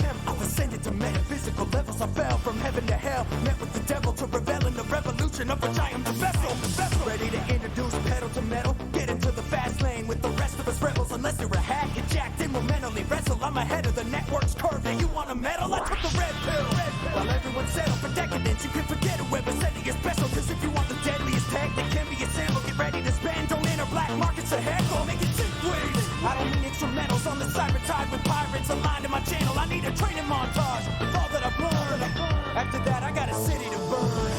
them. I've ascended to metaphysical levels. I fell from heaven to hell, met with the devil to revel in the revolution of which I am the vessel. Ready to introduce pedal to metal, get into the fast lane with the rest of us rebels. Unless you're a hack, get jacked in, will mentally wrestle. I'm ahead of the network's curve, now you want a medal? I took the red pill. While everyone settle for decadence, you can forget whoever said that you're special. Cause if you want the deadliest tech that can be assembled, get ready to spend. Don't enter black markets ahead, go make it sink, please. I don't need instrumentals on the cyber tide with pirates aligned to my channel. I need a training montage with all that I've learned. After that, I got a city to burn.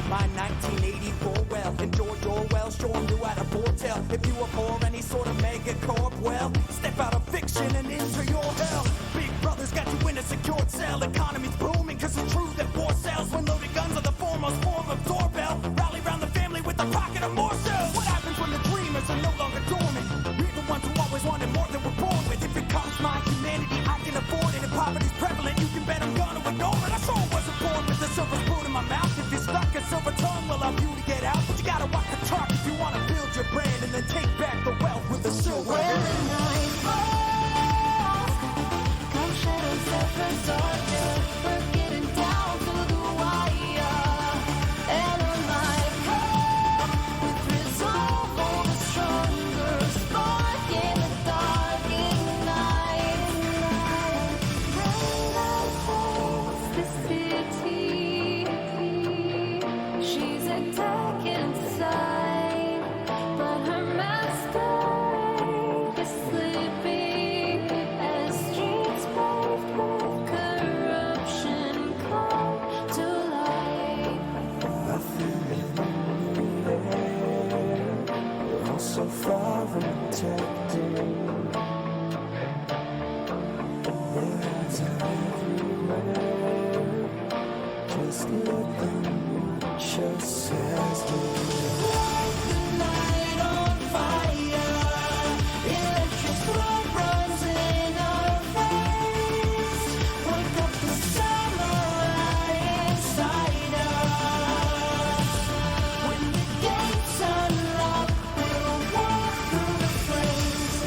My 1984 well, and George Orwell sure knew how to foretell. If you abhor any sort of megacorp, well, step out of fiction and into your hell. Big Brother's got you in a secured cell. Economy's booming cause it's true that war sells. When loaded guns are the foremost form of doorbell. Rally round the family with a pocket of more cells. What happens when the dreamers are no longer dormant? We're the ones who always wanted more than we're born with. If it comes my humanity, I can afford it. If poverty's prevalent, you can bet I'm gonna ignore it. I sure wasn't born with a silver spoon in my mouth. If you're stuck a silver tongue will allow you to get out. But you gotta walk the talk if you wanna build your brand and then take back the wealth with a silver when hand. the night falls, come shadows ever darker. We're getting down to the wire, and I might come with resolve all the stronger. Spark in the dark night. When I face the city, she's attacking inside, but her masquerade is sleeping as streets paved with corruption come to light. I feel it in the air. We're all so far protected. Words are everywhere. Just let them watch us as we Light the night on fire. Electric flow runs in our veins. Wake up the samurai inside us. When the gates unlock, we'll walk through the flames.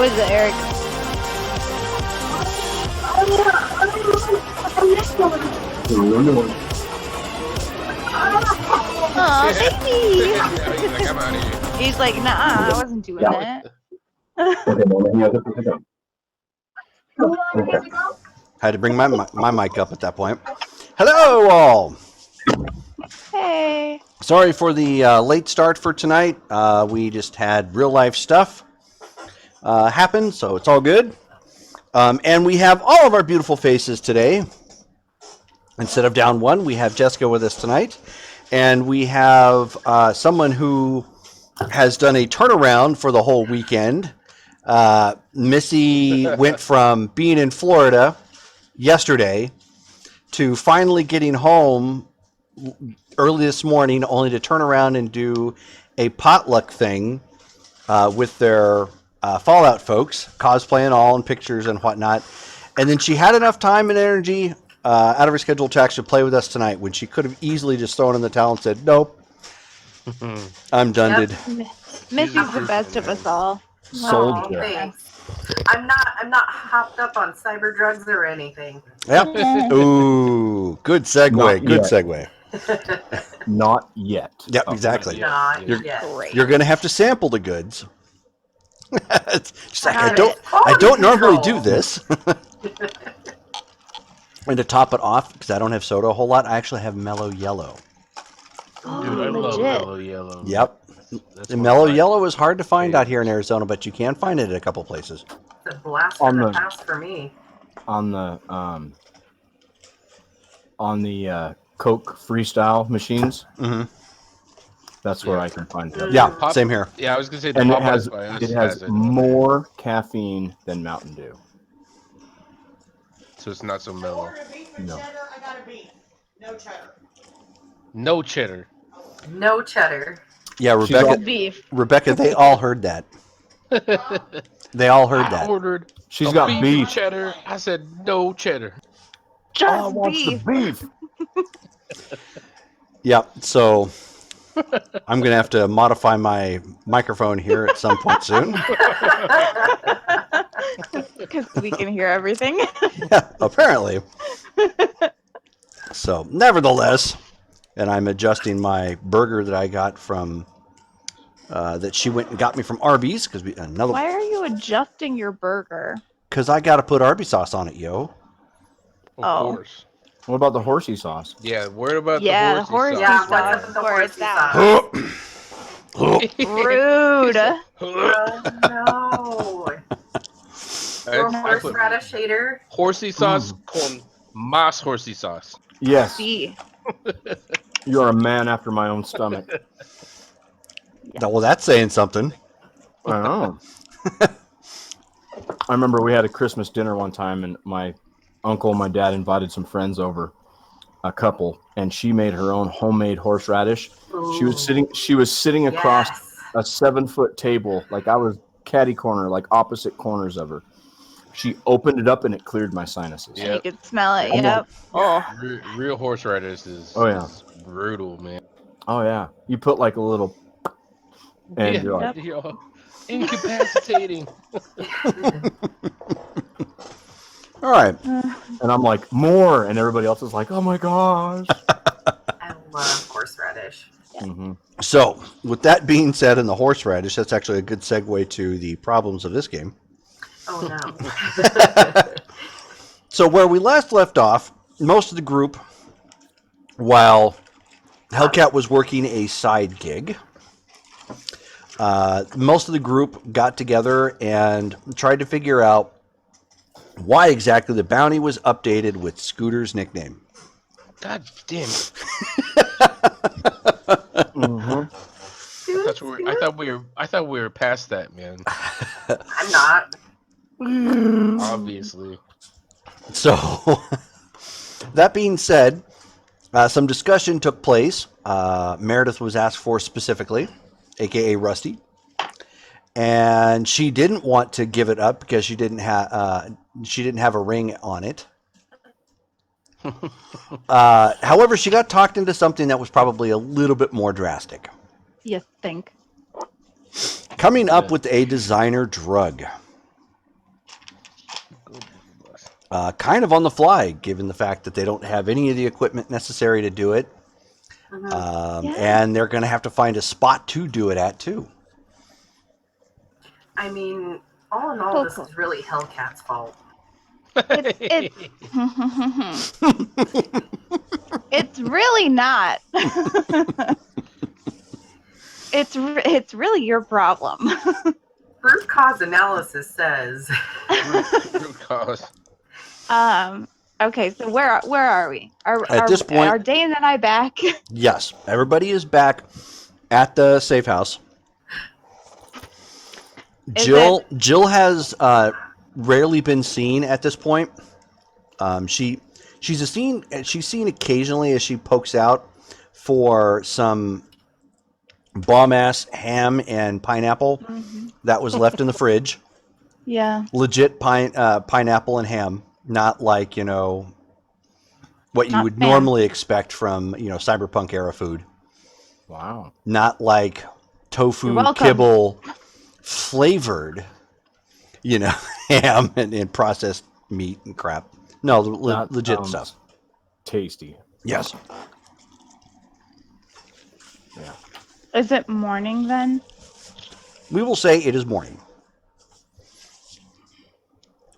is it, Eric? Oh, baby! Yeah, he's like, I'm out of here. He's like, nah, I wasn't doing that. Had to bring my mic up at that point. Hello, all. Hey. Sorry for the late start for tonight. We just had real life stuff happen, so it's all good. And we have all of our beautiful faces today. Instead of down one, we have Jessica with us tonight. And we have someone who has done a turnaround for the whole weekend. Missy went from being in Florida yesterday to finally getting home early this morning, only to turn around and do a potluck thing with their Fallout folks, cosplay and all, and pictures and whatnot. And then she had enough time and energy out of her schedule to actually play with us tonight, when she could have easily just thrown in the towel and said, "Nope, I'm done." Yep. Missy's the best of us all. Oh, Soldier. thanks. I'm not hopped up on cyber drugs or anything. Yep. Ooh, good segue. Not Good yet. segue. Not yet. Yep, Oh, exactly. Not You're- yet. Great. You're going to have to sample the goods. She's like, I Got don't, it. I don't normally Control. do this. And to top it off, because I don't have soda a whole lot, I actually have mellow yellow. Oh, Dude, I love legit. mellow yellow. Yep. That's The one mellow of my yellow is hard to find out here in favorites. Arizona, but you can find it at a couple places. It's a blast On from the the- past for me. On the Coke freestyle machines. Hmm. That's where Yeah. I can find it. Yeah, Pop- same here. Yeah, I was gonna say the And it Popeyes has by us it has it. more caffeine than Mountain Dew. So it's not so mellow. No. No cheddar. No cheddar. Yeah, She's all- Beef. Rebecca, they all heard that. They all heard I that. ordered She's a got beef beef. cheddar. I said no cheddar. Just wants beef. the beef. Yeah, so I'm going to have to modify my microphone here at some point soon. Because we can hear everything. Yeah, apparently. So, nevertheless, and I'm adjusting my burger that I got from that she went and got me from Arby's, because Why are you adjusting your burger? because I got to put Arby's sauce on it, yo. Of Oh. course. What about the horsey sauce? Yeah, worried about Yeah, the the horsey horsey Yeah, sauce. what's sauce. up with the Where it's horsey at. sauce? Rude. Oh, no. Or I put horseradish hater. horsey sauce con más horsey sauce. Yes, See. you're a man after my own stomach. Well, that's saying something. I know. I remember we had a Christmas dinner one time, and my uncle and my dad invited some friends over, a couple, and she made her own homemade horseradish. She was sitting across Yes. a 7-foot table, like I was catty corner, like opposite corners of her. She opened it up and it cleared my sinuses. Yeah. You can smell it. Oh. Yep. Oh. Real horseradish is, Oh, yeah. is brutal, man. Oh yeah, you put like a little, and Yeah. you're like, Yo, incapacitating. All right. and I'm like more, and everybody else is like, oh my gosh. I love horseradish. Hmm. So, with that being said, in the horseradish, that's actually a good segue to the problems of this game. Oh no. So, where we last left off, most of the group, while Hellcat was working a side gig, most of the group got together and tried to figure out why exactly the bounty was updated with Scooter's nickname. God damn it. Hmm. I thought we were past that, man. I'm not. Obviously. So, that being said, some discussion took place. Meredith was asked for specifically, aka Rusty, and she didn't want to give it up because she didn't have a ring on it. However, she got talked into something that was probably a little bit more drastic. You think? Coming up with a designer drug. kind of on the fly, given the fact that they don't have any of the equipment necessary to do it. Mhm. And they're going to have to find a spot to do it at, too. I mean, all in all, this is really Hellcat's fault. It's it's really not. It's really your problem. Root cause analysis says. Root cause. Okay, so where are we? At this point- are Dane and I back? Yes, everybody is back at the safe house. Is Jill has rarely been seen at this point. She's seen occasionally as she pokes out for some bomb ass ham and pineapple that was left in the fridge. Yeah. Legit pineapple and ham, not like what you Not would spam. normally expect from cyberpunk era food. Wow. Not like tofu You're welcome. kibble flavored, ham and processed meat and crap. No, That legit sounds stuff. Tasty. Yes. Yeah. Is it morning then? We will say it is morning.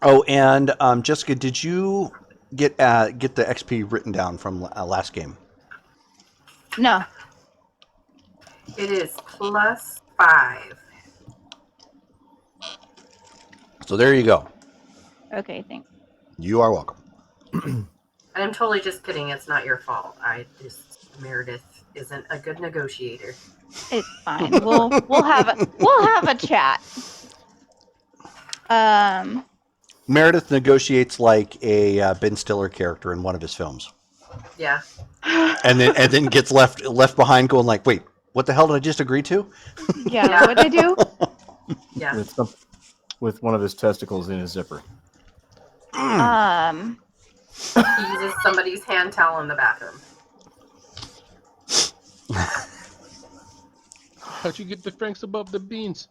Oh, and Jessica, did you get the XP written down from last game? No. It is +5. So there you go. Okay, thanks. You are welcome. And I'm totally just kidding. It's not your fault. Meredith isn't a good negotiator. It's fine. We'll have a chat. Meredith negotiates like a Ben Stiller character in one of his films, Yeah. and then gets left behind, going like, "Wait, what the hell did I just agree to?" Yeah, what'd I do? Yeah. With one of his testicles in his zipper. He uses somebody's hand towel in the bathroom. How'd you get the Franks above the beans?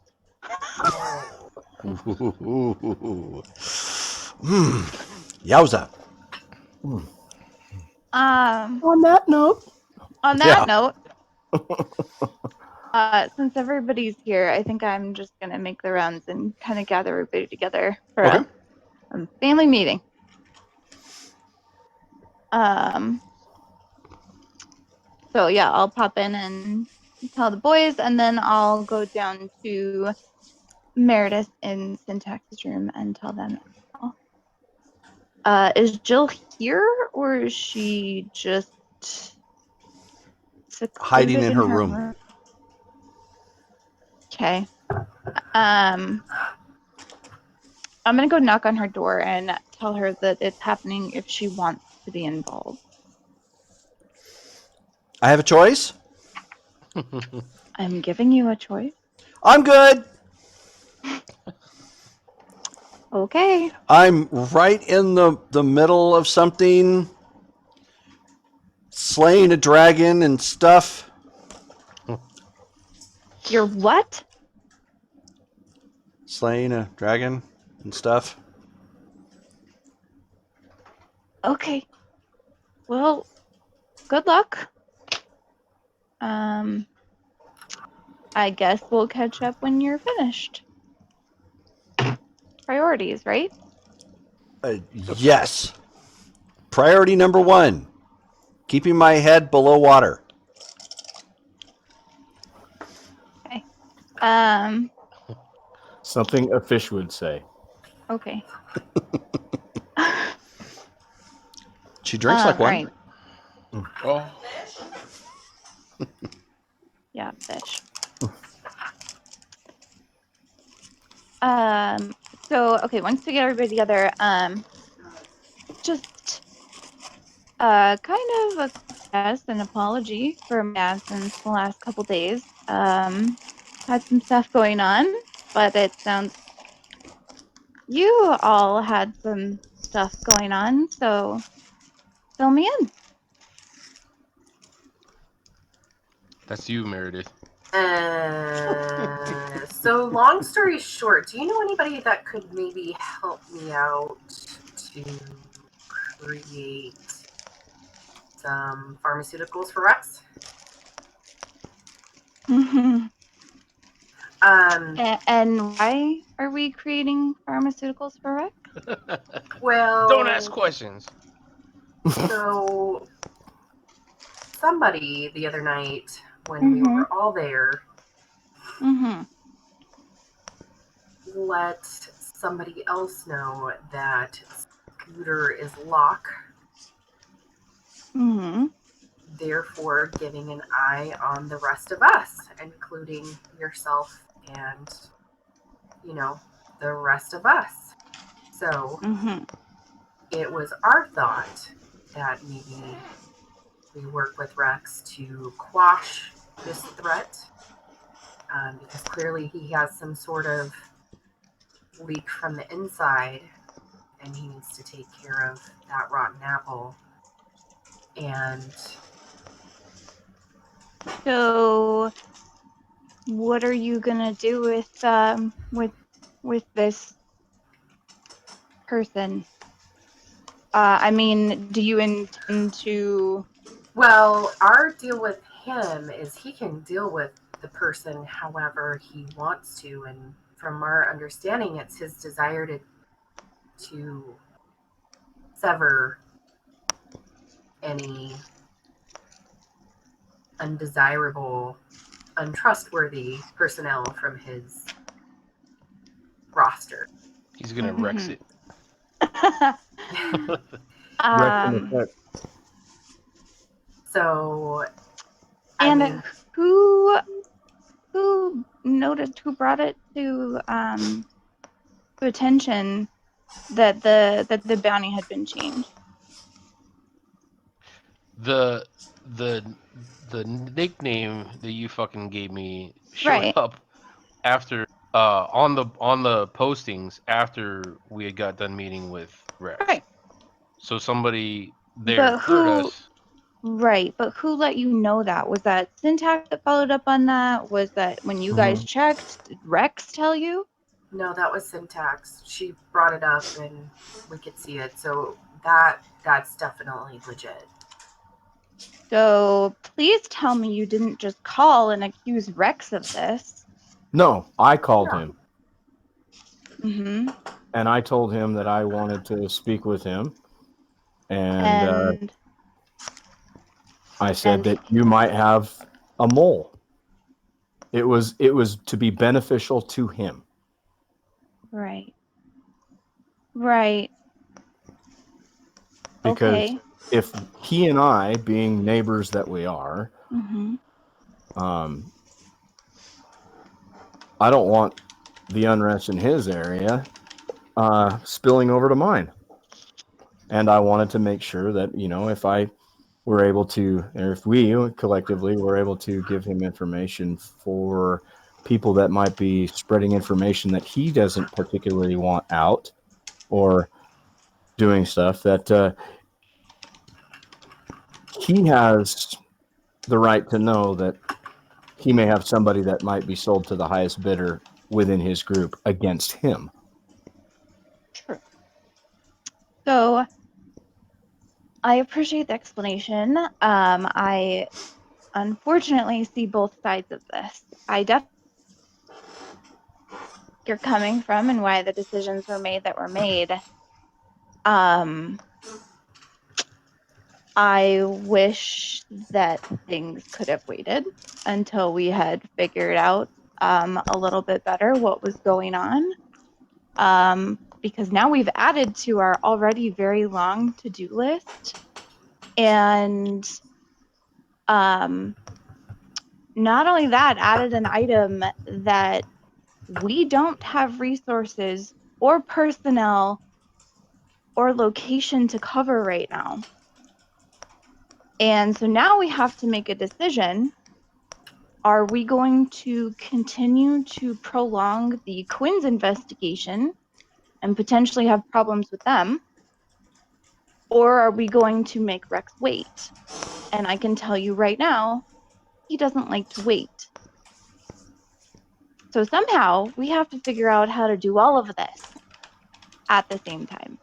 Yowza. On that note. On that note, since everybody's here, I think I'm just gonna make the rounds and kind of gather everybody together for a family meeting. So yeah, I'll pop in and tell the boys, and then I'll go down to Meredith in Syntax's room and tell them. Is Jill here, or is she just Hiding in her room? Okay. I'm gonna go knock on her door and tell her that it's happening if she wants to be involved. I have a choice. I'm giving you a choice. I'm good. Okay. I'm right in the middle of something, slaying a dragon and stuff. You're what? Slaying a dragon and stuff. Okay. Well, good luck. I guess we'll catch up when you're finished. Priorities, right? Yes. Priority number 1, keeping my head below water. Okay. Something a fish would say. Okay. She drinks like one. Right. Oh, Yeah, fish. So okay, once we get everybody together, just kind of a an apology for my absence the last couple days. Had some stuff going on, but it sounds you all had some stuff going on, so fill me in. that's you, Meredith. So long story short, do you know anybody that could maybe help me out to create some pharmaceuticals for Rex. Mhm. Um, And why are we creating pharmaceuticals for Rex? well, Don't ask questions. So somebody the other night when we were all there Mm-hmm. let somebody else know that Scooter is Locke, Mm-hmm. therefore giving an eye on the rest of us, including yourself and, the rest of us. So Mm-hmm. it was our thought that maybe we work with Rex to quash this threat, because clearly he has some sort of leak from the inside and he needs to take care of that rotten apple. And So, what are you gonna do with this person? I mean, do you intend to? well, our deal with him is he can deal with the person however he wants to, and from our understanding it's his desire to sever any undesirable, untrustworthy personnel from his roster. He's gonna Rex Mhm. it. Rex in um, effect. So, I and mean, who noticed? Who brought it to attention that the bounty had been changed? The the the nickname that you fucking gave me showed Right. up after on the postings after we had got done meeting with Rex. Right. So somebody there But cleared who? us. Right. But who let you know that? Was that Syntax that followed up on that? Was that when you guys checked? Did Rex tell you? no, that was Syntax. She brought it up and we could see it. So that's definitely legit. So please tell me you didn't just call and accuse Rex of this. No, I called Yeah. him Mm-hmm. and I told him that I wanted to speak with him, and And I said and that you might have a mole. It was to be beneficial to him. right. Right. Because Okay. if he and I, being neighbors that we are, Mm-hmm. I don't want the unrest in his area spilling over to mine. And I wanted to make sure that, if I were able to, or if we collectively were able to give him information for people that might be spreading information that he doesn't particularly want out, or doing stuff that he has the right to know that he may have somebody that might be sold to the highest bidder within his group against him. True. So I appreciate the explanation. I unfortunately see both sides of this. I definitely you're coming from and why the decisions were made that were made. Um, I wish that things could have waited until we had figured out a little bit better what was going on. Because now we've added to our already very long to-do list. And not only that, added an item that we don't have resources or personnel or location to cover right now. And so now we have to make a decision. Are we going to continue to prolong the Quinn's investigation and potentially have problems with them? Or are we going to make Rex wait? And I can tell you right now, he doesn't like to wait. So somehow we have to figure out how to do all of this at the same time.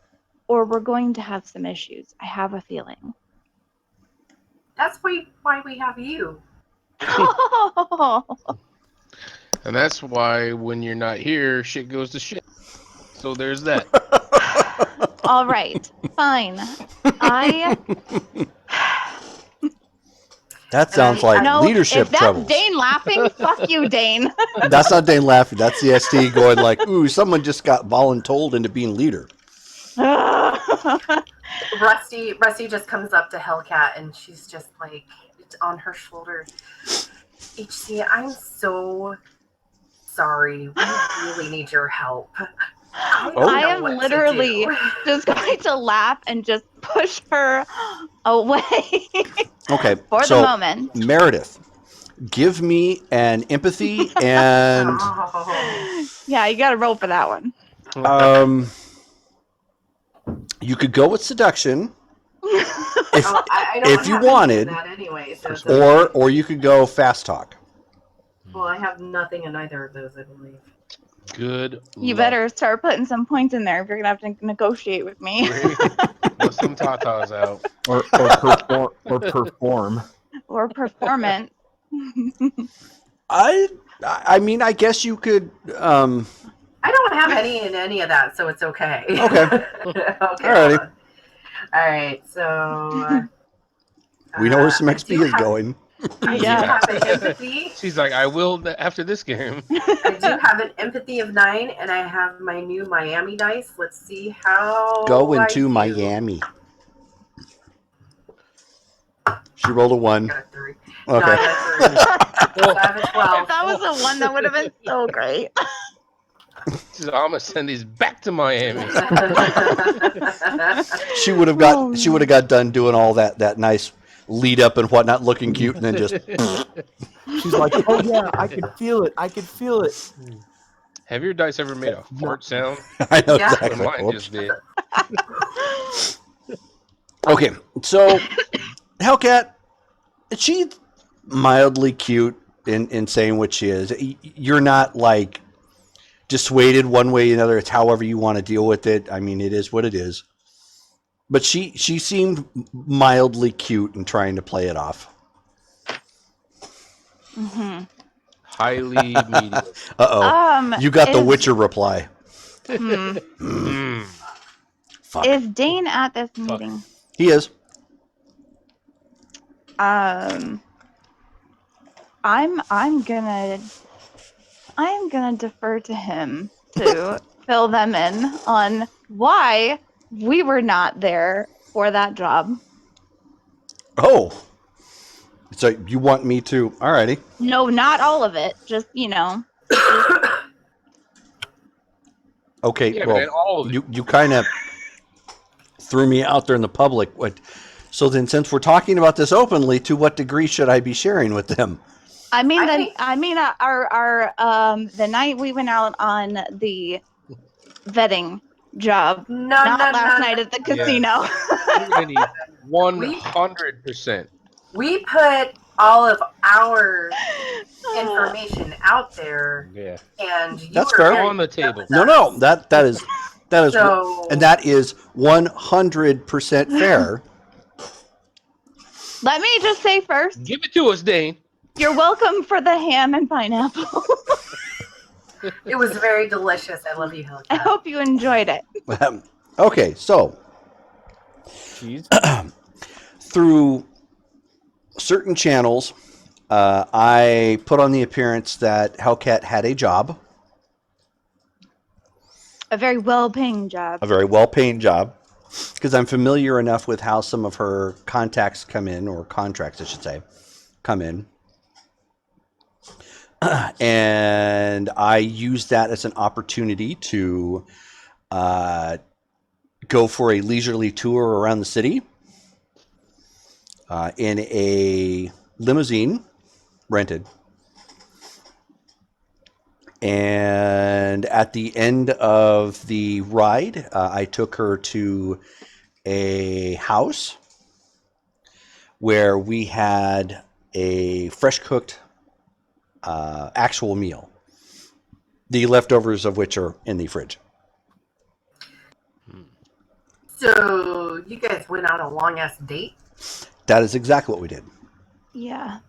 or we're going to have some issues. I have a feeling. That's why we have you. And that's why when you're not here, shit goes to shit. So there's that. All right, fine. That sounds like No, leadership if that's troubles. Dane laughing, fuck you, Dane. That's not Dane laughing. That's the ST going like, ooh, someone just got voluntold into being leader. Rusty just comes up to Hellcat and she's just like on her shoulder. HC, I'm so sorry. We really need your help. I am literally just going to laugh and just push her away. Okay. For so, the moment. Meredith, give me an empathy and Yeah, you got to roll for that one. You could go with seduction if, I don't if you have wanted, that anyway, so it's okay. or you could go fast talk. Well, I have nothing in either of those, I believe. Good. You luck. better start putting some points in there if you're going to have to negotiate with me. Bust some tatas out. Or perform. Or performance. I mean, I guess you could. I don't have any of that, so it's okay. Okay. Okay. Alrighty. All right. So We know where some I XP do is have- going. I do have an empathy. She's like, I will after this game. I do have an empathy of 9, and I have my new Miami dice. Let's see how. Go I into do. Miami. She rolled a 1. Got a 3. Okay. No, I got a 3. So I have a 12. If that was the one, that would have been so great. She's like, I'm gonna send these back to Miami. She would have got done doing all that nice lead up and whatnot, looking cute, and then just. She's like, oh yeah, I could feel it. Have your dice ever made a fart sound? I know Yeah. exactly. Mine Whoops. just did. Okay, so Hellcat, she's mildly cute in saying what she is. You're not like dissuaded one way or another. It's however you want to deal with it. I mean, it is what it is. But she seemed mildly cute in trying to play it off. Mm-hmm. Highly medium. Uh-oh. You got the Witcher reply. Fuck. Is Dane at this meeting? He is. I'm gonna defer to him to fill them in on why we were not there for that job. Oh. So you want me to? Alrighty. No, not all of it. Just, Okay, Yeah, well, man, all of it. you kind of threw me out there in the public. So then, since we're talking about this openly, to what degree should I be sharing with them? I mean, I our the night we went out on the vetting job, not last night at the casino. 100%. We put all of our information out there, Yeah. and you That's were fair. very On the upset table. with No, us. that is, So- and that is 100% fair. Let me just say first, Give it to us, Dane. you're welcome for the ham and pineapple. It was very delicious. I love you, Hellcat. I hope you enjoyed it. Okay, so Cheese. through certain channels, I put on the appearance that Hellcat had a job, A very well-paying job. a very well-paying job, because I'm familiar enough with how some of her contacts come in, or contracts, I should say, come in. And I used that as an opportunity to go for a leisurely tour around the city in a limousine rented. And at the end of the ride, I took her to a house where we had a fresh cooked actual meal, the leftovers of which are in the fridge. So you guys went on a long ass date? That is exactly what we did. Yeah.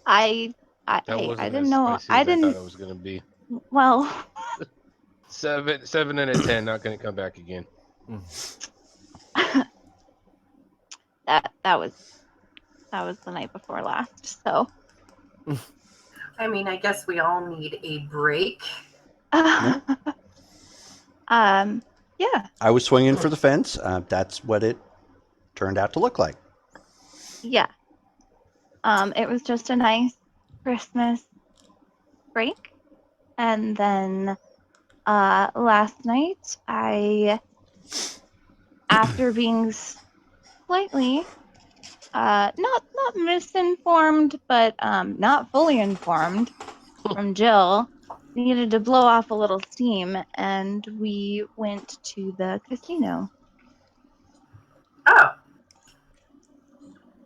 I That hey, wasn't I didn't as know. spicy I as I thought didn't. it was gonna be. Well, 7 and a 10. Not gonna come back again. that was the night before last. So, I mean, I guess we all need a break. Yeah. Yeah, I was swinging for the fence. That's what it turned out to look like. yeah. It was just a nice Christmas break, and then last night after being slightly not misinformed, but not fully informed from Jill, needed to blow off a little steam, and we went to the casino. Oh.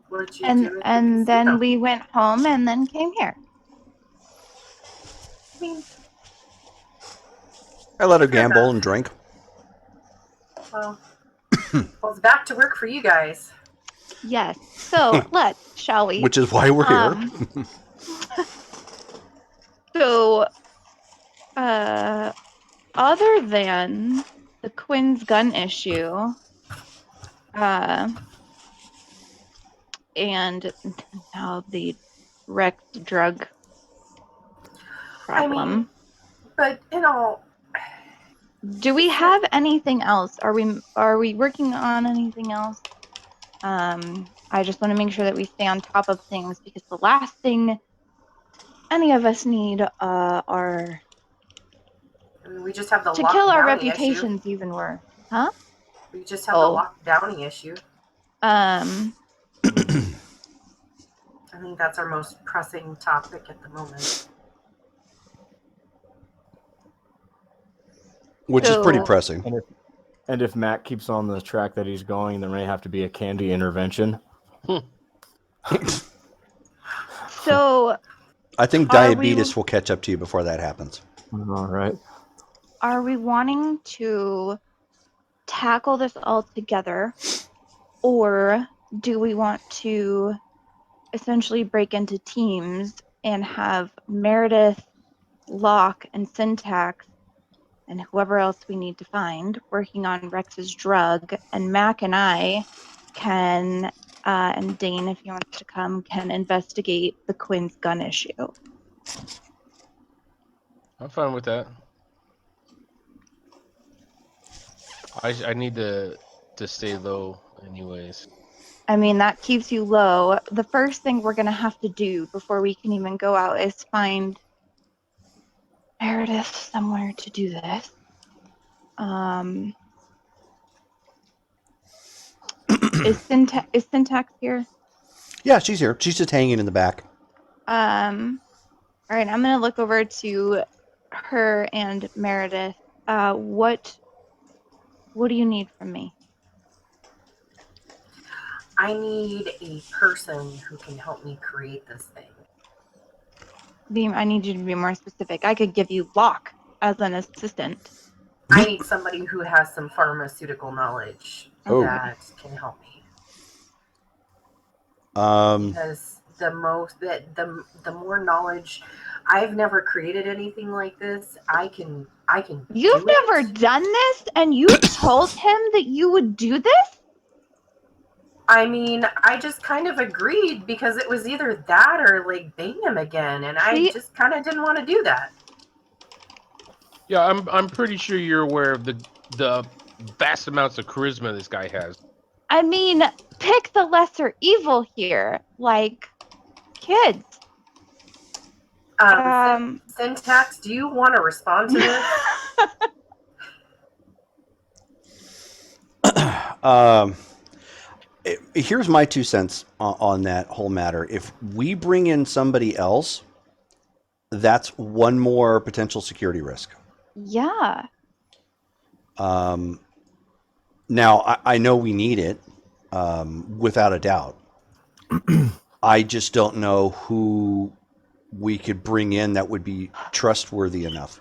What did you do at the And casino? then we went home and then came here. I mean, I let her Fair gamble enough. and drink. well, it's back to work for you guys. Yes. So shall we? Which is why we're here. So, other than the Quinn's gun issue, and now the Rex drug problem. I mean, but in all, Do we have anything else? Are we working on anything else? I just want to make sure that we stay on top of things, because the last thing any of us need are I mean, we just have the to kill our lockdowny issue. reputations even worse. Huh? We just have the lockdowny issue. Um, I think that's our most pressing topic at the moment. Which is pretty So- pressing. And if Matt keeps on the track that he's going, there may have to be a candy intervention. so I think diabetes will catch up to you before that happens. All right. are we wanting to tackle this all together, or do we want to essentially break into teams and have Meredith, Locke, and Syntax, and whoever else we need to find, working on Rex's drug, and Mac and I can, and Dane, if he wants to come, can investigate the Quinn's gun issue? I'm fine with that. I need to stay low, anyways. I mean, that keeps you low. The first thing we're going to have to do before we can even go out is find Meredith somewhere to do this. Is Syntax here? Yeah, she's here. She's just hanging in the back. All right, I'm going to look over to her and Meredith. What do you need from me? I need a person who can help me create this thing. I need you to be more specific. I could give you Locke as an assistant. I need somebody who has some pharmaceutical knowledge that can help me. Because the more knowledge, I've never created anything like this. I can. You've never done this, and you told him that you would do this? I mean, I just kind of agreed because it was either that or like bang him again, and I just kind of didn't want to do that. Yeah, I'm pretty sure you're aware of the vast amounts of charisma this guy has. I mean, pick the lesser evil here, like kids. Syntax, do you want to respond to this? Here's my 2 cents on that whole matter. If we bring in somebody else, that's one more potential security risk. Yeah. Now, I know we need it, without a doubt. I just don't know who we could bring in that would be trustworthy enough.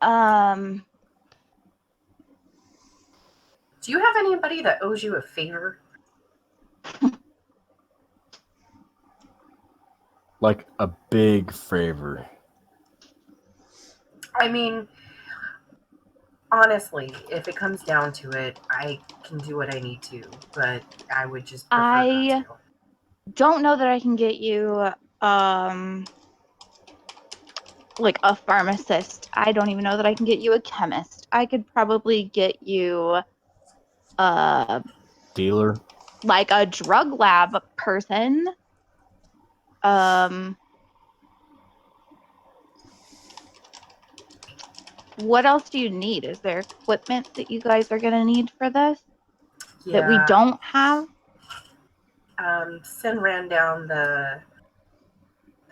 Um, Do you have anybody that owes you a favor? Like a big favor. I mean, honestly, if it comes down to it, I can do what I need to, but I would just prefer not to. don't know that I can get you like a pharmacist. I don't even know that I can get you a chemist. I could probably get you Dealer. like a drug lab person. What else do you need? Is there equipment that you guys are gonna need for this that we Yeah. don't have? Sin ran down the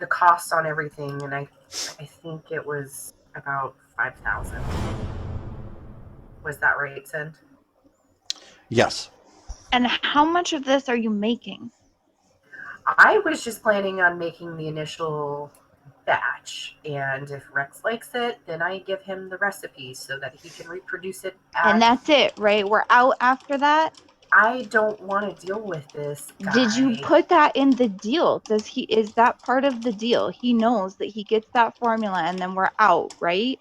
cost on everything, and I think it was about 5,000. Was that right, Sin? Yes. And how much of this are you making? I was just planning on making the initial batch, and if Rex likes it, then I give him the recipe so that he can reproduce it. And that's it, right? We're out after that. I don't want to deal with this guy. Did you put that in the deal? Is that part of the deal? He knows that he gets that formula and then we're out, right?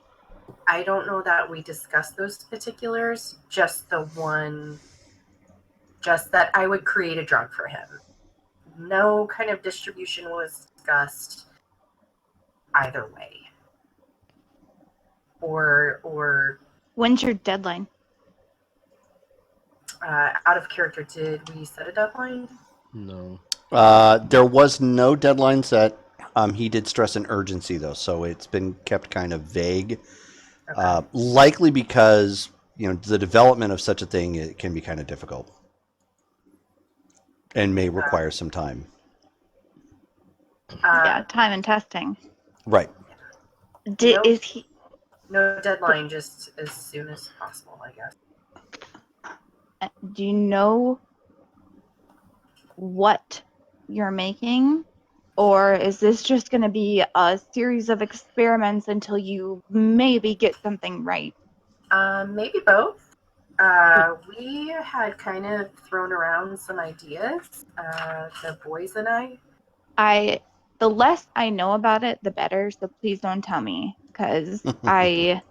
I don't know that we discussed those particulars, just that I would create a drug for him. No kind of distribution was discussed either way. Or when's your deadline? Out of character, did we set a deadline? No. There was no deadline set. He did stress an urgency, though, so it's been kept kind of vague. Okay. Likely because the development of such a thing, it can be kind of difficult and may require some time. Yeah, time and testing. Right. Is he? No deadline, just as soon as possible, I guess. Do you know what you're making? Or is this just going to be a series of experiments until you maybe get something right? Maybe both. We had kind of thrown around some ideas, the boys and I. The less I know about it, the better. So please don't tell me, because Are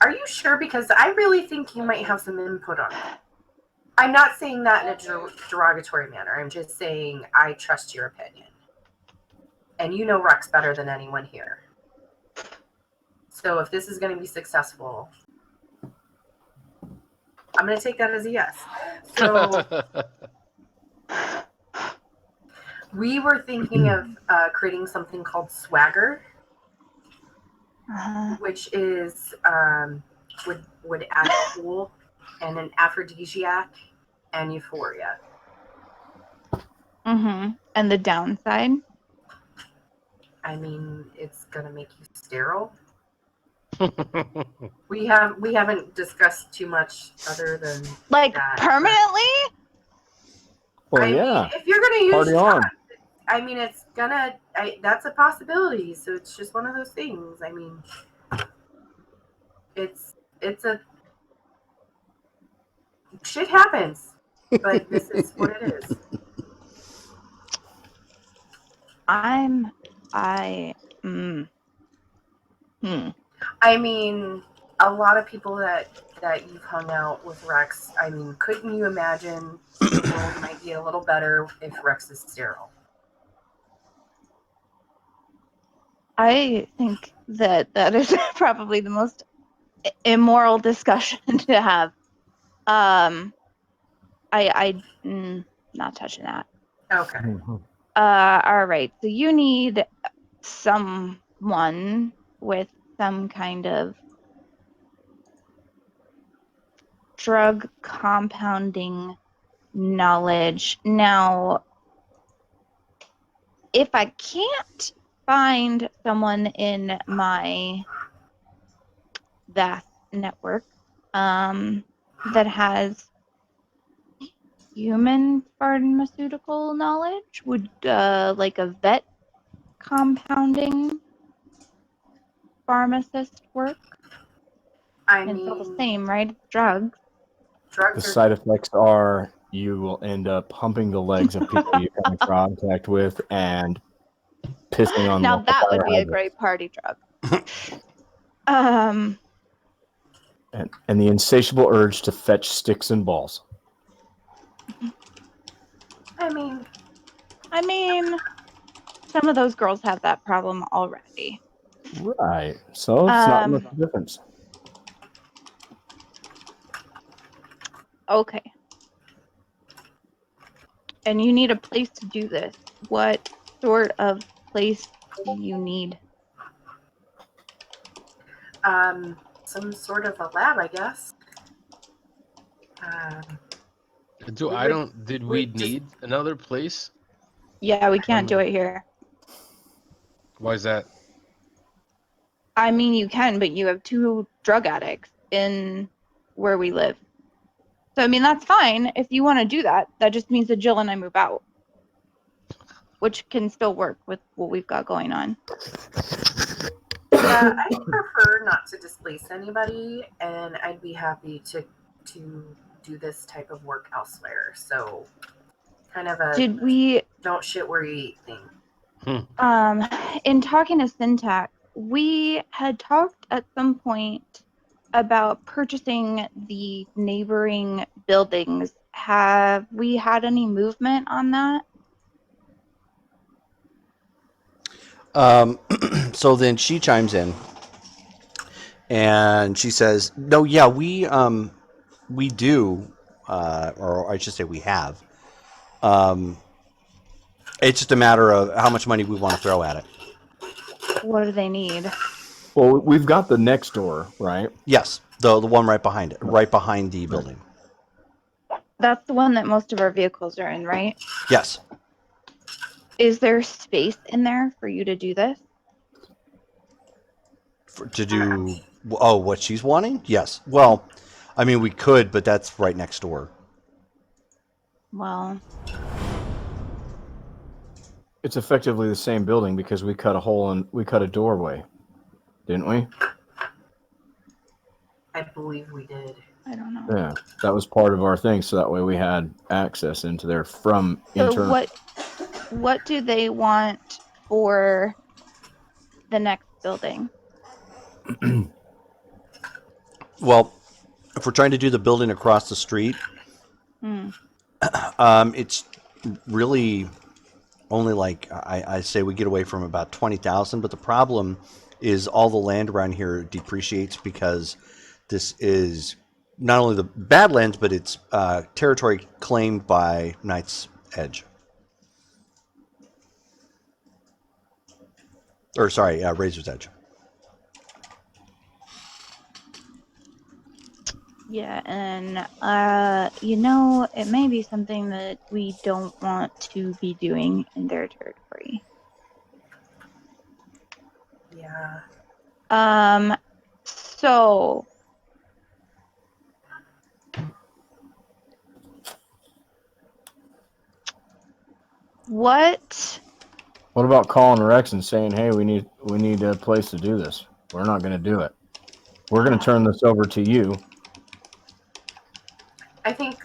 you sure? Because I really think you might have some input on it. I'm not saying that in a derogatory manner. I'm just saying I trust your opinion. And you know Rex better than anyone here. So if this is going to be successful, I'm going to take that as a yes. So we were thinking of creating something called Swagger, which is would add cool and an aphrodisiac and euphoria. Mm-hmm. And the downside? I mean, it's gonna make you sterile. We haven't discussed too much other than like that, permanently. Well, I yeah. mean, if you're gonna use Party on. I mean, it's gonna. That's a possibility. So it's just one of those things. I mean, it's a shit happens, but this is what it is. I mean, a lot of people that you've hung out with Rex. I mean, couldn't you imagine the world might be a little better if Rex is sterile? I think that is probably the most immoral discussion to have. Not touching that. Okay. All right. So you need someone with some kind of drug compounding knowledge. Now, if I can't find someone in my vast network that has human pharmaceutical knowledge, would like a vet compounding pharmacist work? I It's all the mean, same, right? It's drugs. The drugs are side effects are you will end up humping the legs of people you come in contact with and pissing on Now local that would fire be a hydrants. great party drug. Um, And the insatiable urge to fetch sticks and balls. I mean, some of those girls have that problem already. Right. So it's not much difference. Okay. And you need a place to do this. What sort of place do you need? some sort of a lab, I guess. Did we we just- need another place? Yeah, we can't do it here. Why is that? I mean, you can, but you have 2 drug addicts in where we live. So, I mean, that's fine if you want to do that. That just means that Jill and I move out, which can still work with what we've got going on. Yeah, I prefer not to displace anybody, and I'd be happy to do this type of work elsewhere. So, kind of a Did we, don't shit where you eat thing. in talking to Syntax, we had talked at some point about purchasing the neighboring buildings. Have we had any movement on that? So then she chimes in and she says, "No, yeah, we do, or I should say we have. It's just a matter of how much money we want to throw at it." What do they need? Well, we've got the next door, right? Yes, the one right behind it, right behind the building. That's the one that most of our vehicles are in, right? Yes. Is there space in there for you to do this? To do what she's wanting? Yes. Well, I mean we could, but that's right next door. Well, It's effectively the same building because we cut a doorway, didn't we? I believe we did. I don't know. Yeah, that was part of our thing, so that way we had access into there from So internal. what do they want for the next building? Well, if we're trying to do the building across the street, it's really only like I say we get away from about 20,000. But the problem is all the land around here depreciates because this is not only the Badlands, but it's territory claimed by Knight's Edge. Or sorry, Razor's Edge. Yeah, and it may be something that we don't want to be doing in their territory. Yeah. So what What about calling Rex and saying, "Hey, we need a place to do this. We're not going to do it. We're going to turn this over to you." I think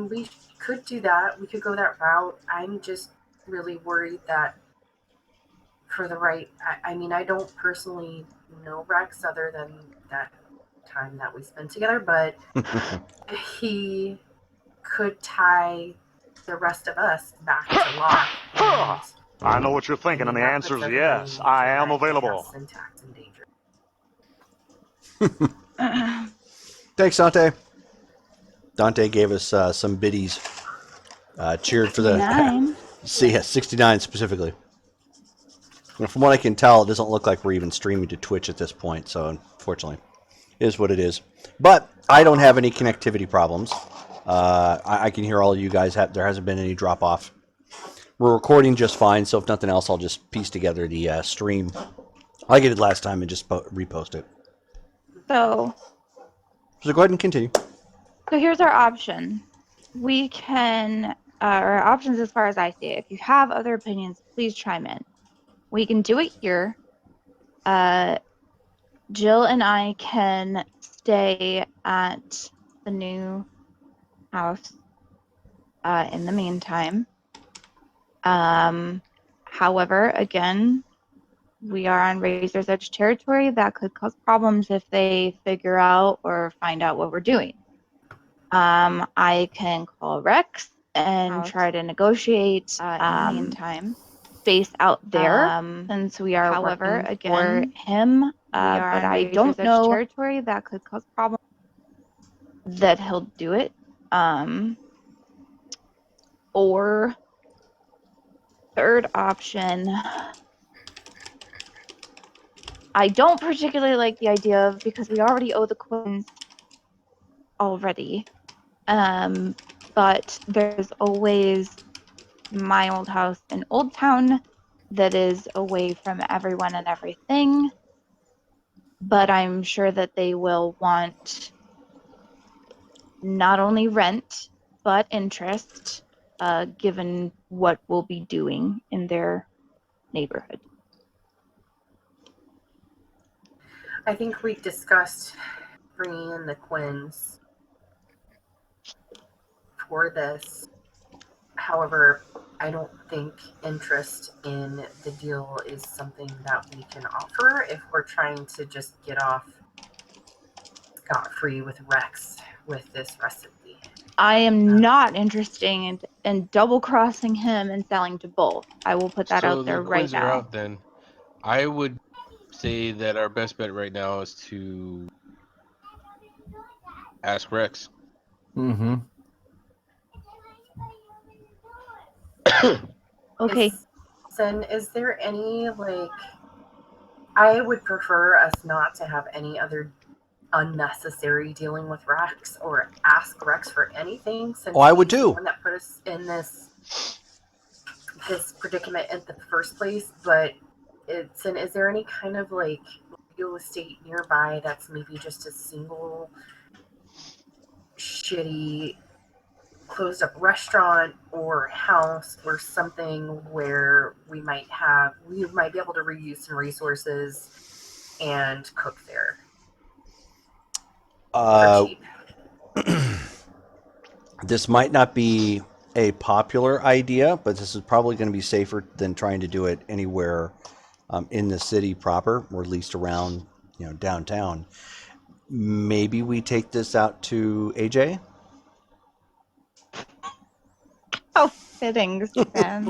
we could do that. We could go that route. I'm just really worried that for the right, I don't personally know Rex other than that time that we spent together, but he could tie the rest of us back to Locke. and, I know what you're thinking, and the that answer puts is everybody yes. in I danger. am That available. has Syntax in danger. Thanks, Dante. Dante gave us some biddies. Cheered for the 9? 69 specifically. And from what I can tell, it doesn't look like we're even streaming to Twitch at this point. So unfortunately, it is what it is. But I don't have any connectivity problems. I can hear all of you guys. There hasn't been any drop off. We're recording just fine. So if nothing else, I'll just piece together the stream like I did last time and just repost it. So go ahead and continue. So here's our option. We can, our options as far as I see it. If you have other opinions, please chime in. We can do it here. Jill and I can stay at the new house in the meantime. However, again, we are on Razor's Edge territory. That could cause problems if they figure out or find out what we're doing. I can call Rex and try to negotiate in the meantime. Space out there, since we are however again for him. But I don't know territory that could cause problems. That he'll do it. Or third option. I don't particularly like the idea of because we already owe the Quins already. But there's always my old house in Old Town that is away from everyone and everything. But I'm sure that they will want not only rent, but interest, given what we'll be doing in their neighborhood. I think we discussed bringing in the Quins for this. However, I don't think interest in the deal is something that we can offer if we're trying to just get off scot-free with Rex with this recipe. I am not interested in double crossing him and selling to both. I will put that out there the right Quins are now. out then. I would say that our best bet right now is to ask Rex. Mm-hmm. Okay. Is there any, like, I would prefer us not to have any other unnecessary dealing with Rex or ask Rex for anything, since I would he's too. the one that put us in this predicament in the first place. But is there any kind of like real estate nearby that's maybe just a single shitty closed up restaurant or house or something where we might be able to reuse some resources and cook there for cheap? This might not be a popular idea, but this is probably going to be safer than trying to do it anywhere in the city proper, or at least around, downtown. Maybe we take this out to AJ. How fitting, Stan.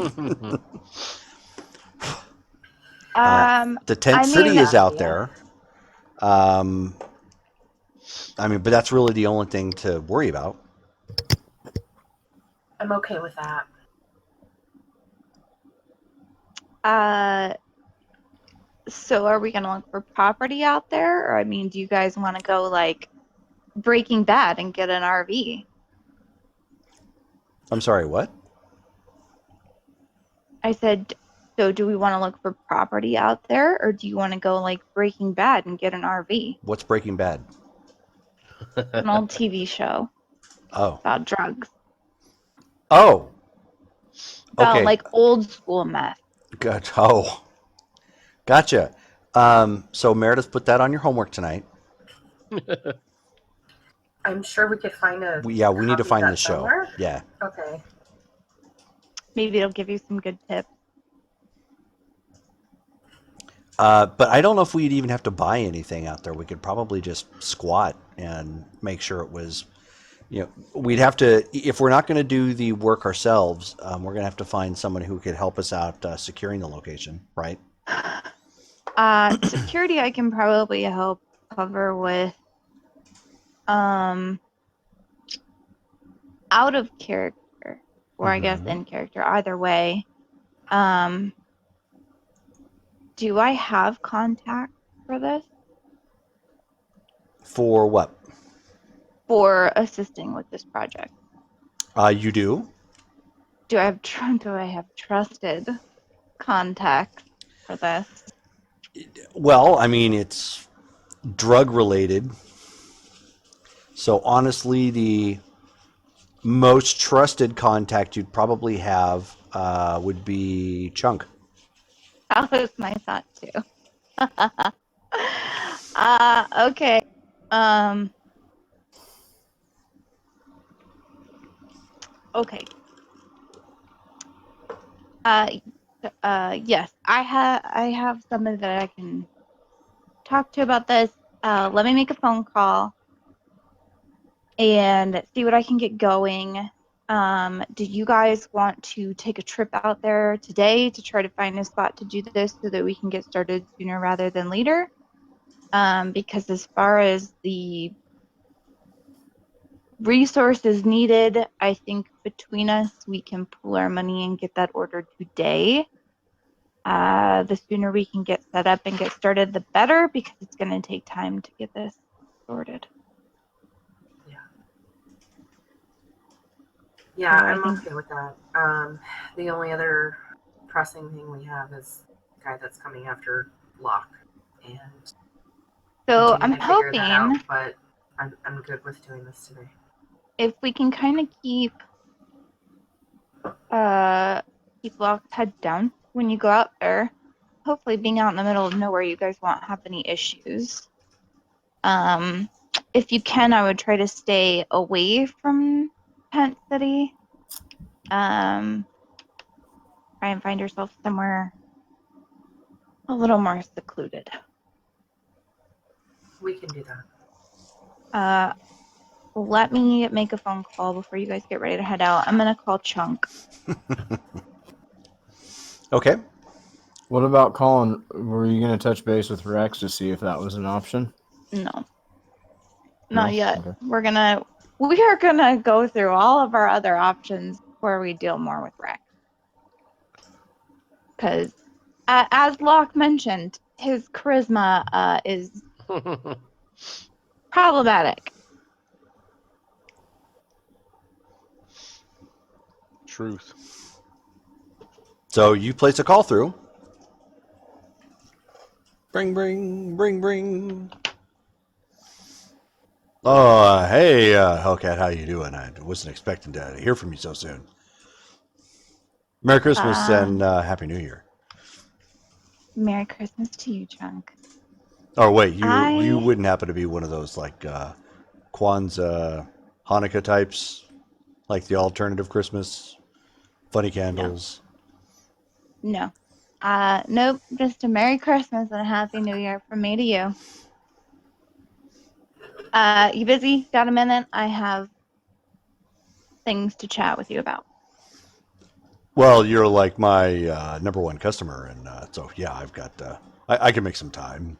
The tent city is out there. But that's really the only thing to worry about. I'm okay with that. So are we gonna look for property out there, or do you guys want to go like Breaking Bad and get an RV? I'm sorry, what? I said, so do we want to look for property out there, or do you want to go like Breaking Bad and get an RV? What's Breaking Bad? An old TV show. Oh. About drugs. Oh. About Okay. like old school meth. Good. Oh. Gotcha. So Meredith, put that on your homework tonight. I'm sure we could find we need to find this show. Yeah. Okay. Maybe it'll give you some good tips. But I don't know if we'd even have to buy anything out there. We could probably just squat and make sure it was, we'd have to, if we're not going to do the work ourselves, we're going to have to find someone who could help us out securing the location, right? Security I can probably help cover with out of character, or I guess in character, either way. Do I have contact for this? For what? For assisting with this project. You do? Do I have trusted contacts for this? Well, it's drug related. So honestly, the most trusted contact you'd probably have would be Chunk. That was my thought too. Okay. Okay. Uh, yes, I have somebody that I can talk to about this. Let me make a phone call and see what I can get going. Do you guys want to take a trip out there today to try to find a spot to do this so that we can get started sooner rather than later? Because as far as the resources needed, I think between us we can pool our money and get that ordered today. The sooner we can get set up and get started, the better, because it's going to take time to get this sorted. Yeah, So I I'm think okay with that. The only other pressing thing we have is the guy that's coming after Locke, and so. continue I'm to figure that out. hoping But I'm good with doing this today. if we can kind of keep Locke's head down when you go out there. Hopefully, being out in the middle of nowhere, you guys won't have any issues. Um, if you can, I would try to stay away from Tent City. Try and find yourself somewhere a little more secluded. We can do that. Let me make a phone call before you guys get ready to head out. I'm gonna call Chunk. Okay. What about calling? Were you going to touch base with Rex to see if that was an option? No, No? not yet. Okay. We are gonna go through all of our other options before we deal more with Rex. Because, as Locke mentioned, his charisma is problematic. Truth. So you place a call through. Bring, bring, bring, bring. Oh, hey, Hellcat, how you doing? I wasn't expecting to hear from you so soon. Merry Christmas and Happy New Year. Merry Christmas to you, Chunk. Oh wait, you I wouldn't happen to be one of those like Kwanzaa, Hanukkah types, like the alternative Christmas, funny candles. No. Nope. Just a Merry Christmas and a Happy New Year from me to you. You busy? Got a minute? I have things to chat with you about. Well, you're like my number one customer, and so yeah, I've got I can make some time.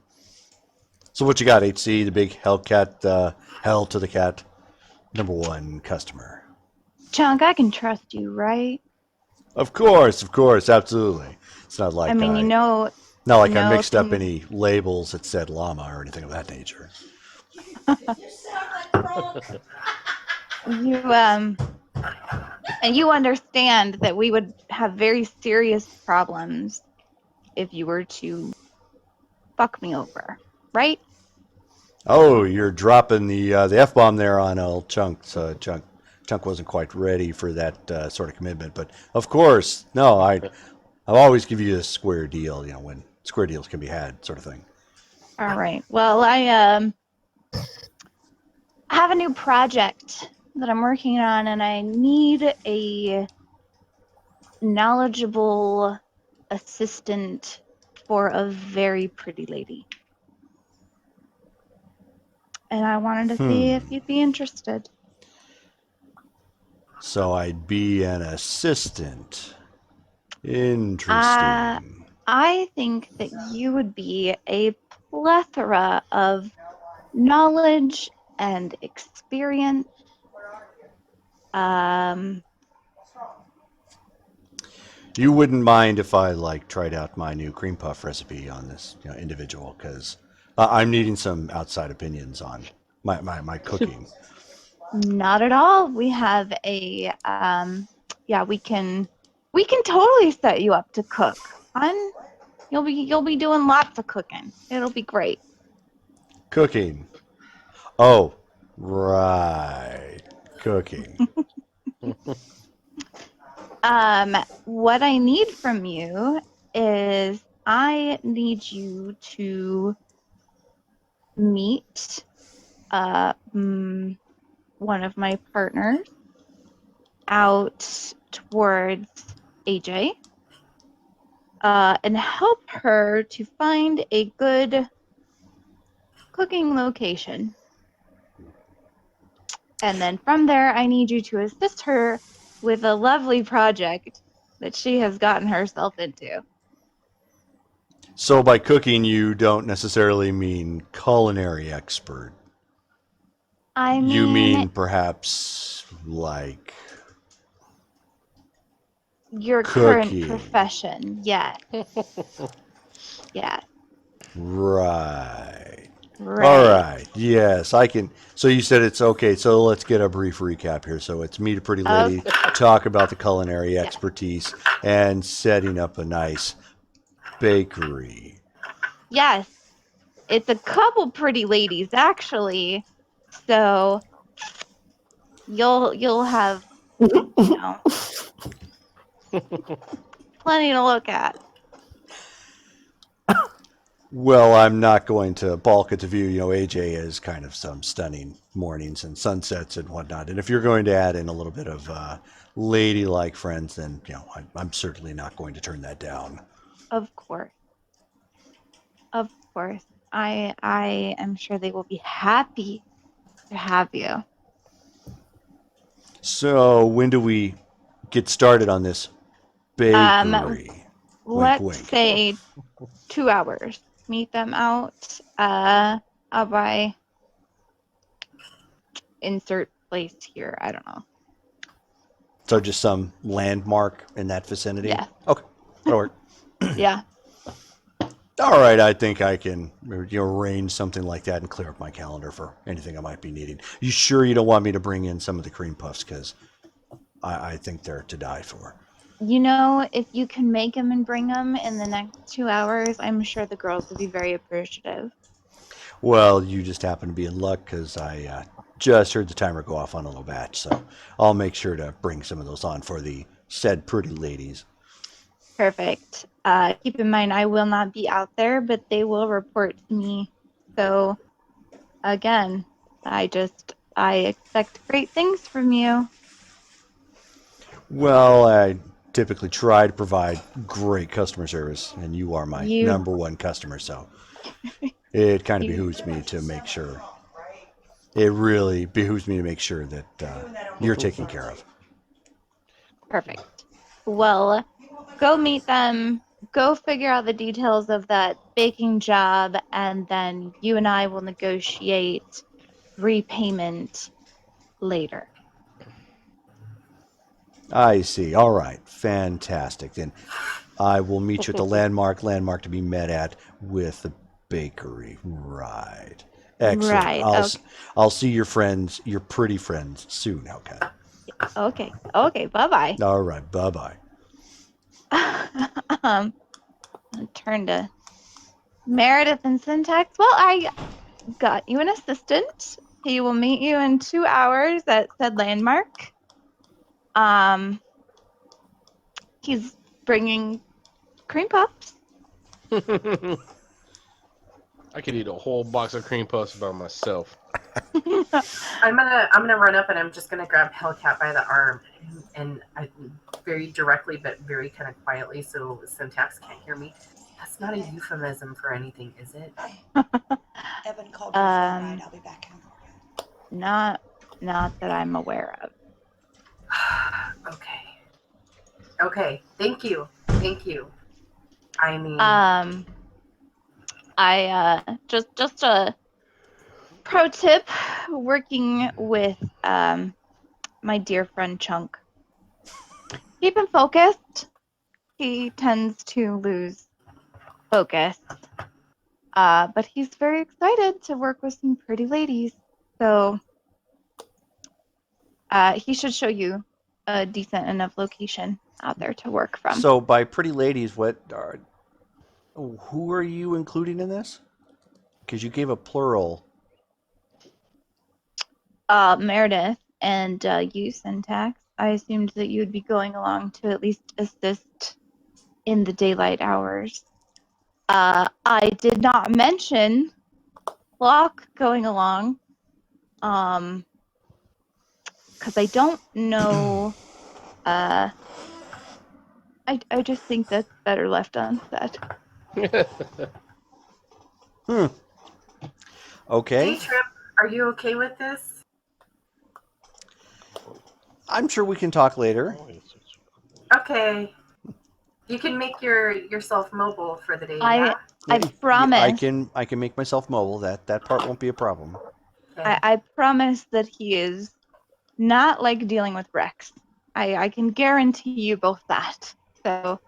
So what you got, HC, the big Hellcat, hell to the cat, number one customer. Chunk, I can trust you, right? Of course, absolutely. It's not like I mean, I mixed up things. any labels that said llama or anything of that nature. You and you understand that we would have very serious problems if you were to fuck me over, right? Oh, you're dropping the f bomb there on old Chunk. So Chunk wasn't quite ready for that sort of commitment, but of course, no, I'll always give you a square deal. You know, when square deals can be had, sort of thing. All right. Well, I have a new project that I'm working on, and I need a knowledgeable assistant for a very pretty lady. And I wanted to see if you'd be interested. So I'd be an assistant. Interesting. I think that you would be a plethora of knowledge and experience. You wouldn't mind if I like tried out my new cream puff recipe on this individual because I'm needing some outside opinions on my cooking. Not at all. We have a yeah, we can totally set you up to cook. Hun, you'll be doing lots of cooking. It'll be great. Cooking. Oh, right. Cooking. What I need from you is I need you to meet one of my partners out towards AJ and help her to find a good cooking location. And then from there, I need you to assist her with a lovely project that she has gotten herself into. So by cooking, you don't necessarily mean culinary expert. I You mean mean, perhaps like your current cooking. profession. Yes. Yes. Right. Right. All right. Yes, I can. So you said it's okay. So let's get a brief recap here. So it's meet a pretty lady, talk about the culinary expertise, and setting up a nice bakery. Yes. It's a couple pretty ladies, actually. So you'll have, you know, plenty to look at. Well, I'm not going to balk at the view. You know, AJ is kind of some stunning mornings and sunsets and whatnot. And if you're going to add in a little bit of ladylike friends, then, you know, I'm certainly not going to turn that down. Of course. Of course. I am sure they will be happy to have you. So when do we get started on this bakery? Let's wink. say 2 hours. Meet them out out by insert place here. I don't know. So just some landmark in that vicinity? Yeah. Okay, that'll work. Yeah. All right, I think I can arrange something like that and clear up my calendar for anything I might be needing. You sure you don't want me to bring in some of the cream puffs? Because I think they're to die for. You know, if you can make them and bring them in the next 2 hours, I'm sure the girls will be very appreciative. Well, you just happen to be in luck because I just heard the timer go off on a little batch. So I'll make sure to bring some of those on for the said pretty ladies. Perfect. Keep in mind, I will not be out there, but they will report to me. So, again, I expect great things from you. Well, I typically try to provide great customer service, and you are my You- number one customer, so it kind of behooves me to make sure. It really behooves me to make sure that you're taken care of. Perfect. Well, go meet them, go figure out the details of that baking job, and then you and I will negotiate repayment later. I see. All right. Fantastic. Then I will meet you at the landmark to be met at with the bakery. Right. Excellent. Right. I'll see your friends, your pretty friends soon. Okay. Okay. Okay. Bye-bye. All right. Bye-bye. I'll turn to Meredith and Syntax. Well, I got you an assistant. He will meet you in 2 hours at said landmark. He's bringing cream puffs. I could eat a whole box of cream puffs by myself. I'm gonna run up and I'm just gonna grab Hellcat by the arm and I very directly but very kind of quietly so Syntax can't hear me. That's not a euphemism for anything, is it? Evan called me for a ride. I'll be back in a moment. Not that I'm aware of. Okay. Thank you. I mean, I just a pro tip working with my dear friend Chunk. Keep him focused. He tends to lose focus. But he's very excited to work with some pretty ladies. So he should show you a decent enough location out there to work from. So by pretty ladies, who are you including in this? Because you gave a plural. Meredith and you, Syntax. I assumed that you would be going along to at least assist in the daylight hours. I did not mention clock going along. Because I don't know. I just think that's better left unsaid. Okay. Hey, Trip, are you okay with this? I'm sure we can talk later. Okay. You can make yourself mobile for the day, I yeah? promise. I can make myself mobile. That part won't be a problem. Okay. I promise that he is not like dealing with Rex. I can guarantee you both that. So,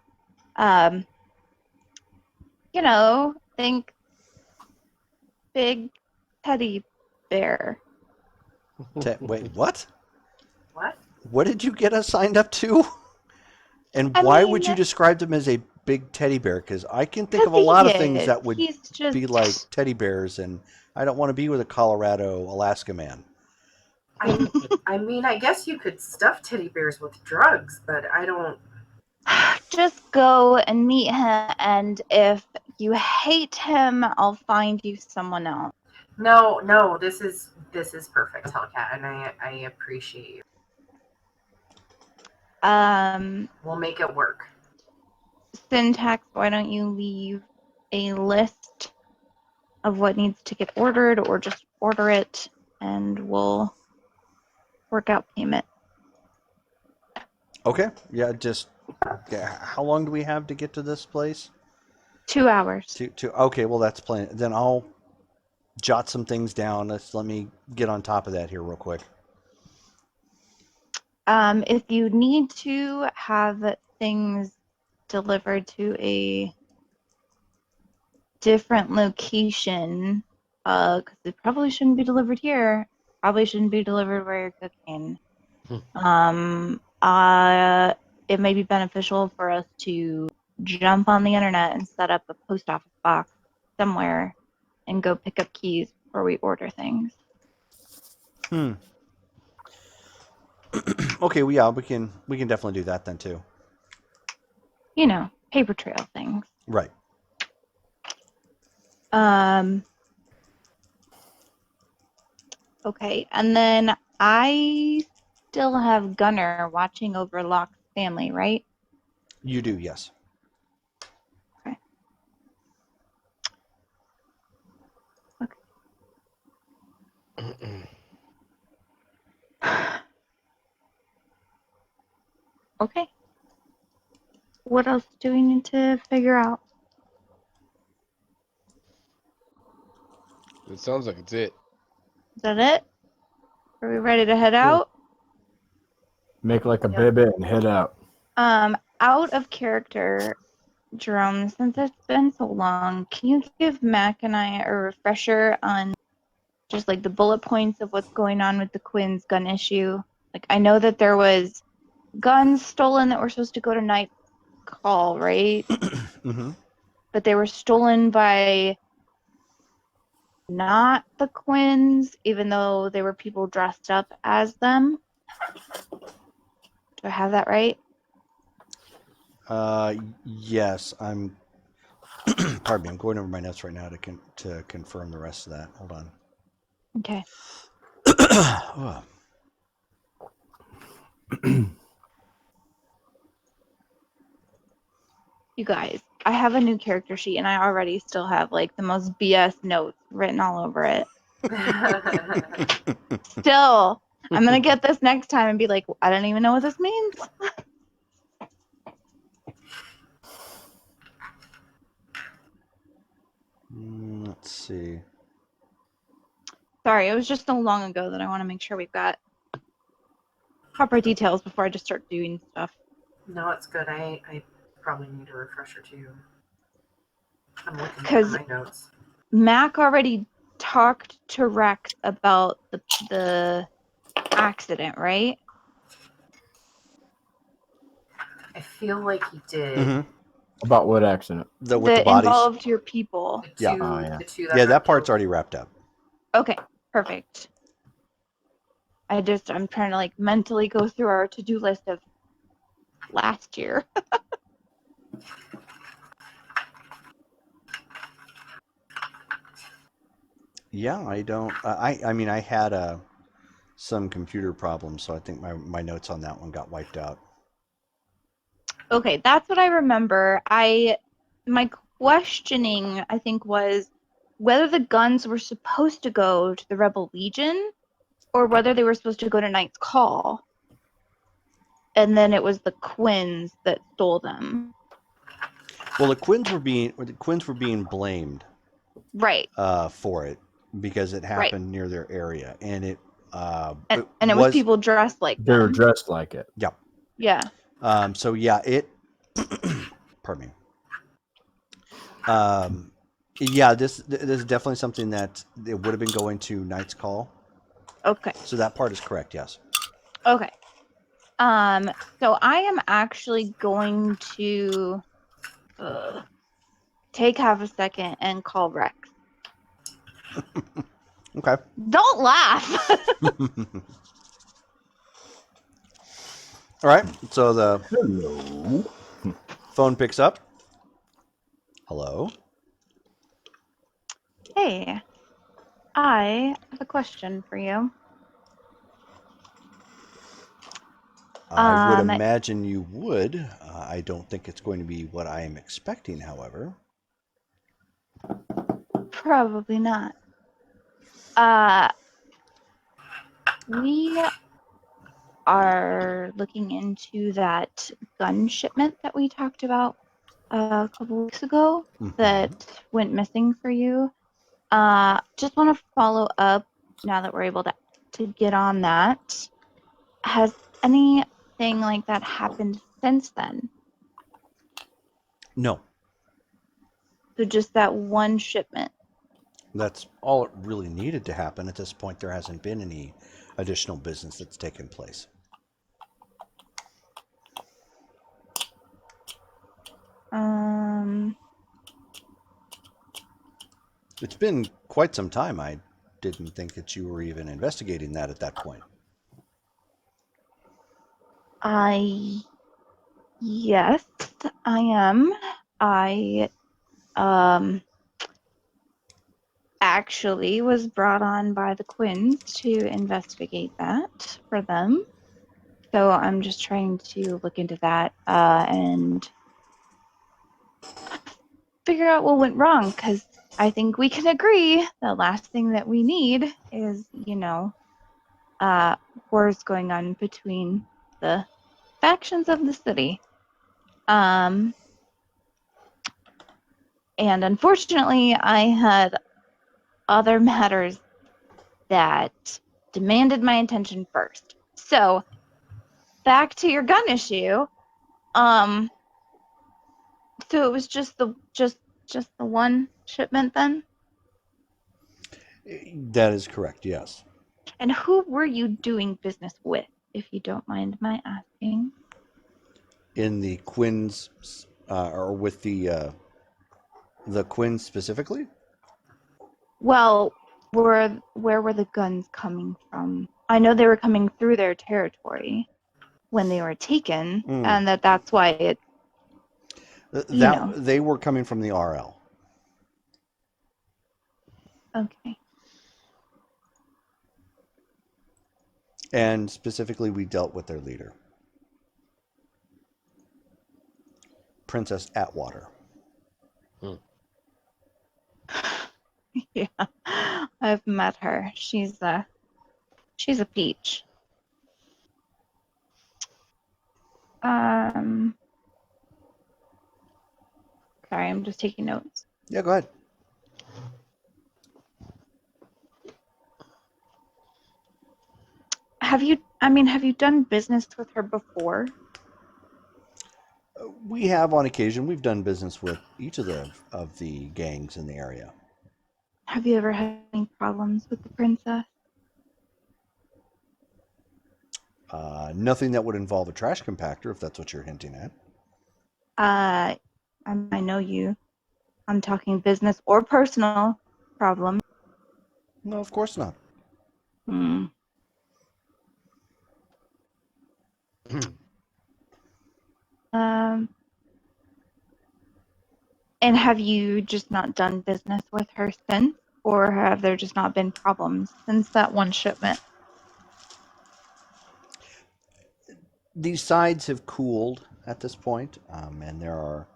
um, think big teddy bear. Wait, what? What? What did you get us signed up to? And I why would you mean, describe them as a big teddy bear? Because I can think 'cause of a he lot of things is. that would He's just be like teddy bears, and I don't want to be with a Colorado Alaska man. I mean, I guess you could stuff teddy bears with drugs, but I don't. just go and meet him, and if you hate him, I'll find you someone else. No, this is perfect, Hellcat, and I appreciate you. We'll make it work. Syntax, why don't you leave a list of what needs to get ordered, or just order it, and we'll work out payment. Okay. Yeah. How long do we have to get to this place? 2 hours. Okay. Well, that's plenty. Then I'll jot some things down. Let me get on top of that here real quick. If you need to have things delivered to a different location, because it probably shouldn't be delivered here. Probably shouldn't be delivered where you're cooking. It may be beneficial for us to jump on the internet and set up a post office box somewhere and go pick up keys before we order things. Okay. Well, yeah, we can definitely do that then too. Paper trail things. Right. Okay, and then I still have Gunner watching over Locke's family, right? You do, yes. Okay. Okay. What else do we need to figure out? It sounds like it's it. Is that it? Are we ready to head out? Make like a baby and head out. Out of character, Jerome, since it's been so long, can you give Mac and I a refresher on just like the bullet points of what's going on with the Quinn's gun issue? Like, I know that there was guns stolen that were supposed to go to night call, right? Mm-hmm. But they were stolen by not the Quinns, even though they were people dressed up as them. Do I have that right? Yes, I'm. Pardon me. I'm going over my notes right now to confirm the rest of that. Hold on. Okay. Oh. You guys, I have a new character sheet and I already still have like the most BS notes written all over it. Still, I'm gonna get this next time and be like, I don't even know what this means. Let's see. Sorry, it was just so long ago that I want to make sure we've got proper details before I just start doing stuff. No, it's good. I probably need a refresher too. I'm looking for 'Cause my notes. Mac already talked to Rex about the accident, right? I feel like he did. Mm-hmm. About what accident? With the That bodies. involved your people. The two, Yeah. Oh, yeah. the two Yeah, got that part's killed. already wrapped up. Okay, perfect. I'm trying to like mentally go through our to-do list of last year. Yeah, I don't. I mean, I had some computer problems, so I think my notes on that one got wiped out. Okay, that's what I remember. My questioning, I think, was whether the guns were supposed to go to the Rebel Legion or whether they were supposed to go to Knight's Call. And then it was the Quins that stole them. Well, the Quins were being blamed Right. for it because it Right. happened near their area, and it And it was people dressed like They were them. dressed like it. Yeah. Yeah. So yeah, it. Pardon me. Yeah, this is definitely something that it would have been going to Knight's Call. Okay. So that part is correct. Yes. Okay. So I am actually going to take half a second and call Rex. Okay. Don't laugh. All right. So the Hello. phone picks up. Hello. Hey, I have a question for you. I would Um, imagine you would. I don't think it's going to be what I am expecting, however. Probably not. We are looking into that gun shipment that we talked about a couple weeks ago that went missing for you. Just want to follow up now that we're able to get on that. Has anything like that happened since then? No, So just that one shipment. that's all it really needed to happen. At this point, there hasn't been any additional business that's taken place. It's been quite some time. I didn't think that you were even investigating that at that point. Yes, I am. I actually was brought on by the Quins to investigate that for them. So I'm just trying to look into that and figure out what went wrong, because I think we can agree the last thing that we need is, wars going on between the factions of the city. And unfortunately, I had other matters that demanded my attention first. So back to your gun issue. Um, so it was just the one shipment then? That is correct, yes. And who were you doing business with, if you don't mind my asking? In the Quins, or with the Quins specifically? Well, where were the guns coming from? I know they were coming through their territory when they were taken, and that's why it. They were coming from the RL. Okay. And specifically, we dealt with their leader, Princess Atwater. Yeah, I've met her. She's a peach. Sorry, I'm just taking notes. Yeah, go ahead. Have you done business with her before? We have on occasion. We've done business with each of the gangs in the area. Have you ever had any problems with the princess? Nothing that would involve a trash compactor, if that's what you're hinting at. I know you. I'm talking business or personal problems. No, of course not. Hmm. And have you just not done business with her since? Or have there just not been problems since that one shipment? These sides have cooled at this point, and there are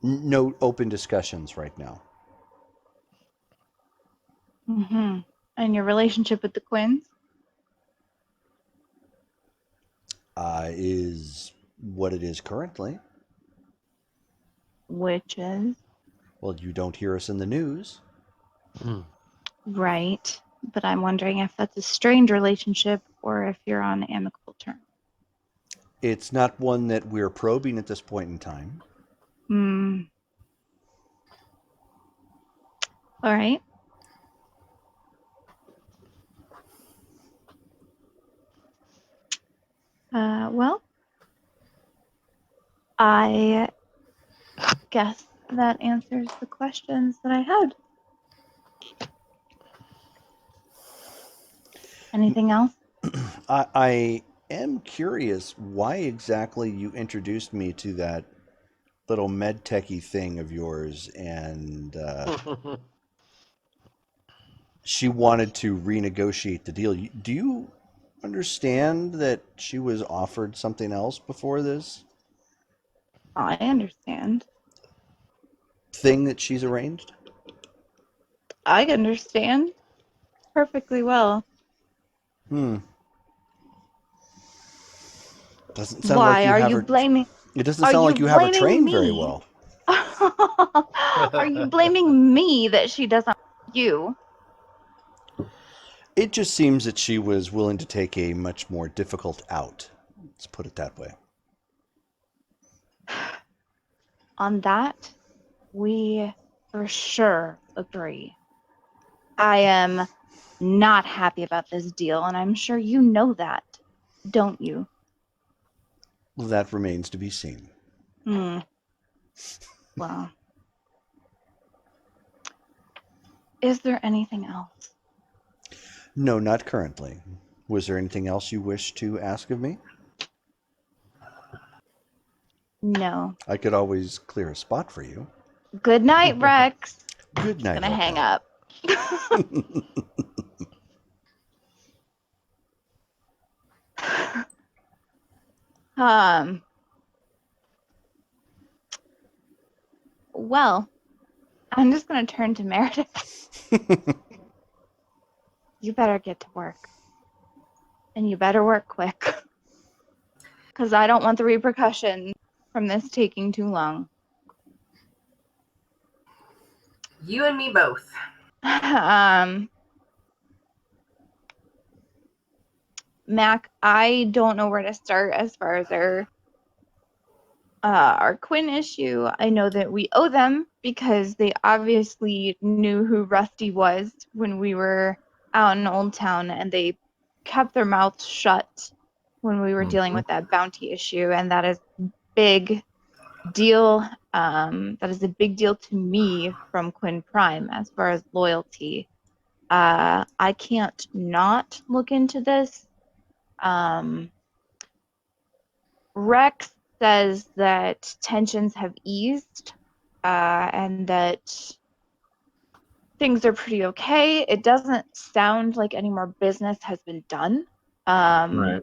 no open discussions right now. Mm-hmm. And your relationship with the Quins? Is what it is currently. Which is? Well, you don't hear us in the news. Right. But I'm wondering if that's a strained relationship or if you're on amicable terms. It's not one that we're probing at this point in time. Hmm. All right. Well, I guess that answers the questions that I had. Anything else? I am curious why exactly you introduced me to that little med techy thing of yours, and she wanted to renegotiate the deal. Do you understand that she was offered something else before this I understand. thing that she's arranged? I understand perfectly well. Doesn't sound like Why you are have you her. blaming? It doesn't Are sound you like you have her blaming trained very me? well. Are you blaming me that she doesn't like you? It just seems that she was willing to take a much more difficult out. Let's put it that way. On that, we for sure agree. I am not happy about this deal, and I'm sure you know that, don't you? That remains to be seen. Well, is there anything else? No, not currently. Was there anything else you wish to ask of me? No. I could always clear a spot for you. Good night, Rex. Good night, Gonna hang Opal. up. um. Well, I'm just gonna turn to Meredith. You better get to work. And you better work quick. Because I don't want the repercussions from this taking too long. You and me both. Mac, I don't know where to start as far as our Quinn issue. I know that we owe them because they obviously knew who Rusty was when we were out in Old Town, and they kept their mouths shut when we were dealing with that bounty issue, and that is a big deal. That is a big deal to me from Quinn Prime as far as loyalty. I can't not look into this. Rex says that tensions have eased and that things are pretty okay. It doesn't sound like any more business has been done. Right.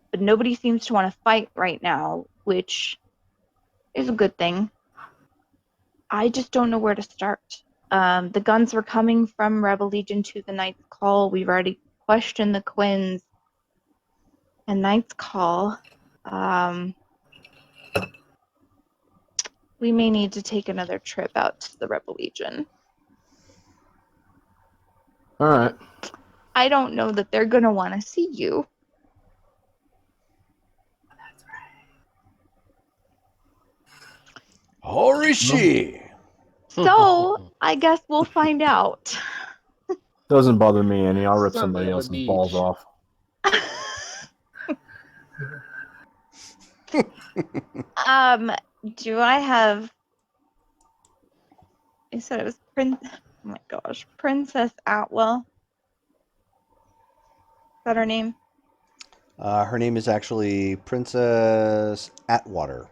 But nobody seems to want to fight right now, which is a good thing. I just don't know where to start. The guns were coming from Rebel Legion to the Knight's Call. We've already questioned the Quins and Knight's Call. We may need to take another trip out to the Rebel Legion. All right. I don't know that they're going to want to see you. That's right. Horishi! So, I guess we'll find out. Doesn't bother me any. I'll rip Sunday somebody on the else's balls beach. off. Do I have... You said it was Oh my gosh. Princess Atwell. Is that her name? Her name is actually Princess Atwater.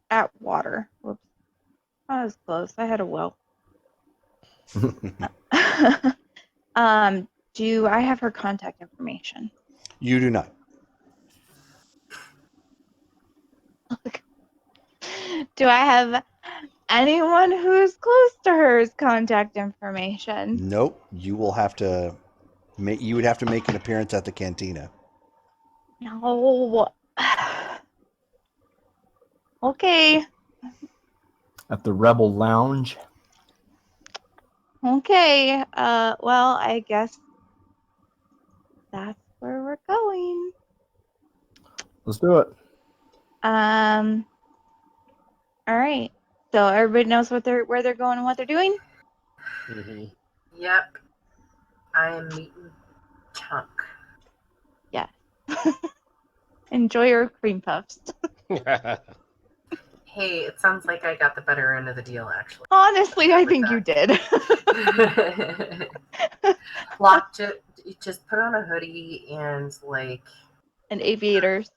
Atwater. Whoops. I was close. I had a will. Do I have her contact information? You do not. Do I have anyone who's close to her's contact information? Nope. You will have to make. You would have to make an appearance at the cantina. No. Okay. At the Rebel Lounge. Okay. Well, I guess that's where we're going. Let's do it. All right. So everybody knows where they're going and what they're doing? Mhm. Yep. I am meeting Chunk. Yeah. Enjoy your cream puffs. Hey, it sounds like I got the better end of the deal, actually. Honestly, I think you did. Lock, just put on a hoodie and like And aviators,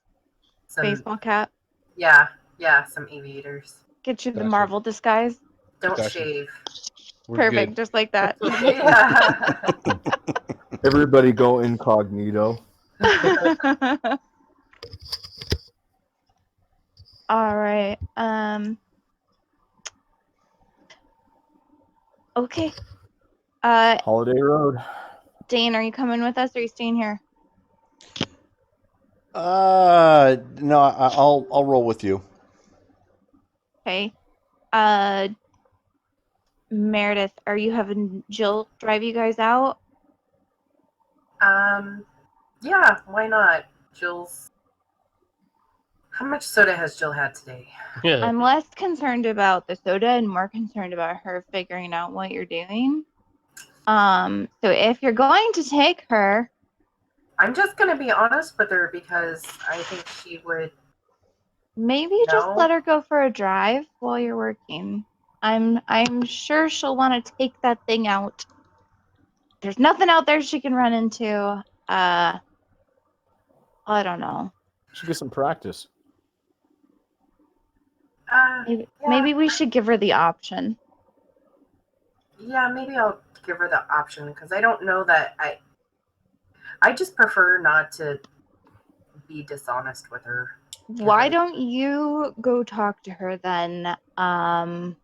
some baseball cap. yeah, some aviators. Get you the Gotcha. Marvel disguise. Don't Gotcha. shave. We're Perfect, good. just like that. Yeah. Everybody go incognito. All right. Okay. Holiday Road. Dane, are you coming with us or are you staying here? No. I'll roll with you. Okay. Meredith, are you having Jill drive you guys out? Yeah, why not? Jill's. How much soda has Jill had today? Yeah. I'm less concerned about the soda and more concerned about her figuring out what you're doing. So if you're going to take her, I'm just gonna be honest with her because I think she would. maybe just let her go for a drive while you're working. I'm sure she'll want to take that thing out. There's nothing out there she can run into. I don't know. Should get some practice. Maybe we should give her the option. Yeah, maybe I'll give her the option because I don't know that I just prefer not to be dishonest with her. Why don't you go talk to her then? I'm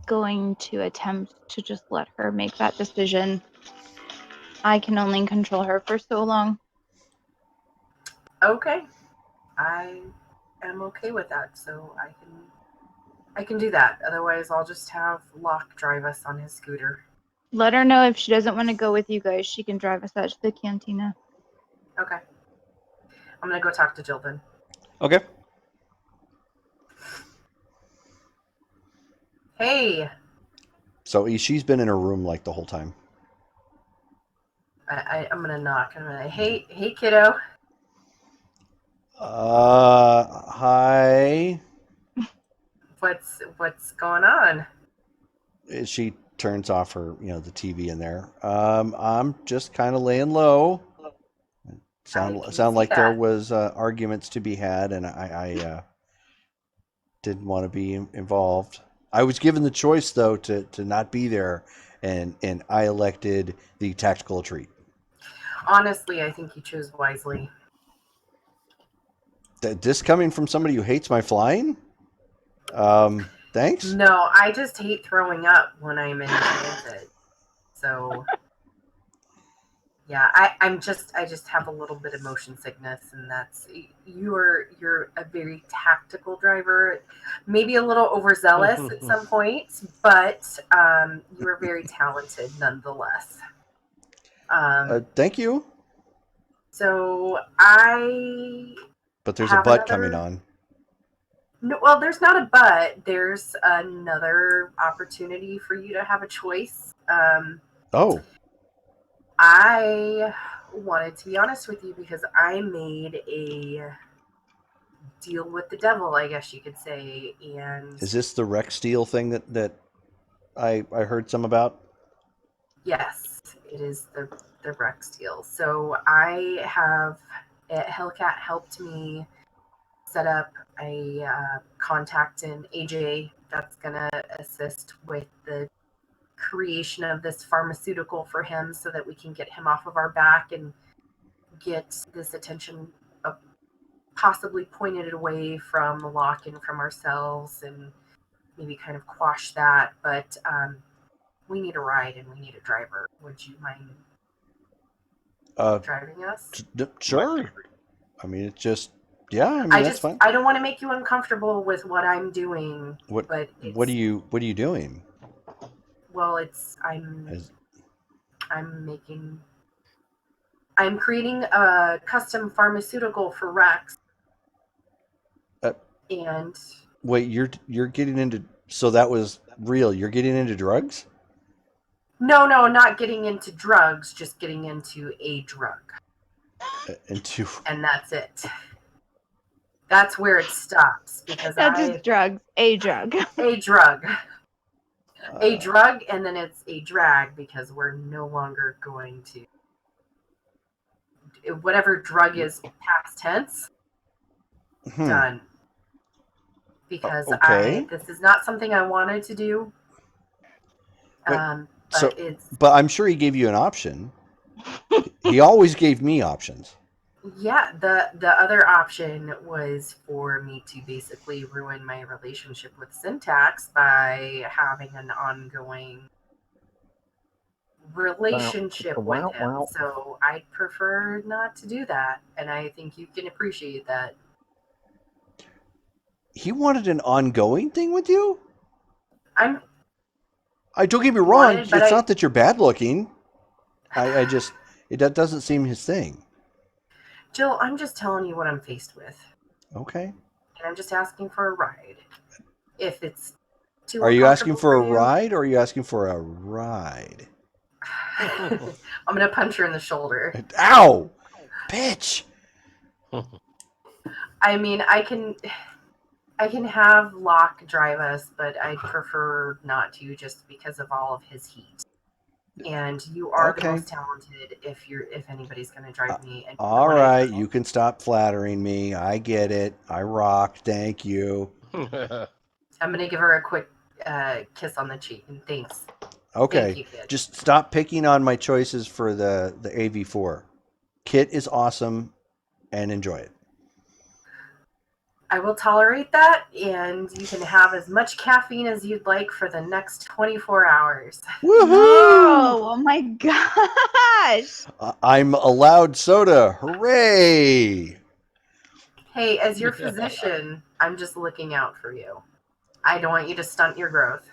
going to attempt to just let her make that decision. I can only control her for so long. Okay, I am okay with that, so I can do that. Otherwise, I'll just have Locke drive us on his scooter. Let her know if she doesn't want to go with you guys, she can drive us out to the cantina. Okay, I'm gonna go talk to Jill then. Okay. Hey. So she's been in her room like the whole time. I'm gonna knock. I'm gonna hey kiddo. Hi. What's going on? She turns off her, the TV in there. I'm just kind of laying low. Sound like there was arguments to be had, and I didn't want to be involved. I was given the choice though to not be there, and I elected the tactical retreat. Honestly, I think you chose wisely. This coming from somebody who hates my flying? Thanks. No, I just hate throwing up when I'm in transit. So yeah, I just have a little bit of motion sickness, and that's you're a very tactical driver, maybe a little overzealous at some points, but you are very talented nonetheless. Thank you. So But there's a butt coming on. No, well, there's not a but. There's another opportunity for you to have a choice. Oh. I wanted to be honest with you because I made a deal with the devil, I guess you could say. And Is this the Rex Steel thing that I heard some about? yes, it is the Rex deal. So I have Hellcat helped me set up a contact in AJ that's going to assist with the creation of this pharmaceutical for him so that we can get him off of our back and get this attention possibly pointed away from the lock and from ourselves and maybe kind of quash that. But we need a ride and we need a driver. Would you mind driving us? Sure. I mean, it's just, yeah, I mean, that's fine. I don't want to make you uncomfortable with what I'm doing. What are you doing? Well, I'm creating a custom pharmaceutical for Rex. And wait, you're getting into, so that was real. You're getting into drugs? No, not getting into drugs, just getting into a drug. And that's it. That's where it stops because Not just drugs, a drug. A drug. A drug, and then it's a drag because we're no longer going to whatever drug is past tense. Done. Because this is not something I wanted to do. But I'm sure he gave you an option. He always gave me options. Yeah, the other option was for me to basically ruin my relationship with Syntax by having an ongoing relationship with him. So I'd prefer not to do that, and I think you can appreciate that. He wanted an ongoing thing with you? I don't get me wrong. It's not that you're bad looking. I just, that doesn't seem his thing. Jill, I'm just telling you what I'm faced with. Okay. And I'm just asking for a ride. If it's too Are you asking for a ride or are you asking for a ride? I'm going to punch her in the shoulder. Ow! Bitch! I mean, I can have Locke drive us, but I'd prefer not to just because of all of his heat. And you are the most talented if anybody's going to drive me. And all right, you can stop flattering me. I get it. I rock. Thank you. I'm going to give her a quick kiss on the cheek and thanks. Okay. Thank you, Kit. Just stop picking on my choices for the AV4. Kit is awesome and enjoy it. I will tolerate that, and you can have as much caffeine as you'd like for the next 24 hours. Woohoo! Oh my gosh! I'm allowed soda. Hooray! Hey, as your physician, I'm just looking out for you. I don't want you to stunt your growth.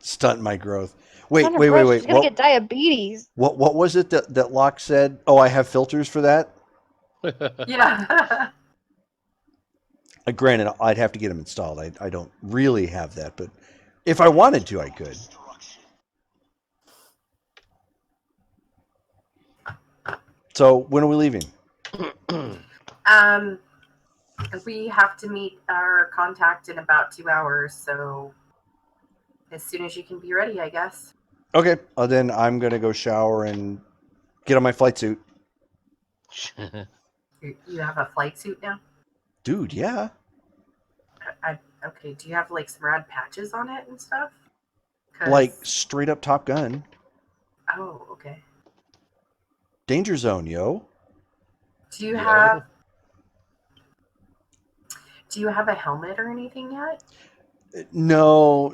Stunt my growth. Wait. She's gonna get diabetes. What was it that Locke said? Oh, I have filters for that? Yeah. Granted, I'd have to get them installed. I don't really have that, but if I wanted to, I could. So when are we leaving? We have to meet our contact in about 2 hours, so as soon as you can be ready, I guess. Okay, well, then I'm going to go shower and get on my flight suit. You have a flight suit now? Dude, yeah. Okay, do you have like some rad patches on it and stuff? Like straight up Top Gun. Oh, okay. Danger Zone, yo. Do you have a helmet or anything yet? No.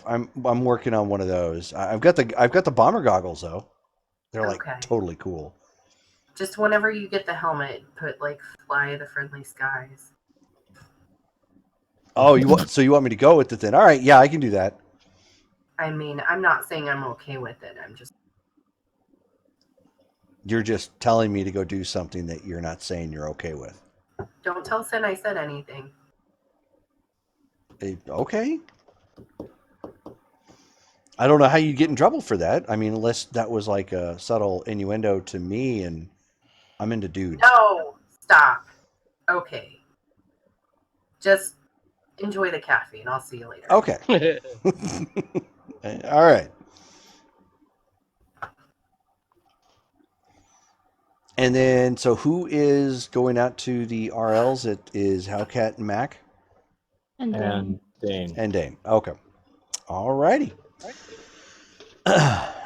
I'm working on one of those. I've got the bomber goggles though. They're like totally cool. Just whenever you get the helmet, put like "Fly the Friendly Skies." Oh, you want me to go with it then? All right, yeah, I can do that. I mean, I'm not saying I'm okay with it. You're just telling me to go do something that you're not saying you're okay with. Don't tell Sin I said anything. Okay. I don't know how you get in trouble for that. I mean, unless that was like a subtle innuendo to me, and I'm into dudes. No, stop. Okay. Just enjoy the caffeine. I'll see you later. Okay. All right. And then, so who is going out to the RLs? It is Hellcat and Mac. And Dane. And Dane. Okay. All righty.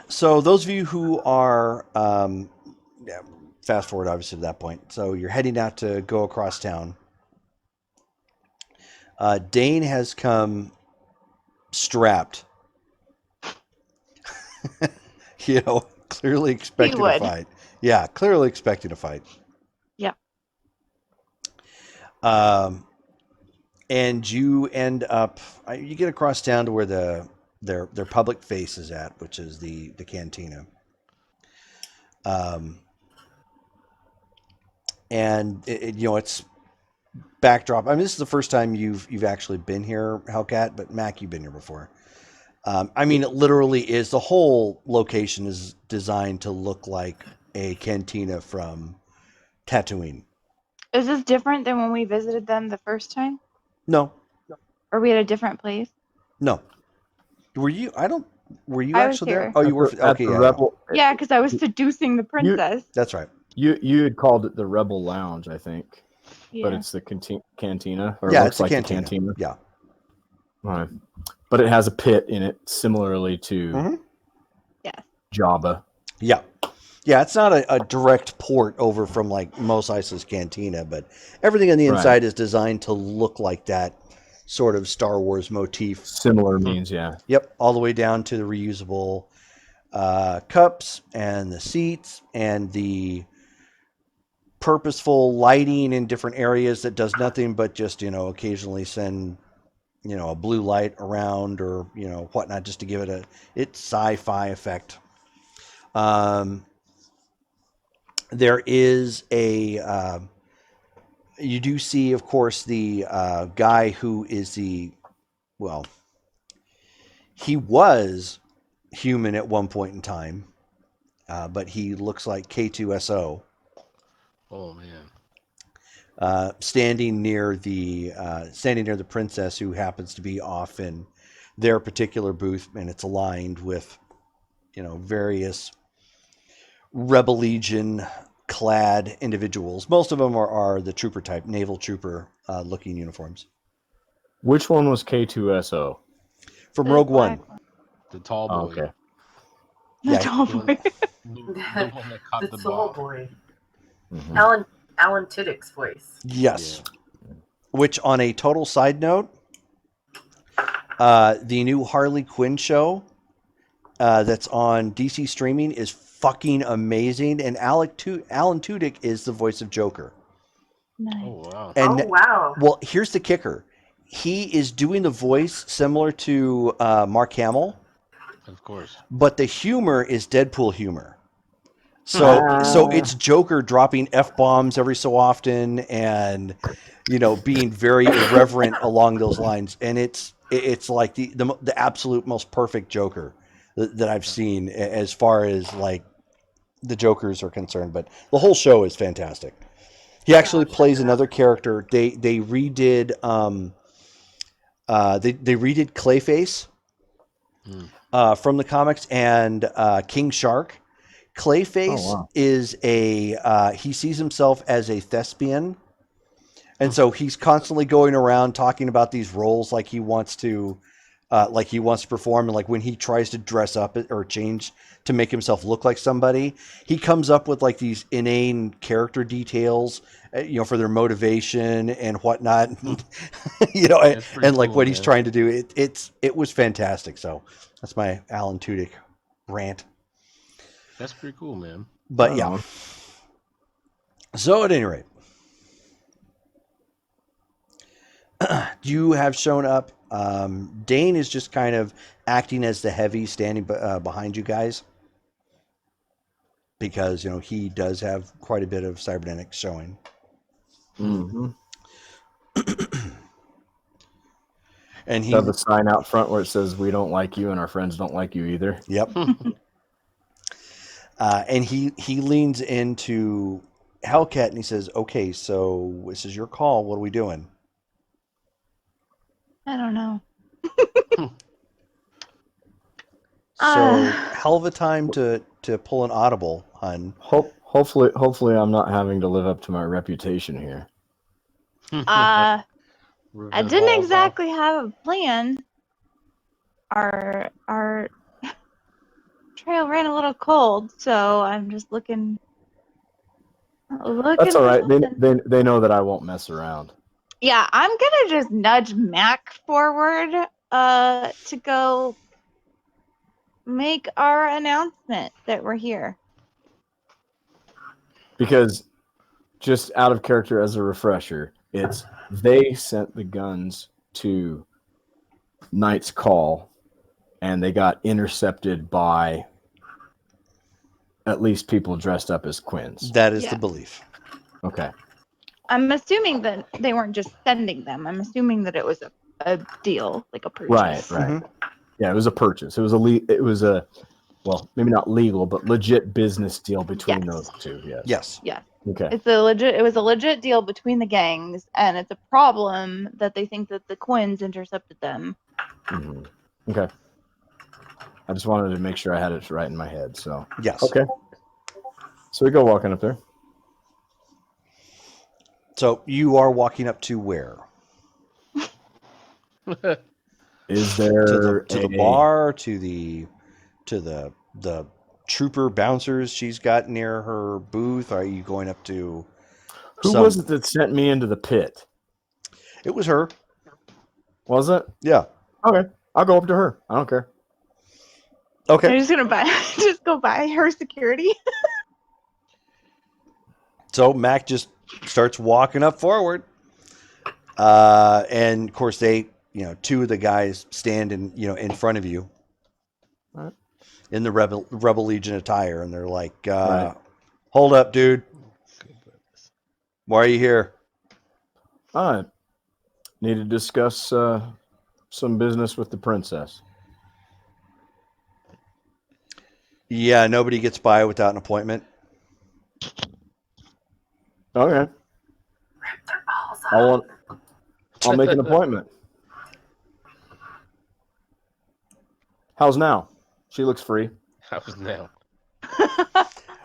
So those of you who are, yeah, fast forward obviously to that point. So you're heading out to go across town. Dane has come strapped. Clearly expecting to would. fight. Yeah, clearly expecting to fight. Yeah. And you end up, you get across town to where their public face is at, which is the cantina. And it's backdrop. I mean, this is the first time you've actually been here, Hellcat, but Mac, you've been here before. I mean, it literally is, the whole location is designed to look like a cantina from Tatooine. Is this different than when we visited them the first time? No, Or we at a different place? no. Were you? Were you I was actually there? here. Oh, you were. At Okay, the yeah, Rebel. Yeah, because I was seducing the princess. that's right. You had called it the Rebel Lounge, I think, Yeah. but it's the cantina. Or Yeah, it it's looks a like cantina. the cantina. Yeah. Right. But it has a pit in it, similarly to Mhm. Yes. Jabba. Yeah. Yeah, it's not a direct port over from like Mos Eisley's cantina, but everything on the Right. inside is designed to look like that sort of Star Wars motif. Similar means, yeah. Yep, all the way down to the reusable cups and the seats and the purposeful lighting in different areas that does nothing but just, occasionally send, a blue light around or, whatnot, just to give it it's sci-fi effect. There is you do see, of course, the guy who is he was human at one point in time, but he looks like K2SO. Oh man. Standing near the princess, who happens to be off in their particular booth, and it's aligned with, various Rebel Legion clad individuals. Most of them are the trooper type, naval trooper looking uniforms. Which one was K2SO? From The Rogue black One. The tall boy. Oh, okay. The Yeah, tall The one, boy. the one that caught The the soul ball. boy. Mhm. Alan Tudyk's voice. Yes. Which, on a total side note, the new Harley Quinn show that's on DC streaming is fucking amazing, and Alan Tudyk is the voice of Joker. Nice. Oh wow. And Oh, wow. well, here's the kicker: he is doing the voice similar to Mark Hamill, Of course. but the humor is Deadpool humor. So it's Joker dropping F-bombs every so often, and being very irreverent along those lines, and it's like the absolute most perfect Joker that I've seen as far as like the Jokers are concerned. But the whole show is fantastic. He actually plays another character. They redid they redid Clayface from the comics, and King Shark. Clayface is he sees himself as a thespian, and so he's constantly going around talking about these roles like he wants to perform, and like when he tries to dress up or change to make himself look like somebody, he comes up with like these inane character details, for their motivation and whatnot, and like cool, what he's man. trying to do. It was fantastic. So that's my Alan Tudyk rant. That's pretty cool, man. But yeah. So at any rate, you have shown up. Dane is just kind of acting as the heavy, standing behind you guys, because he does have quite a bit of cybernetics showing. Mm-hmm. And he have a sign out front where it says, "We don't like you, and our friends don't like you either." Yep. And he leans into Hellcat and he says, "Okay, so this is your call. What are we doing?" I don't know. So hell of a time to pull an audible, hun. Hopefully, I'm not having to live up to my reputation here. I didn't Revolve off. exactly have a plan. Our trail ran a little cold, so I'm just looking That's all for right. something. They know that I won't mess around. Yeah, I'm gonna just nudge Mac forward to go make our announcement that we're here. Because just out of character as a refresher, it's they sent the guns to Knight's Call, and they got intercepted by at least people dressed up as Quins. That is Yeah. the belief. Okay. I'm assuming that they weren't just sending them. I'm assuming that it was a deal, like a purchase. Right. Yeah, it was a purchase. It was a well, maybe not legal, but legit business deal between those two. Yes. Yes. Okay. It was a legit deal between the gangs, and it's a problem that they think that the Quins intercepted them. Mm-hmm. Okay. I just wanted to make sure I had it right in my head. So Yes. okay. So we go walking up there. So you are walking up to where? Is there to the bar, to the trooper bouncers she's got near her booth? Are you going up to Who was it that sent me into the pit? It was her. Was it? Yeah. Okay. I'll go up to her. I don't care. Okay. I'm just gonna just go buy her security. So Mac just starts walking up forward. And of course two of the guys stand in front of you. Right. In the Rebel Legion attire, and they're like, Right. Hold up, dude. Why are you here? I need to discuss some business with the princess. Yeah, nobody gets by without an appointment. Okay. Rip their balls off. I'll make an appointment. How's now? She looks free. How's now?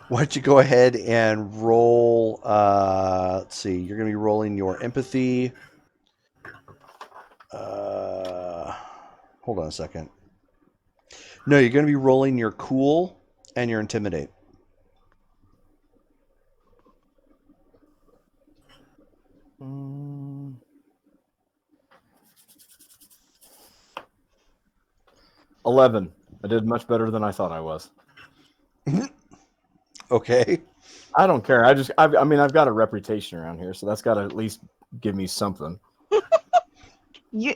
Why don't you go ahead and roll? Let's see. You're going to be rolling your empathy. Hold on a second. No, you're going to be rolling your cool and your intimidate. Mm. 11. I did much better than I thought I was. Okay. I don't care. I've got a reputation around here, so that's got to at least give me something. You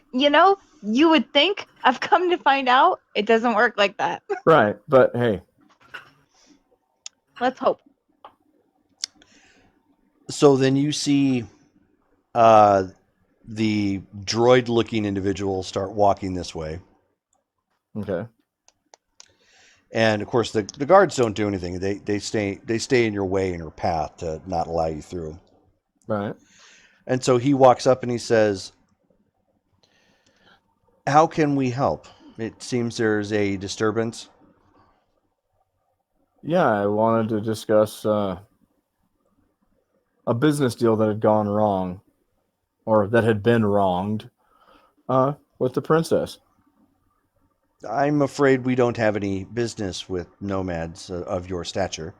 would think. I've come to find out it doesn't work like that. Right, but hey. Let's hope. So then you see the droid-looking individual start walking this way. Okay. And of course, the guards don't do anything. They stay in your way, in your path, to not allow you through. Right. And so he walks up and he says, "How can we help? It seems there's a disturbance." Yeah, I wanted to discuss a business deal that had gone wrong, or that had been wronged, with the princess. I'm afraid we don't have any business with nomads of your stature.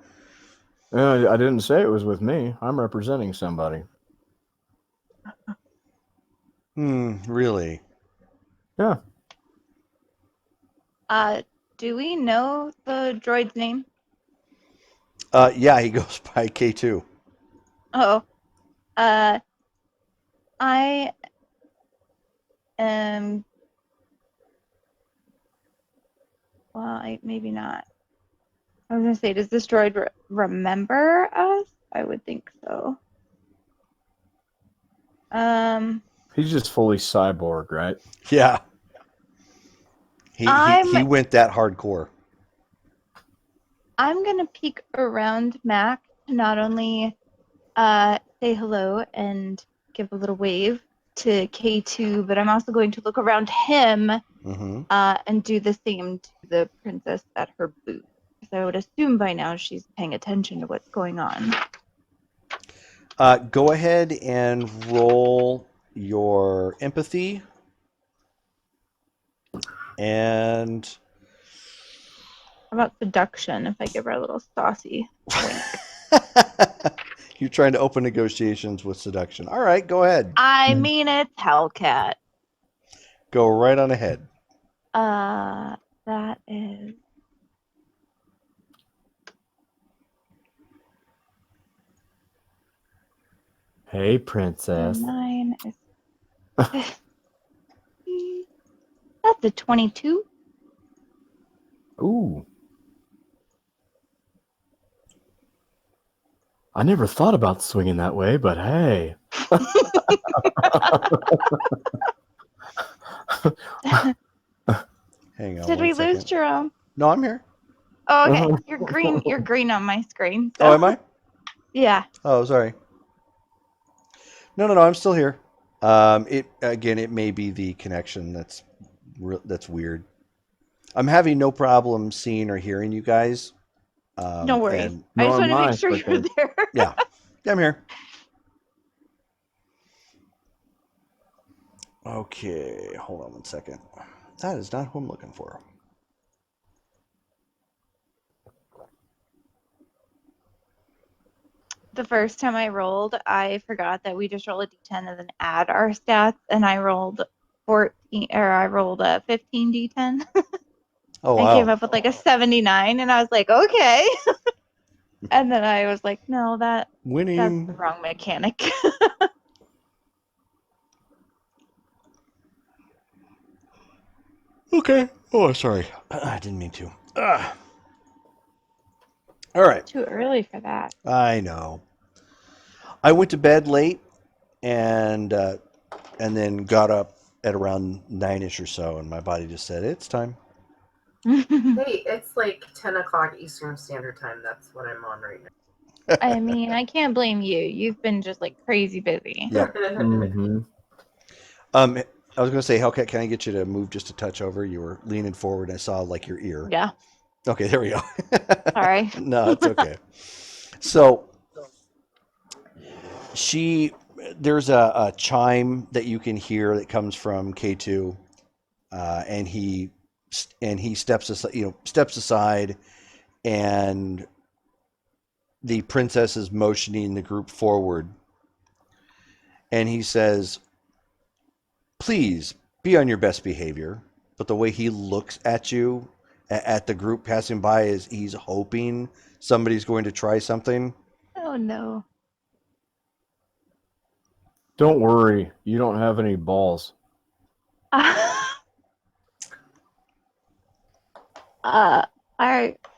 I didn't say it was with me. I'm representing somebody. Really? Yeah. Do we know the droid's name? Yeah, he goes by K2. Oh. I am. Well, maybe not. I was gonna say, does this droid remember us? I would think so. He's just fully cyborg, right? Yeah. He went that hardcore. I'm gonna peek around Mac to not only say hello and give a little wave to K2, but I'm also going to look around him and do the same to the princess at her booth. Because I would assume by now she's paying attention to what's going on. Go ahead and roll your empathy, and How about seduction if I give her a little saucy wink? you're trying to open negotiations with seduction. All right, go ahead. I mean, it's Hellcat. Go right on ahead. That is Hey, princess. 9 is 50. That's a 22. Ooh. I never thought about swinging that way, but hey. Hang on. Did we lose Jerome? No, I'm here. Oh, okay. You're green. You're green on my screen. So. Oh, am I? Yeah. Oh, sorry. No. I'm still here. It may be the connection that's weird. I'm having no problem seeing or hearing you guys. No worries. And I just nor want to am I, make sure but you're there. yeah, I'm here. Okay, hold on one second. That is not who I'm looking for. The first time I rolled, I forgot that we just roll a d10 and then add our stats, and I rolled 14, or I rolled a 15 d10. Oh, I wow. came up with like a 79, and I was like, okay. And then I was like, no, that's the Winning. wrong mechanic. Okay. Oh, sorry. I didn't mean to. All right. Too early for that. I know. I went to bed late and then got up at around 9ish or so, and my body just said, it's time. Hey, it's like 10 o'clock Eastern Standard Time. That's what I'm on right now. I mean, I can't blame you. You've been just like crazy busy. Yep. Mm-hmm. I was going to say, Hellcat, can I get you to move just a touch over? You were leaning forward, and I saw like your ear. Yeah. Okay, there we go. Sorry. No, it's okay. So there's a chime that you can hear that comes from K2, and he steps aside, and the princess is motioning the group forward, and he says, "Please be on your best behavior." But the way he looks at you, at the group passing by, is he's hoping somebody's going to try something. Oh no. Don't worry. You don't have any balls.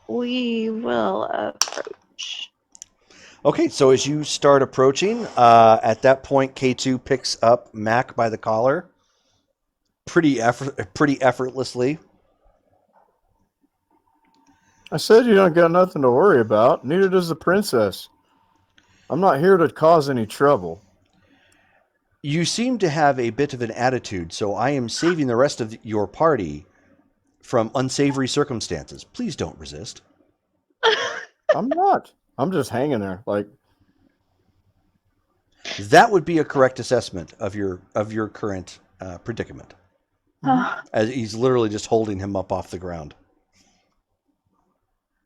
We will approach. Okay, so as you start approaching, at that point, K2 picks up Mac by the collar, pretty effortlessly. I said you don't got nothing to worry about. Neither does the princess. I'm not here to cause any trouble. You seem to have a bit of an attitude, so I am saving the rest of your party from unsavory circumstances. Please don't resist. I'm not. I'm just hanging there. Like, That would be a correct assessment of your current predicament. As he's literally just holding him up off the ground.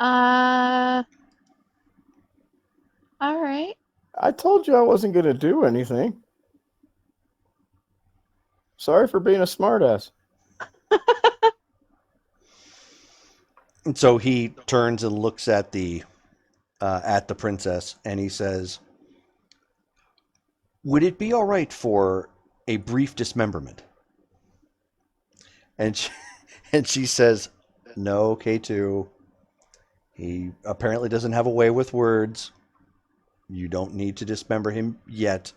All right. I told you I wasn't going to do anything. Sorry for being a smartass. And so he turns and looks at the princess, and he says, "Would it be all right for a brief dismemberment?" And she says, "No, K2. He apparently doesn't have a way with words. You don't need to dismember him yet."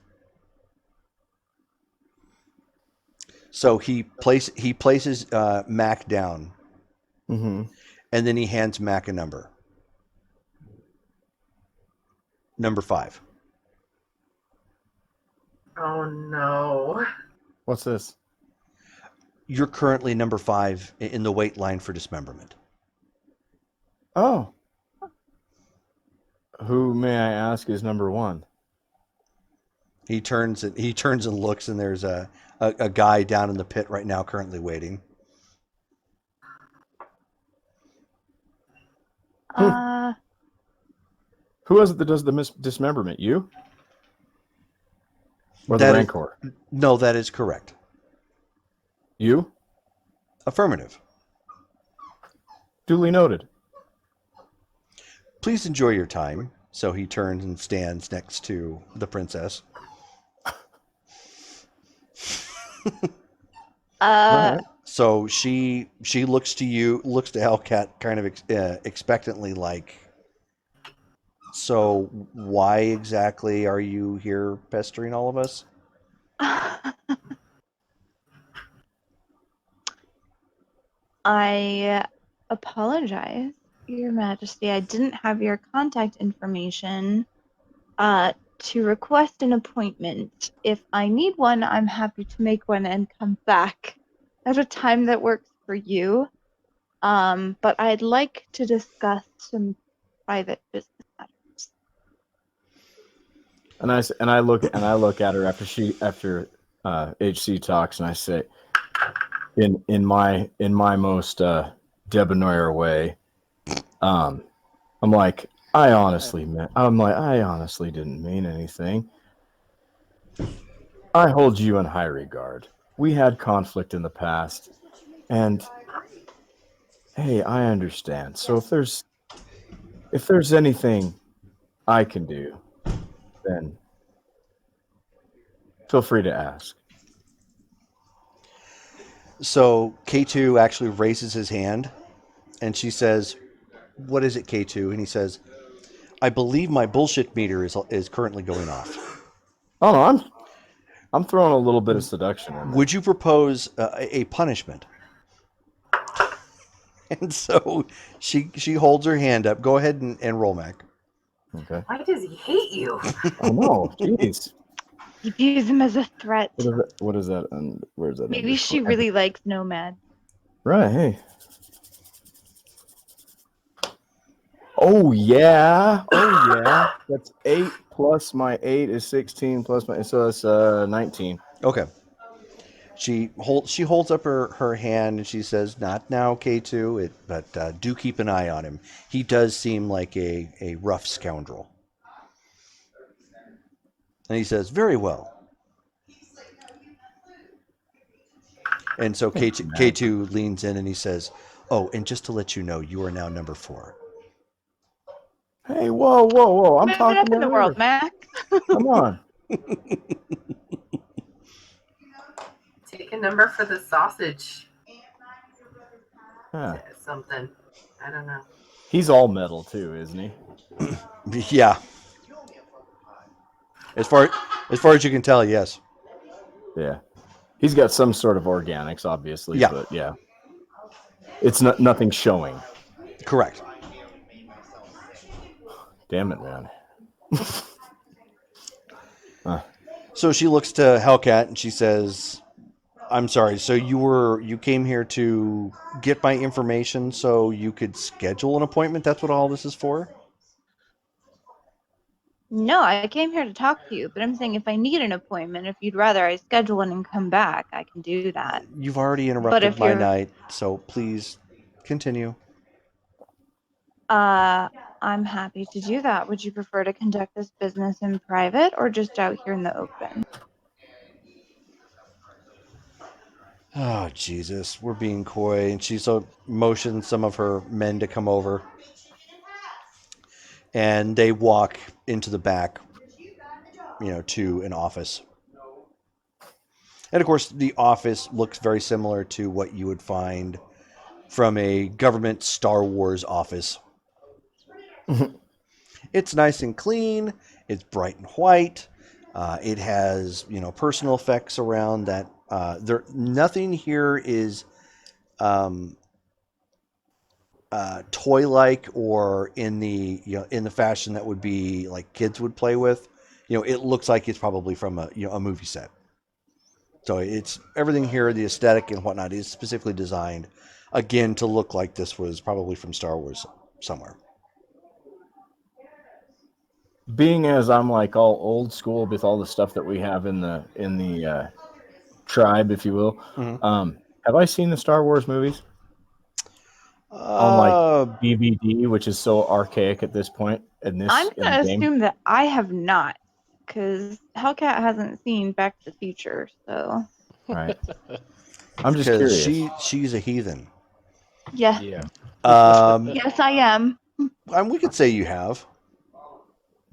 So he places Mac down, Mm-hmm. and then he hands Mac a number. Number 5. Oh no. What's this? You're currently number 5 in the wait line for dismemberment. Oh. Who, may I ask, is number 1? He turns and looks, and there's a guy down in the pit right now, currently waiting. Uh, Who is it that does the dismemberment? You or the That is, Rancor? no, that is correct. You? Affirmative. Duly noted. Please enjoy your time. So he turns and stands next to the princess. uh, So she looks to you, looks to Hellcat, kind of expectantly, like, so why exactly are you here pestering all of us? I apologize, Your Majesty. I didn't have your contact information to request an appointment. If I need one, I'm happy to make one and come back at a time that works for you. But I'd like to discuss some private business matters. And I look at her after HC talks, and I say, in my most debonair way, I'm like, I honestly didn't mean anything. I hold you in high regard. We had conflict in the past, and hey, I understand. So if there's anything I can do, then feel free to ask. So K2 actually raises his hand, and she says, "What is it, K2?" And he says, "I believe my bullshit meter is currently going off." Oh no, I'm throwing a little bit of seduction in there. Would you propose a punishment? And so she holds her hand up. Go ahead and roll, Mac. Okay. Why does he hate you? I know. Jeez. You views him as a threat. What is that? And where's that? Maybe she really likes Nomad. Right. Hey. Oh yeah. Oh yeah. That's 8 plus my 8 is 16 plus my, so that's 19. Okay. She holds up her hand and she says, "Not now, K2, but do keep an eye on him. He does seem like a rough scoundrel." And he says, "Very well." And so K2 leans in and he says, "Oh, and just to let you know, you are now number 4." Hey, whoa! I'm Move it talking up in to the her. world, Mac. Come on. Take a number for the sausage. Yeah. Something. I don't know. He's all metal too, isn't he? Yeah. As far as you can tell, yes. Yeah. He's got some sort of organics, obviously, Yeah. but yeah. It's nothing showing. Correct. Damn it, man. So she looks to Hellcat and she says, "I'm sorry. So you came here to get my information so you could schedule an appointment? That's what all this is for?" No, I came here to talk to you, but I'm saying if I need an appointment, if you'd rather I schedule one and come back, I can do that. You've already But interrupted if my you're, night, so please continue. I'm happy to do that. Would you prefer to conduct this business in private or just out here in the open? Oh, Jesus. We're being coy. And she motions some of her men to come over. And they walk into the back, to an office. And of course, the office looks very similar to what you would find from a government Star Wars office. It's nice and clean. It's bright and white. It has, personal effects around that. Nothing here is toy-like or in the fashion that would be like kids would play with. It looks like it's probably from a movie set. So it's everything here, the aesthetic and whatnot is specifically designed, again, to look like this was probably from Star Wars somewhere. being as I'm like all old school with all the stuff that we have in the tribe, if you will. Mhm. Have I seen the Star Wars movies on like DVD, which is so archaic at this point in I'm the gonna game? assume that I have not, because Hellcat hasn't seen Back to the Future, so Right. I'm just because curious. she's a heathen. yes, Yeah. yes, I am. We could say you have.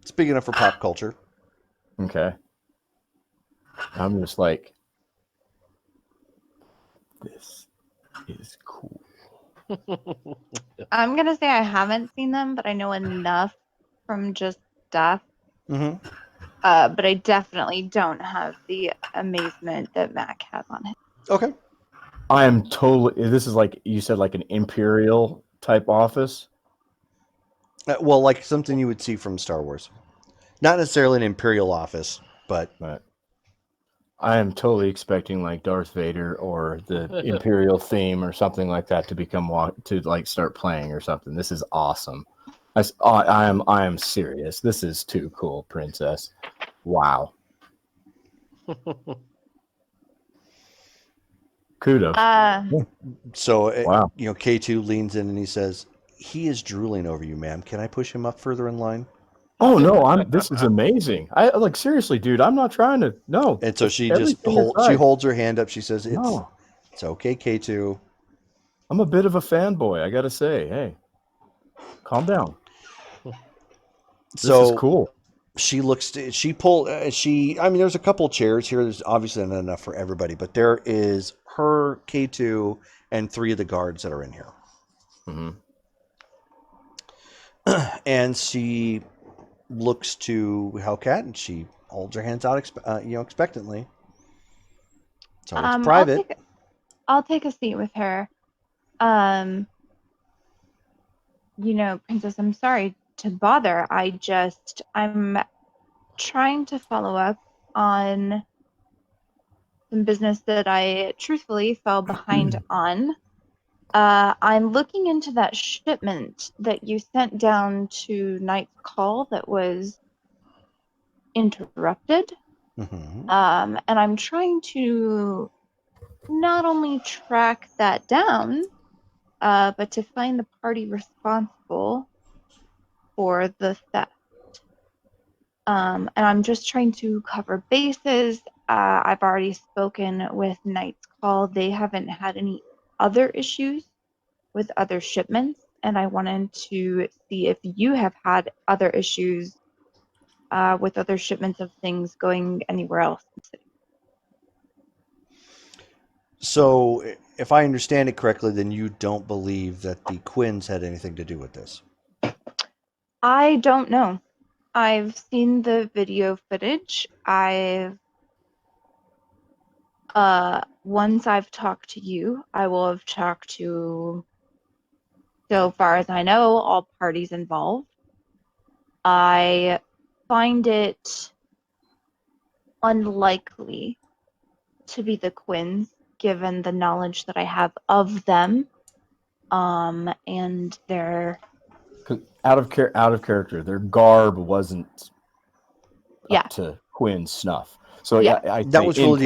It's big enough for pop culture. Okay. I'm just like, this is cool. I'm gonna say I haven't seen them, but I know enough from just stuff. Hmm. But I definitely don't have the amazement that Mac has on it. Okay. I am totally. This is like you said, like an imperial type office. Well, like something you would see from Star Wars. Not necessarily an imperial office, but But I am totally expecting like Darth Vader or the Imperial theme or something like that to to like start playing or something. This is awesome. I am serious. This is too cool, Princess. Wow. Kudos. so Wow. K2 leans in and he says, "He is drooling over you, ma'am. Can I push him up further in line?" Oh no, this is amazing. I like seriously, dude. I'm not trying to no. And so she just Everything aside, holds her hand up. She says, no. It's okay, K2." I'm a bit of a fanboy, I gotta say. Hey, calm down. This is So cool. she looks to, she pull she I mean there's a couple chairs here. There's obviously not enough for everybody, but there is her, K2, and 3 of the guards that are in here. Mm-hmm. And she looks to Hellcat and she holds her hands out expectantly. So it's private. I'll take a seat with her. Princess, I'm sorry to bother. I'm trying to follow up on some business that I truthfully fell behind on. I'm looking into that shipment that you sent down to Knight's Call that was interrupted. Mm-hmm. And I'm trying to not only track that down, but to find the party responsible for the theft. And I'm just trying to cover bases. I've already spoken with Knight's Call. They haven't had any other issues with other shipments, and I wanted to see if you have had other issues with other shipments of things going anywhere else in the city. So, if I understand it correctly, then you don't believe that the Quinns had anything to do with this. I don't know. I've seen the video footage. Once I've talked to you, I will have talked to, so far as I know, all parties involved. I find it unlikely to be the Quinns, given the knowledge that I have of them, and their Out of character. Their garb wasn't yeah, up to Quinn's snuff. So yeah. That was really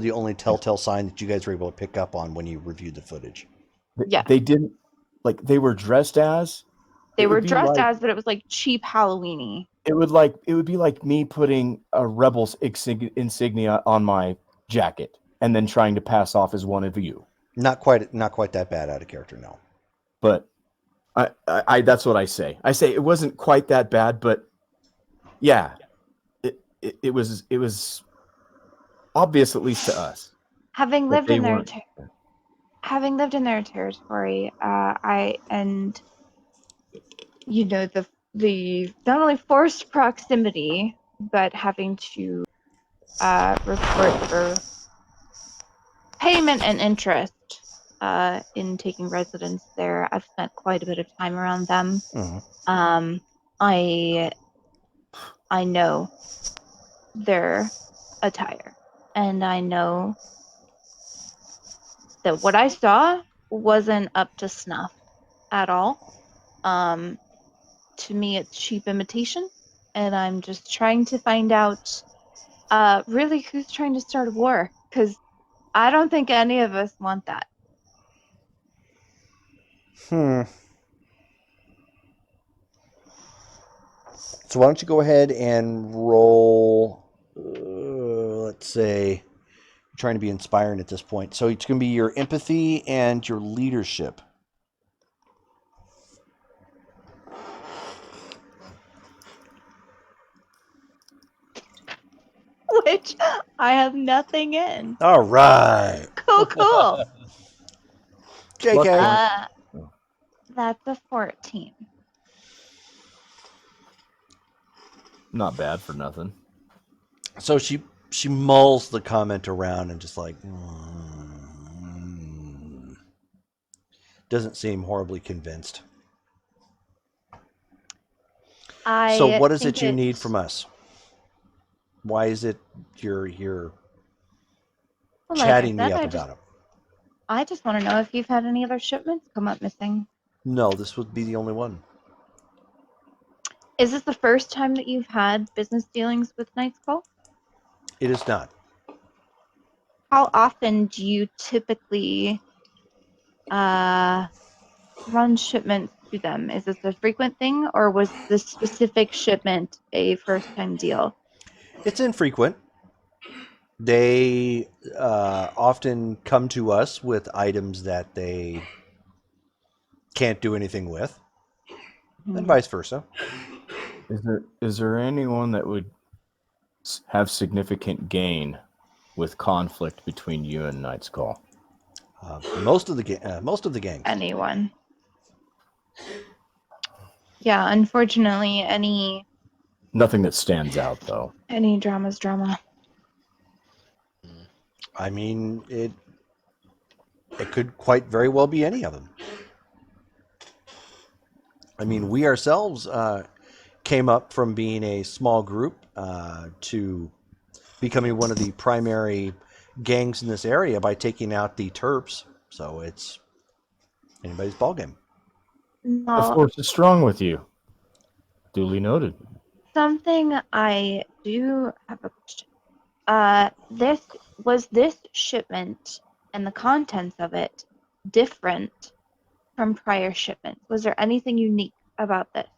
the only telltale sign that you guys were able to pick up on when you reviewed the footage. Yeah. They didn't they were dressed as. They were dressed as, but it was like cheap Halloweeny. It would be like me putting a Rebels insignia on my jacket and then trying to pass off as one of you. Not quite that bad out of character, no. But I that's what I say. I say it wasn't quite that bad, but yeah, it was obvious, at least to us. Having lived in their territory, the not only forced proximity, but having to report for payment and interest in taking residence there. I've spent quite a bit of time around them. Mm-hmm. I know their attire, and I know that what I saw wasn't up to snuff at all. To me, it's cheap imitation. and I'm just trying to find out really who's trying to start a war, because I don't think any of us want that. So why don't you go ahead and roll, let's say, you're trying to be inspiring at this point. So it's going to be your empathy and your leadership. Which I have nothing in. All right. Cool. JK. That's a 14. Not bad for nothing. So she mulls the comment around and just like doesn't seem horribly convinced. So what is it you need from us? Why is it you're chatting me up about it? I just want to know if you've had any other shipments come up missing. No, this would be the only one. Is this the first time that you've had business dealings with Knight's Call? It is not. How often do you typically run shipments to them? Is this a frequent thing, or was this specific shipment a first-time deal? It's infrequent. They often come to us with items that they can't do anything with, and vice versa. Is there anyone that would have significant gain with conflict between you and Knight's Call? Most of the gang. Anyone? Yeah, unfortunately, Nothing that stands out, though. any drama's drama. I mean, it could quite very well be any of them. I mean, we ourselves came up from being a small group to becoming one of the primary gangs in this area by taking out the Terps. So it's anybody's ballgame. The No, force is strong with you. Duly noted. something I do have a question. This shipment and the contents of it different from prior shipments? Was there anything unique about this?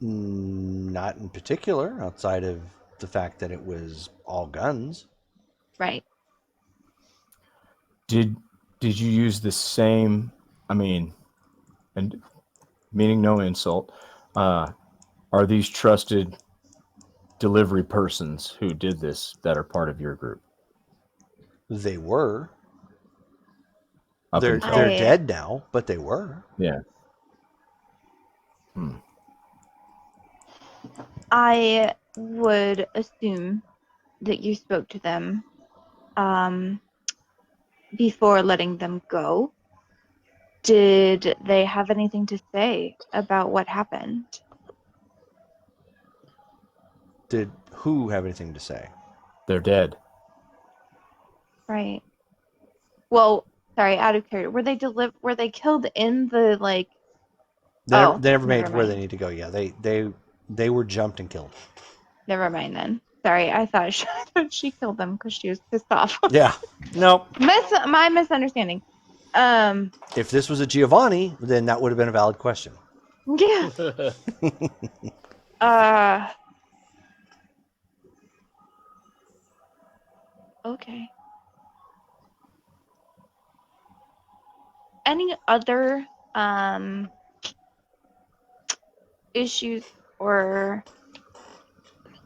Not in particular, outside of the fact that it was all guns. Right. Did you use the same? I mean, and meaning no insult, are these trusted delivery persons who did this that are part of your group? They were. Up They're until- dead now, but they were. Yeah. I would assume that you spoke to them before letting them go. Did they have anything to say about what happened? Did who have anything to say? They're dead. Right. Well, sorry, out of curiosity, were they killed in the like? They never made never where they mind. need to go. Yeah, they were jumped and killed. Never mind then. Sorry, I thought she killed them because she was pissed off. Yeah. No. My misunderstanding. If this was a Giovanni, then that would have been a valid question. Yeah. Okay. Any other issues or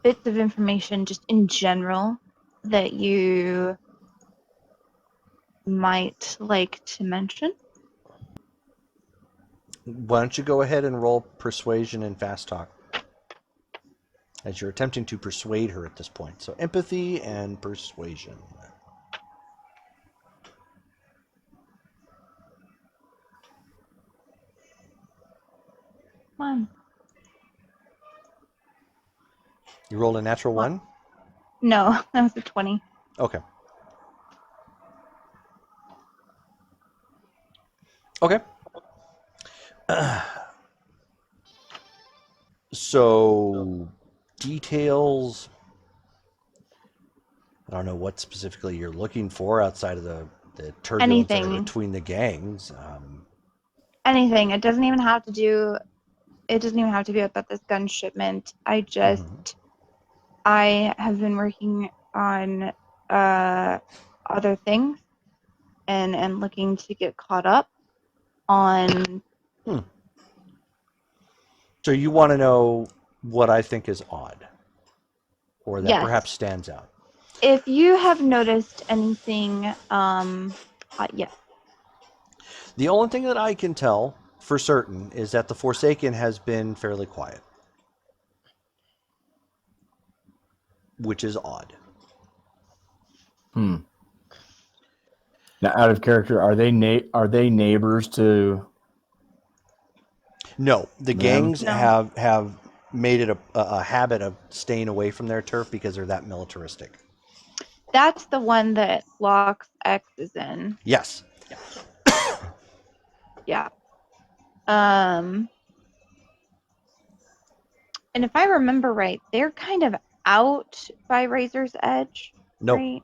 bits of information just in general that you might like to mention? Why don't you go ahead and roll persuasion and fast talk? As you're attempting to persuade her at this point. So empathy and persuasion. Come on. You rolled a natural one? No, that was a 20. Okay. Okay. So, details. I don't know what specifically you're looking for outside of the turbulence that are Anything. between the gangs. Anything. It doesn't even have to do. It doesn't even have to be about this gun shipment. I have been working on other things and looking to get caught up on. So you want to know what I think is odd, or that Yes. perhaps stands out. If you have noticed anything, yes. The only thing that I can tell for certain is that the Forsaken has been fairly quiet, which is odd. Now, out of character, are they neighbors to? No, the Them? gangs No. have made it a habit of staying away from their turf because they're that militaristic. That's the one that Locks X is in. Yes. Yeah. And if I remember right, they're kind of out by Razor's Edge, No. right?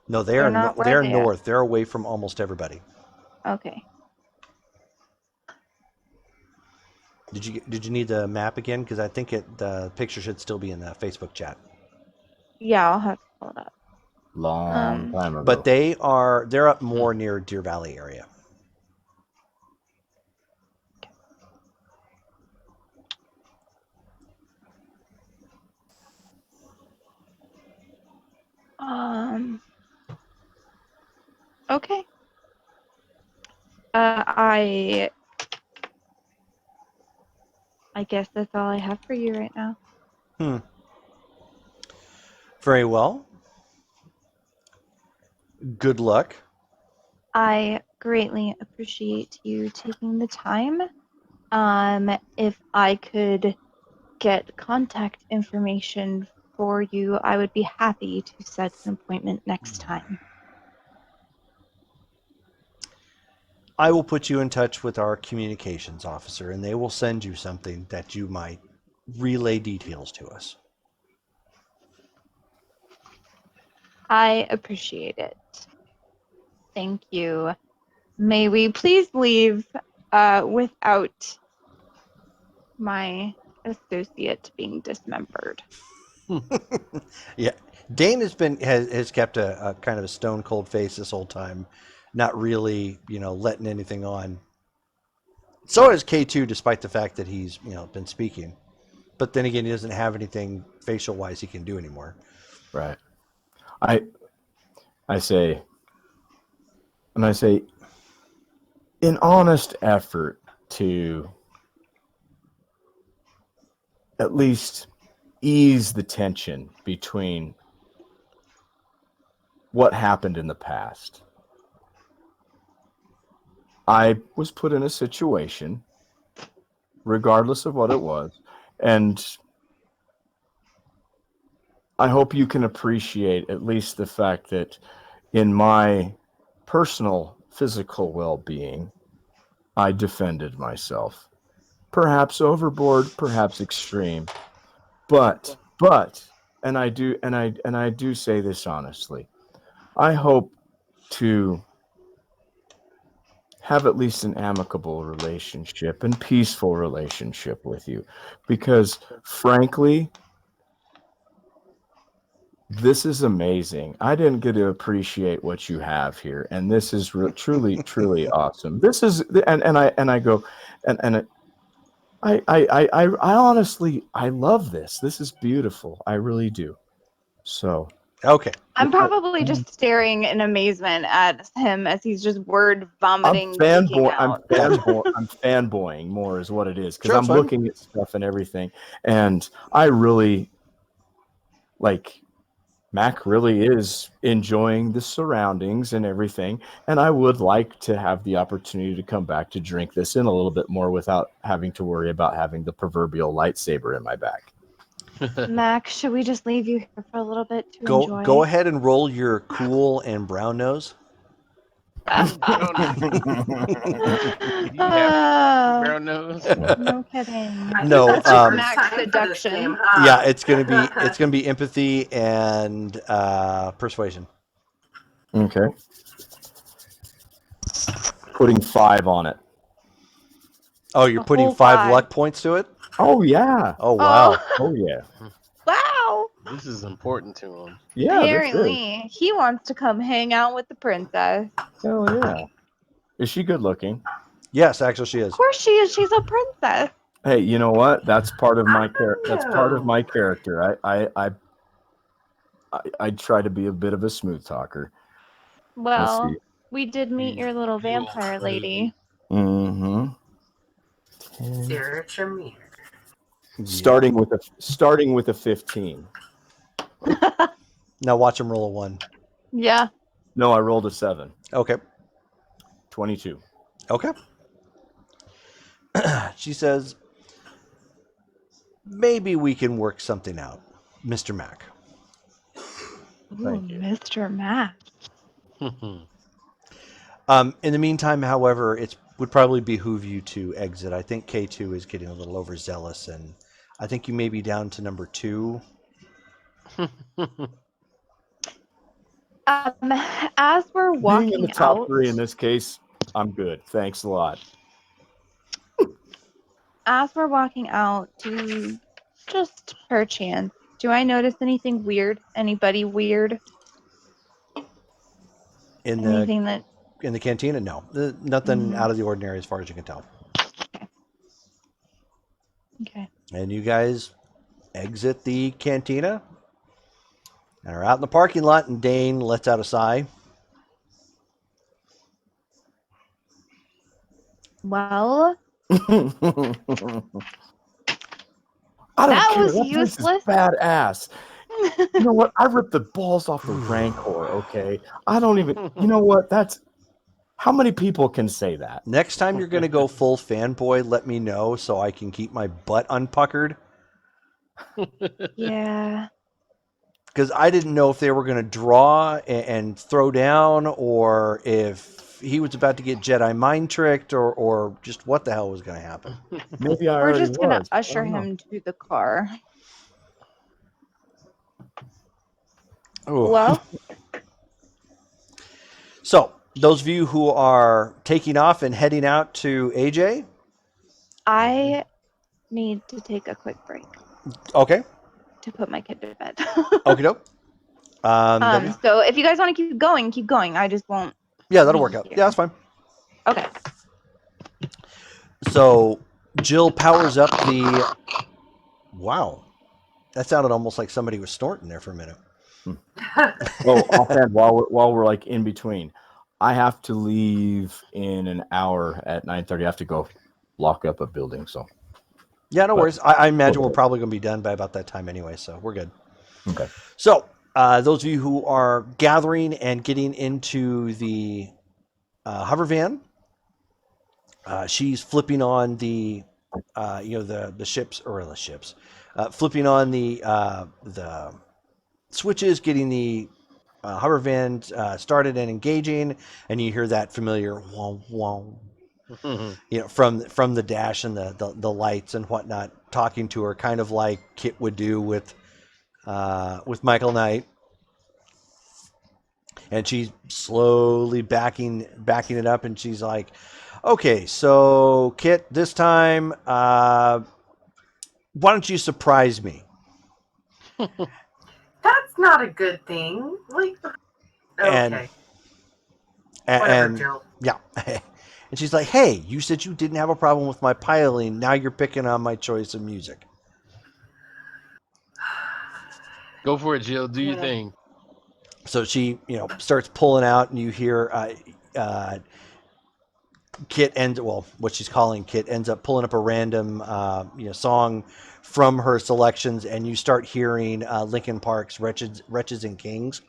No, They're not where they're they are. north. They're away from almost everybody. Okay. Did you need the map again? Because I think the picture should still be in the Facebook chat. Yeah, I'll have to pull it up. Long time ago. But they're up more near Deer Valley area. Okay. I guess that's all I have for you right now. Very well. Good luck. I greatly appreciate you taking the time. If I could get contact information for you, I would be happy to set an appointment next time. I will put you in touch with our communications officer, and they will send you something that you might relay details to us. I appreciate it. Thank you. May we please leave without my associate being dismembered? Yeah, Dane has kept a kind of a stone cold face this whole time, not really letting anything on. So has K2, despite the fact that he's been speaking, but then again he doesn't have anything facial wise he can do anymore. Right. I say, in honest effort to at least ease the tension between what happened in the past. I was put in a situation, regardless of what it was, and I hope you can appreciate at least the fact that in my personal physical well-being, I defended myself. Perhaps overboard, perhaps extreme, but and I do say this honestly. I hope to have at least an amicable relationship and peaceful relationship with you, because frankly, this is amazing. I didn't get to appreciate what you have here, and this is truly, truly awesome. This is, and I go, and I honestly, I love this. This is beautiful. I really do. So Okay. I'm probably just staring in amazement at him as he's just word vomiting. I'm leaking out. fanboying more is what it is, because Sure, I'm it's fine. looking at stuff and everything, and I really like. Mac really is enjoying the surroundings and everything, and I would like to have the opportunity to come back to drink this in a little bit more without having to worry about having the proverbial lightsaber in my back. Mac, should we just leave you here for a little bit to enjoy? Go ahead and roll your cool and brown nose. Brown, you have brown nose. No kidding. I think No, that's the first Max time for this seduction. game, huh? Yeah, it's gonna be empathy and persuasion. Okay. Putting 5 on it. Oh, you're A putting whole 5 5. luck points to it. Oh yeah. Oh wow. Oh yeah. Wow. This is important to him. Yeah. This is. Apparently, he wants to come hang out with the princess. Hell yeah. Is she good looking? Yes, actually, she is. Of course she is. She's a princess. Hey, you know what? That's part of my That's part of my character. I try to be a bit of a smooth talker. Well, see. we did meet your little vampire lady. Mm-hmm. Sarah Tremere. Starting with a 15. Now watch him roll a 1. Yeah. No, I rolled a 7. Okay. 22. Okay. She says, maybe we can work something out, Mr. Mac. Thank you. Mr. Mac. In the meantime, however, it would probably behoove you to exit. I think K2 is getting a little overzealous, and I think you may be down to number 2. As we're walking Being in the top out, 3 in this case, I'm good. Thanks a lot. as we're walking out, just perchance, do I notice anything weird? Anybody weird? Anything that? In the cantina? No. Nothing out of the ordinary as far as you can tell. Okay. And you guys exit the cantina and are out in the parking lot, and Dane lets out a sigh. Well, I don't That care. was That place is useless. badass. You know what? I ripped the balls off the Rancor, okay? I don't even... You know what? That's... How many people can say that? Next time you're going to go full fanboy, let me know so I can keep my butt unpuckered. yeah. Because I didn't know if they were going to draw and throw down, or if he was about to get Jedi mind tricked, or just what the hell was going to happen. Maybe I We're already just gonna was. usher I don't know. him to the car. Ooh. Well, So, those of you who are taking off and heading out to AJ, I need to take a quick break okay, to put my kid to bed. okie doke. So if you guys want to keep going, keep going. I just won't. Yeah, that'll work out. Here. Yeah, that's fine. Okay. So, Jill powers up the. Wow, that sounded almost like somebody was snorting there for a minute. Oh, offhand, while we're like in between, I have to leave in an hour at 9:30. I have to go lock up a building. So Yeah, no worries. I imagine we're probably going to be done by about that time anyway, so we're good. okay. So, those of you who are gathering and getting into the hover van, she's flipping on the ships, flipping on the switches, getting the hover van started and engaging, and you hear that familiar wow wow, from the dash and the lights and whatnot, talking to her, kind of like Kit would do with Michael Knight. And she's slowly backing it up, and she's like, "Okay, so Kit, this time, why don't you surprise me?" That's not a good thing. Like, okay. Whatever, Jill. Yeah. And she's like, "Hey, you said you didn't have a problem with my piling. Now you're picking on my choice of music." Go for it, Jill. Do your thing. So she, starts pulling out, and you hear Kit what she's calling Kit ends up pulling up a random, song from her selections, and you start hearing Linkin Park's "Wretches and Kings,"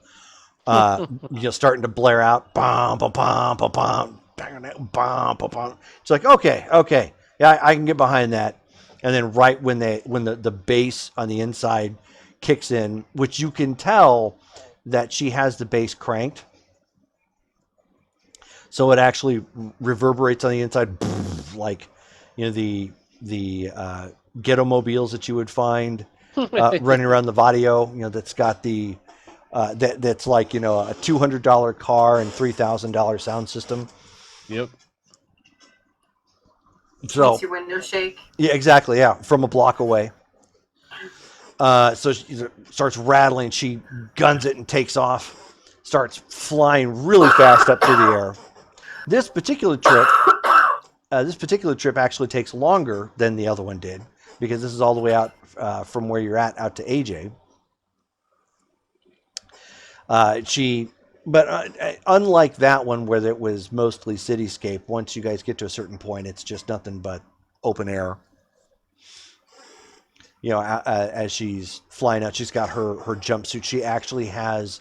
starting to blare out. Bum, bum, bum, bum, bum, bum, bum, bum. It's like, okay, yeah, I can get behind that. And then right when the bass on the inside kicks in, which you can tell that she has the bass cranked. so it actually reverberates on the inside, like the ghetto mobiles that you would find running around the Vadio. That's got the that's like a $200 car and $3,000 sound system. Yep. So Makes your window shake. yeah, exactly. Yeah, from a block away. So she starts rattling. She guns it and takes off. Starts flying really fast up through the air. This particular trip actually takes longer than the other one did because this is all the way out from where you're at out to AJ. But unlike that one where it was mostly cityscape, once you guys get to a certain point, it's just nothing but open air. As she's flying out, she's got her jumpsuit. She actually has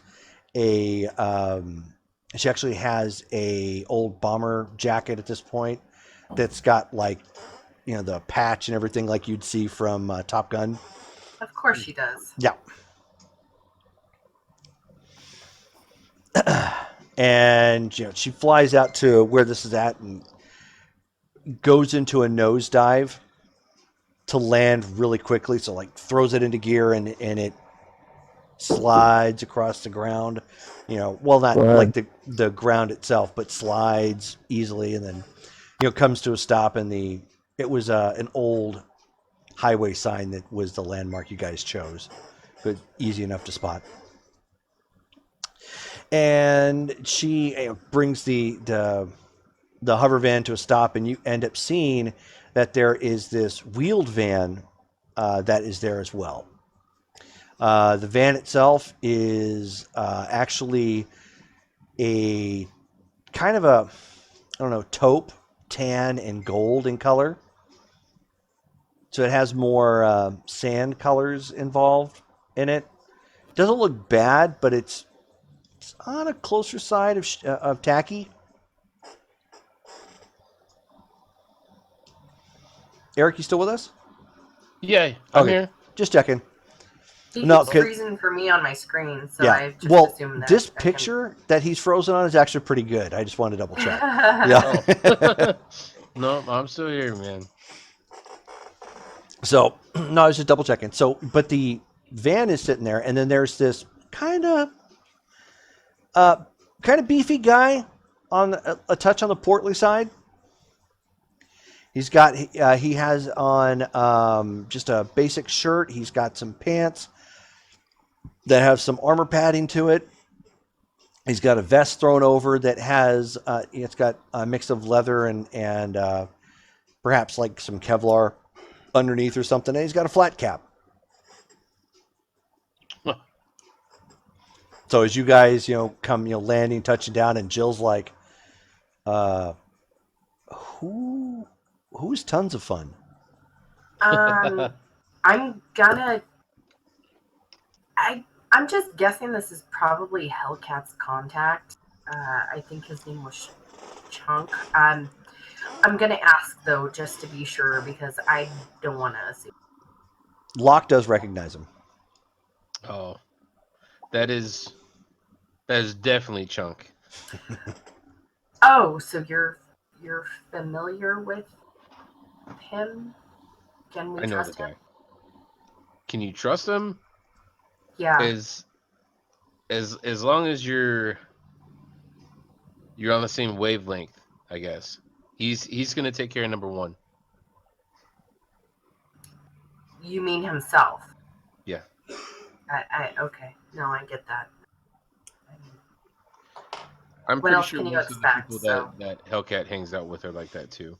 a old bomber jacket at this point that's got like the patch and everything like you'd see from Top Gun. Of course she does. Yeah. And she flies out to where this is at and goes into a nosedive to land really quickly. So like throws it into gear and it slides across the ground. Well, not like the ground itself, but slides easily, and then comes to a stop. And it was an old highway sign that was the landmark you guys chose, but easy enough to spot. And she brings the hover van to a stop, and you end up seeing that there is this wheeled van that is there as well. The van itself is actually a kind of a, I don't know, taupe, tan, and gold in color. So it has more sand colors involved in it. Doesn't look bad, but it's on a closer side of tacky. Eric, you still with us? Yeah, I'm here. Just checking. He No, keeps freezing for me on my screen, so yeah. I just assumed that. This picture that he's frozen on is actually pretty good. I just wanted to double check. Yeah. Oh. No, I'm still here, man. So, no, I was just double checking. So, but the van is sitting there, and then there's this kind of beefy guy on a touch on the portly side. He's got he has on just a basic shirt. He's got some pants that have some armor padding to it. He's got a vest thrown over that has it's got a mix of leather and perhaps like some Kevlar underneath or something. And he's got a flat cap. So as you guys come landing, touching down, and Jill's like, who's tons of fun? I'm just guessing this is probably Hellcat's contact. I think his name was Chunk. I'm gonna ask though, just to be sure, because I don't want to assume. Locke does recognize him. Oh, that is definitely Chunk. Oh, so you're familiar with him? Can we I know trust the guy. him? Can you trust him? Yeah. As long as you're on the same wavelength, I guess. He's gonna take care of number one. You mean himself? Yeah. I okay. No, I get that. I'm What pretty else sure can you most of the expect, people so? that Hellcat hangs out with are like that too.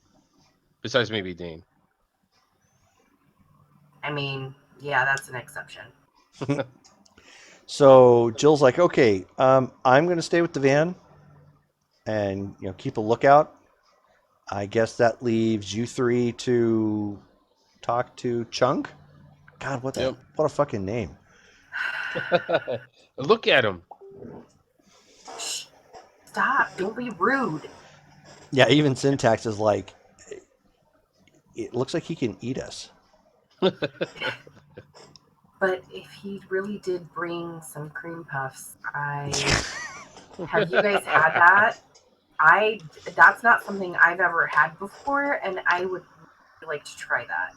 Besides maybe Dane. I mean, yeah, that's an exception. So Jill's like, okay, I'm going to stay with the van and keep a lookout. I guess that leaves you three to talk to Chunk. God, what a fucking name! Look at him. Shh. Stop! Don't be rude. Yeah, even Syntax is like, it looks like he can eat us. But if he really did bring some cream puffs, have you guys had that? That's not something I've ever had before, and I would really like to try that.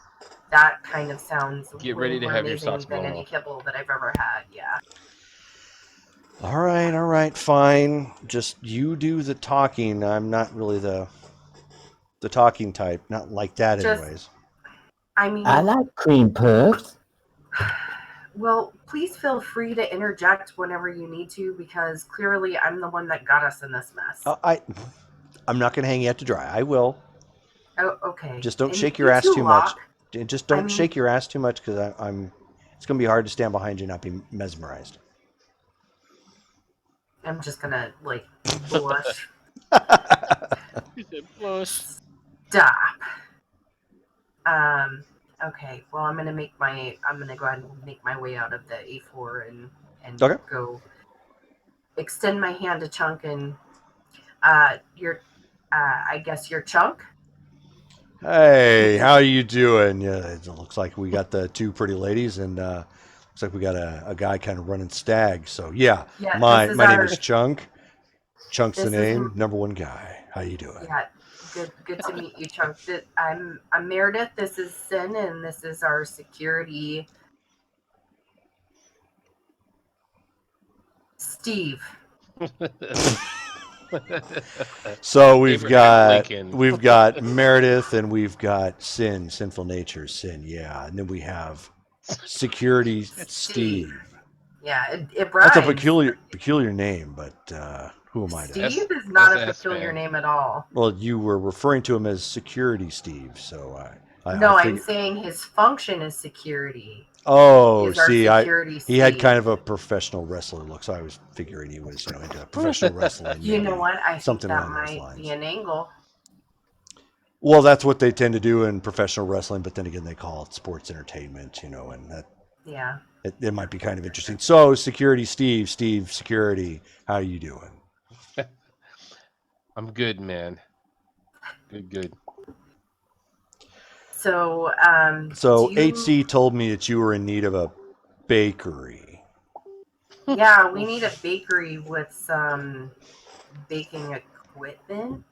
That kind of sounds Get way ready to more have your amazing socks than blown any off. kibble that I've ever had. Yeah. All right, fine. Just you do the talking. I'm not really the talking type. Not like that, Just, anyways. I mean, I like cream puffs. well, please feel free to interject whenever you need to, because clearly I'm the one that got us in this mess. I'm not going to hang you out to dry. I will. Oh, okay. Just don't And shake you your ass too, too much. Locke. Just I don't mean- shake your ass too much, because I'm. It's going to be hard to stand behind you and not be mesmerized. I'm just gonna like blush. Stop. Okay. Well, I'm gonna go ahead and make my way out of the A4 and Okay. go extend my hand to Chunk and I guess your Chunk. Hey, how you doing? Yeah, it looks like we got the two pretty ladies, and looks like we got a guy kind of running stag. So yeah, Yeah, my this is name our- is Chunk. Chunk's the This is name. m- Number one guy. How you doing? Yeah. Good to meet you, Chunk. I'm Meredith. This is Sin, and this is our security. Steve. So we've Abraham Lincoln. got Meredith, and we've got Sinful Nature, Sin. Yeah, and then we have Security Steve. Yeah, it rhymes. That's a peculiar name, but who am I to? Steve is not a SS peculiar fan. name at all. Well, you were referring to him as Security Steve, so No, I I'm saying his function is security. Oh, Is our see, security he had Steve. kind of a professional wrestler look, so I was figuring he was, into professional wrestling. You know maybe what? I think something that along those might lines. be an angle. Well, that's what they tend to do in professional wrestling, but then again, they call it sports entertainment, and that Yeah. it might be kind of interesting. So, Security Steve, Security, how you doing? I'm good, man. Good. So, So, do you- HC told me that you were in need of a bakery. Yeah, we need a bakery with some baking equipment.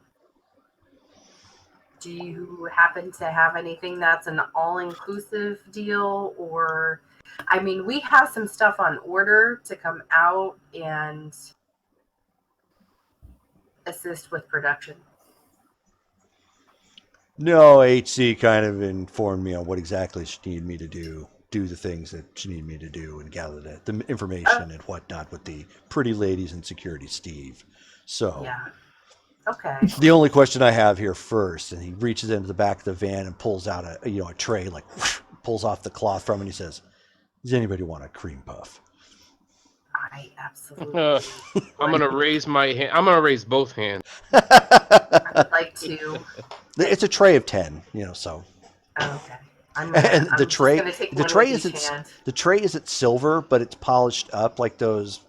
Do you happen to have anything that's an all-inclusive deal, or I mean, we have some stuff on order to come out and assist with production. No, HC kind of informed me on what exactly she needed me to do the things that she needed me to do, and gather the information and whatnot with the pretty ladies and Security Steve. So Yeah. Okay. the only question I have here first, and he reaches into the back of the van and pulls out a tray, like pulls off the cloth from it, and he says, "Does anybody want a cream puff?" I absolutely I'm gonna raise my hand. I'm gonna raise both hands. I would like to. It's a tray of 10, so. Okay. I'm And the just tray, gonna take the one tray with isn't each hand. the tray isn't silver, but it's polished up like those,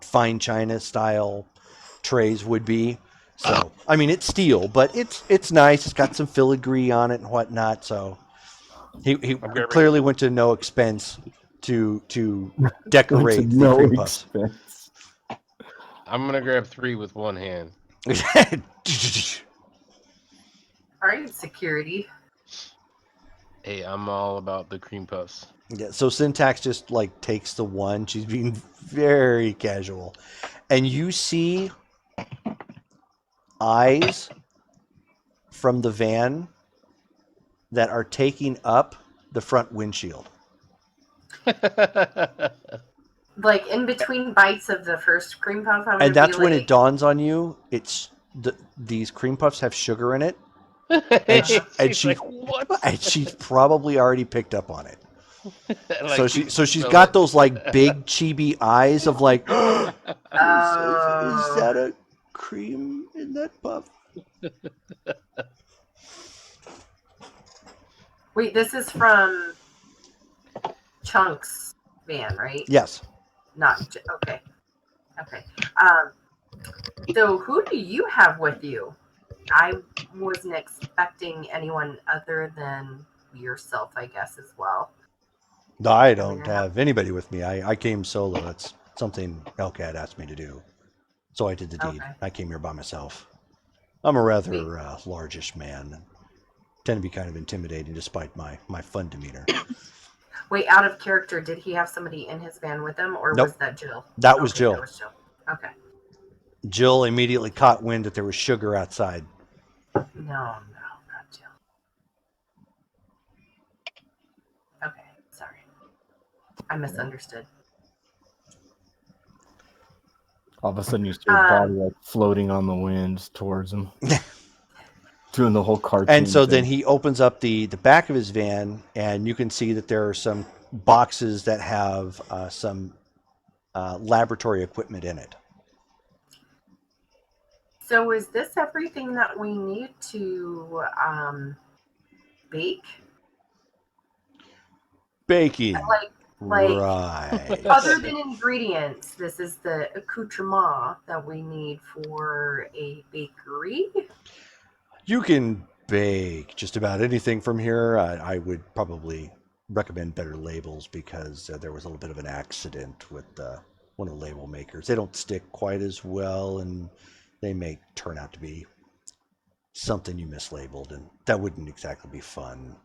fine china style trays would be. So I mean, it's steel, but it's nice. It's got some filigree on it and whatnot. So he grabbing- clearly went to no expense to decorate the no cream puffs. expense. I'm gonna grab 3 with one hand. All right, security. Hey, I'm all about the cream puffs. Yeah, so Syntax just takes the one. She's being very casual. And you see eyes from the van that are taking up the front windshield. Like in between bites of the first cream puff, I'm And gonna that's be when like, it dawns on you, these cream puffs have sugar in it. and she's like, what? And she's probably already picked up on it. Like, So she's smell got it. those big chibi eyes of is that a cream in that puff? Wait, this is from Chunk's van, right? Yes. Okay. So who do you have with you? I wasn't expecting anyone other than yourself, I guess, as well. No, I don't have anybody with me. I came solo. That's something Hellcat asked me to do. So I did the deed. Okay. I came here by myself. I'm a rather largish man. And tend to be kind of intimidating despite my fun demeanor. Wait, out of character, did he have somebody in his van with him, or was Nope. that Jill? That was Okay, Jill. that was Jill. Okay. Jill immediately caught wind that there was sugar outside. No, not Jill. Okay, sorry. I misunderstood. All of a sudden, you see your body like floating on the wind towards him, doing the whole cartoon. And so thing. then he opens up the back of his van, and you can see that there are some boxes that have some laboratory equipment in it. So is this everything that we need to bake? Baking. Like right. other than ingredients, this is the accoutrement that we need for a bakery. You can bake just about anything from here. I would probably recommend better labels because there was a little bit of an accident with one of the label makers. They don't stick quite as well, and they may turn out to be something you mislabeled, and that wouldn't exactly be fun.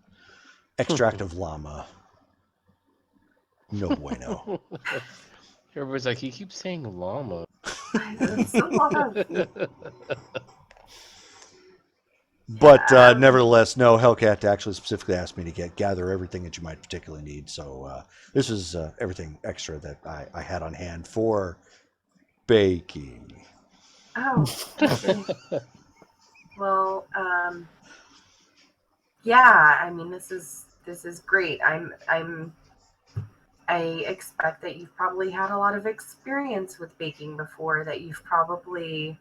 Extract of llama. No bueno. Everybody's like, he keeps saying llama. It's a lot of But nevertheless, no, Hellcat actually specifically asked me to gather everything that you might particularly need. So this is everything extra that I had on hand for baking. Oh, okay. Well, yeah. I mean, this is great. I expect that you've probably had a lot of experience with baking before. That you've probably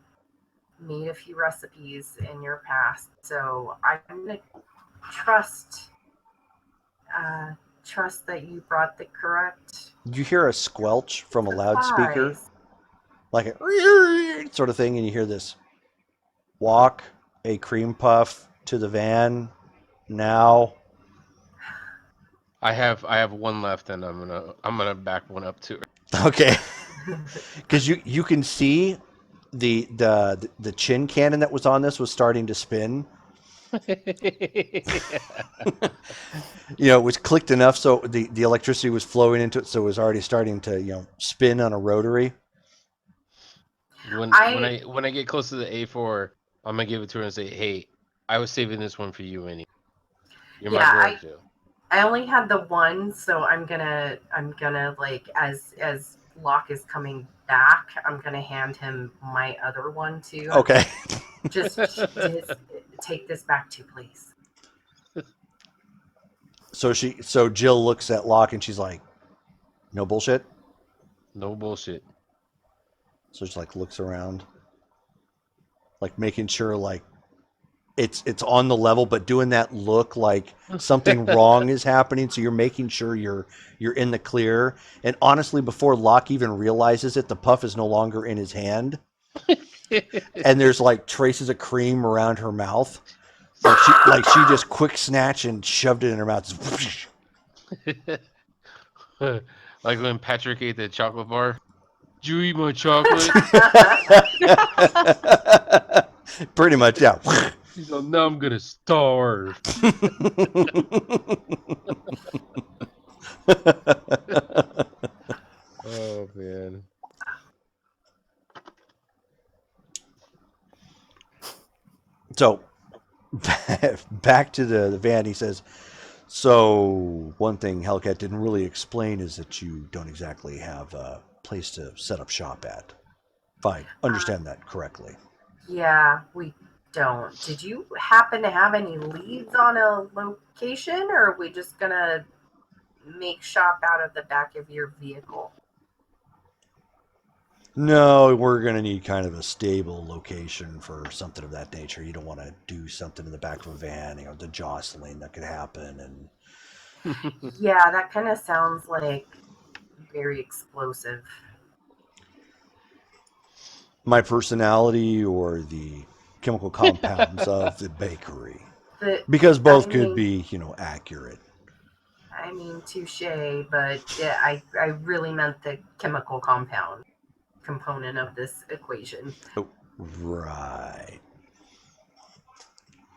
made a few recipes in your past. So I'm gonna trust that you brought the correct You hear a squelch from a loudspeaker, supplies. like a sort of thing, and you hear this: "Walk a cream puff to the van now." I have one left, and I'm gonna back one up to her. Okay, because you can see the chin cannon that was on this was starting to spin. It was clicked enough so the electricity was flowing into it, so it was already starting to spin on a rotary. When I get close to the A4, I'm gonna give it to her and say, "Hey, I was saving this one for you, anyway. You're my girl, Jill." I only had the one, so I'm gonna like as Locke is coming back, I'm gonna hand him my other one too. Okay. Just take this back too, please. So Jill looks at Locke and she's like, "No bullshit." No bullshit. So she like looks around, like making sure like it's on the level, but doing that look like something wrong is happening. So you're making sure you're in the clear. And honestly, before Locke even realizes it, the puff is no longer in his hand, and there's like traces of cream around her mouth. Like she just quick snatched and shoved it in her mouth. Like when Patrick ate the chocolate bar. Did you eat my chocolate? Pretty much, yeah. He's like, now I'm gonna starve. Oh man. So back to the van, he says, so one thing Hellcat didn't really explain is that you don't exactly have a place to set up shop at. If I understand that correctly. Yeah, we don't. Did you happen to have any leads on a location, or are we just gonna make shop out of the back of your vehicle? No, we're going to need kind of a stable location for something of that nature. You don't want to do something in the back of a van, the jostling that could happen. And Yeah, that kind of sounds like very explosive. my personality or the chemical compounds of the bakery. Because both could be, accurate. I mean, touche, but yeah, I really meant the chemical compound. component of this equation. Right.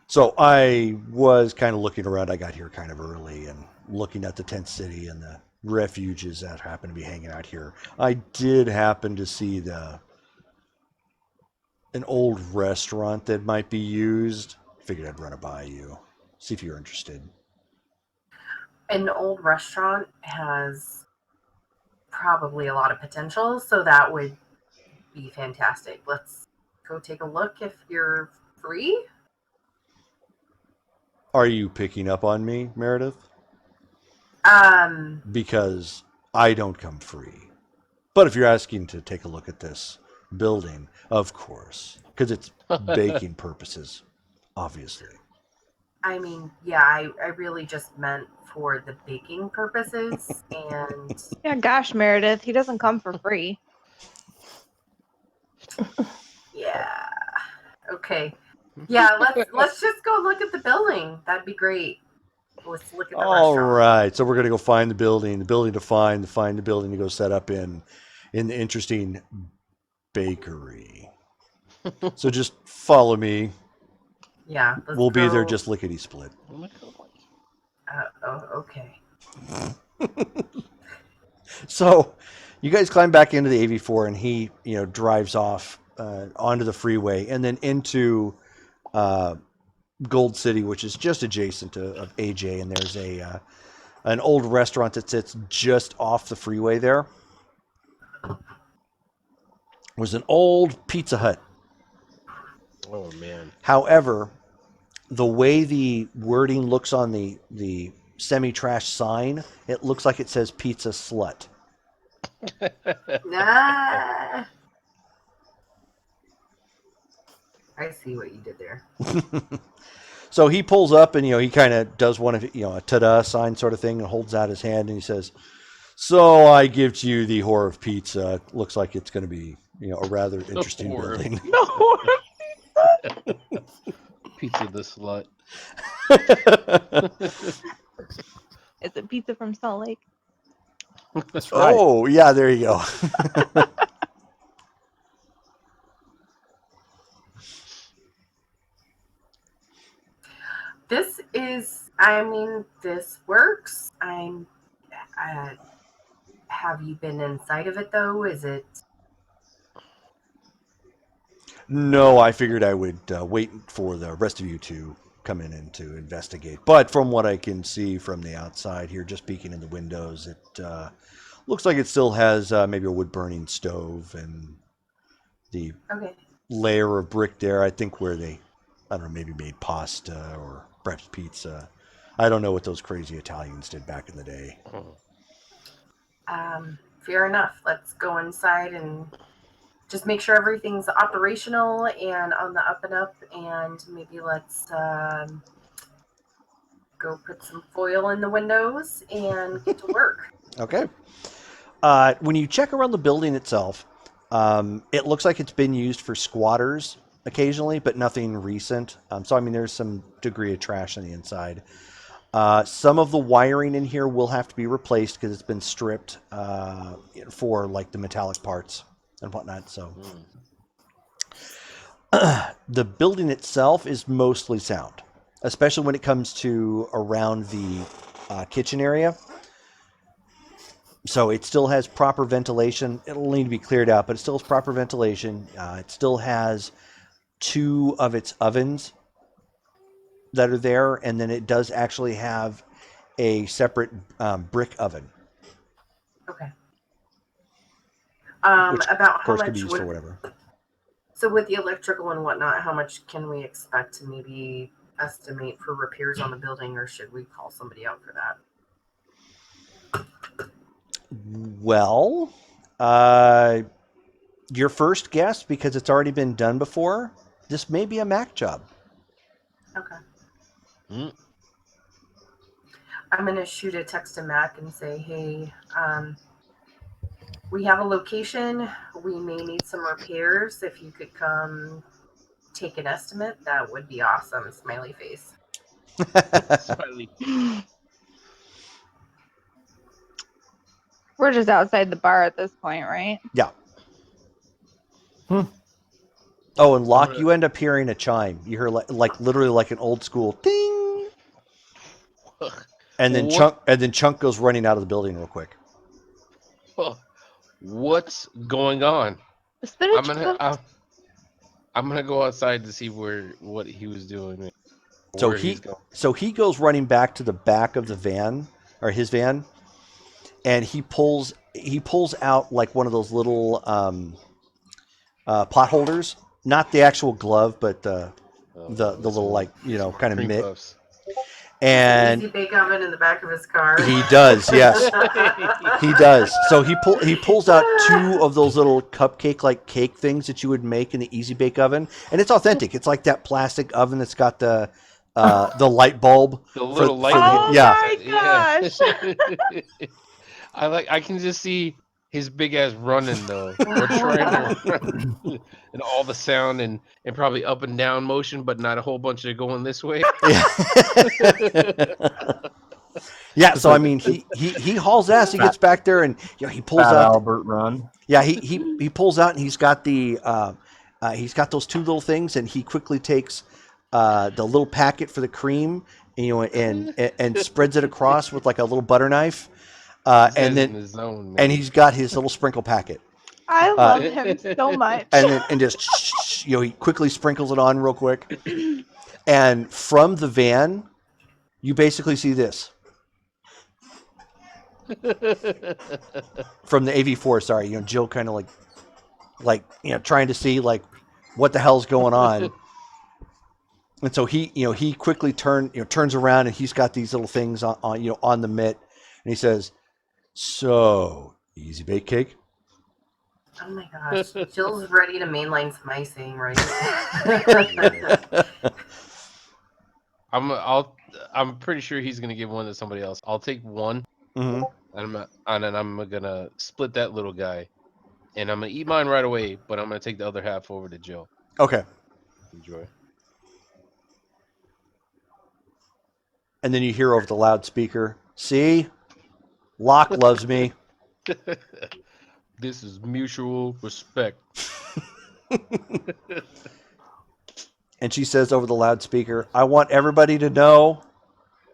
So I was kind of looking around. I got here kind of early and looking at the tent city and the refuges that happen to be hanging out here. I did happen to see an old restaurant that might be used. Figured I'd run it by you, see if you're interested. An old restaurant has probably a lot of potential, so that would be fantastic. Let's go take a look if you're free. Are you picking up on me, Meredith? Because I don't come free. But if you're asking to take a look at this building, of course, because it's baking purposes, obviously. I mean, yeah, I really just meant for the baking purposes, and Yeah, gosh, Meredith, he doesn't come for free. yeah, okay, yeah. Let's just go look at the building. That'd be great. Let's look at the All restaurant. right, so we're gonna go find the building to find the building to go set up in the interesting bakery. So just follow me. Yeah, We'll be there just lickety split. Okay. So you guys climb back into the AV4 and he, drives off onto the freeway and then into Gold City, which is just adjacent of AJ. And there's an old restaurant that sits just off the freeway there. It was an old Pizza Hut. Oh, man. However, the way the wording looks on the semi-trash sign, it looks like it says Pizza Slut. Nah. I see what you did there. So he pulls up and, he kind of does one of, a ta-da sign sort of thing and holds out his hand and he says, "So I give to you the whore of pizza. Looks like it's going to be, a rather interesting building." No. Pizza the slut. Is it pizza from Salt Lake? That's right. Oh, yeah, there you go. This works. Have you been inside of it though? Is it? No, I figured I would wait for the rest of you to come in and to investigate. But from what I can see from the outside here, just peeking in the windows, it looks like it still has maybe a wood-burning stove and the layer of brick there, I think, where they, I don't know, maybe made pasta or perhaps pizza. I don't know what those crazy Italians did back in the day. Fair enough. Let's go inside and just make sure everything's operational and on the up and up, and maybe let's go put some foil in the windows and get to work. Okay. When you check around the building itself, it looks like it's been used for squatters occasionally, but nothing recent. So, there's some degree of trash on the inside. Some of the wiring in here will have to be replaced because it's been stripped for like the metallic parts and whatnot. So the building itself is mostly sound, especially when it comes to around the kitchen area. So it still has proper ventilation. It'll need to be cleared out, but it still has proper ventilation. It still has 2 of its ovens that are there, and then it does actually have a separate brick oven. Okay. Which, about of course, how could be much used for whatever. So with the electrical and whatnot, how much can we expect to maybe estimate for repairs on the building, or should we call somebody out for that? Well, your first guess, because it's already been done before, this may be a Mac job. Okay. Mm. I'm going to shoot a text to Mac and say, hey, we have a location. We may need some repairs. If you could come take an estimate, that would be awesome. Smiley face. Smiley. We're just outside the bar at this point, right? Yeah. Oh, and Locke, gonna- you end up hearing a chime. You hear like literally like an old school ding, and then What? Chunk goes running out of the building real quick. What's going on? The I'm spinach gonna cooked. I'm gonna go outside to see what he was doing, So where he's going. he goes running back to the back of the van or his van, and he pulls out like one of those little pot holders, not the actual glove, but the little like kind of cream mitt. puffs. And Easy bake oven in the back of his car. he does, yes, he does. So he pulls out two of those little cupcake like cake things that you would make in the Easy Bake Oven, and it's authentic. It's like that plastic oven that's got the light bulb. The little light Oh bulb. my Yeah. I can just see his big ass running though, or trying to run, and all the sound and probably up and down motion, but not a whole bunch of going this way. Yeah, so I mean, he hauls ass. He gets back there and he pulls Fat out. Albert run. Yeah, he pulls out and he's got he's got those two little things, and he quickly takes the little packet for the cream, and spreads it across with like a little butter knife, and then in the zone, man. and he's got his little sprinkle packet, I love him so much. and just he quickly sprinkles it on real quick, and from the van, you basically see this. From the AV4, sorry, Jill kind of like trying to see like what the hell's going on, and so he quickly turns around, and he's got these little things on the mitt, and he says, "So, easy bake cake." Oh my gosh, Jill's ready to mainline some icing right I'm pretty sure he's gonna give one to somebody else. I'll take one, Mm-hmm. and then I'm gonna split that little guy, and I'm gonna eat mine right away. But I'm gonna take the other half over to Jill. Okay. Enjoy. And then you hear over the loudspeaker, "See, Locke loves me." This is mutual respect. And she says over the loudspeaker, "I want everybody to know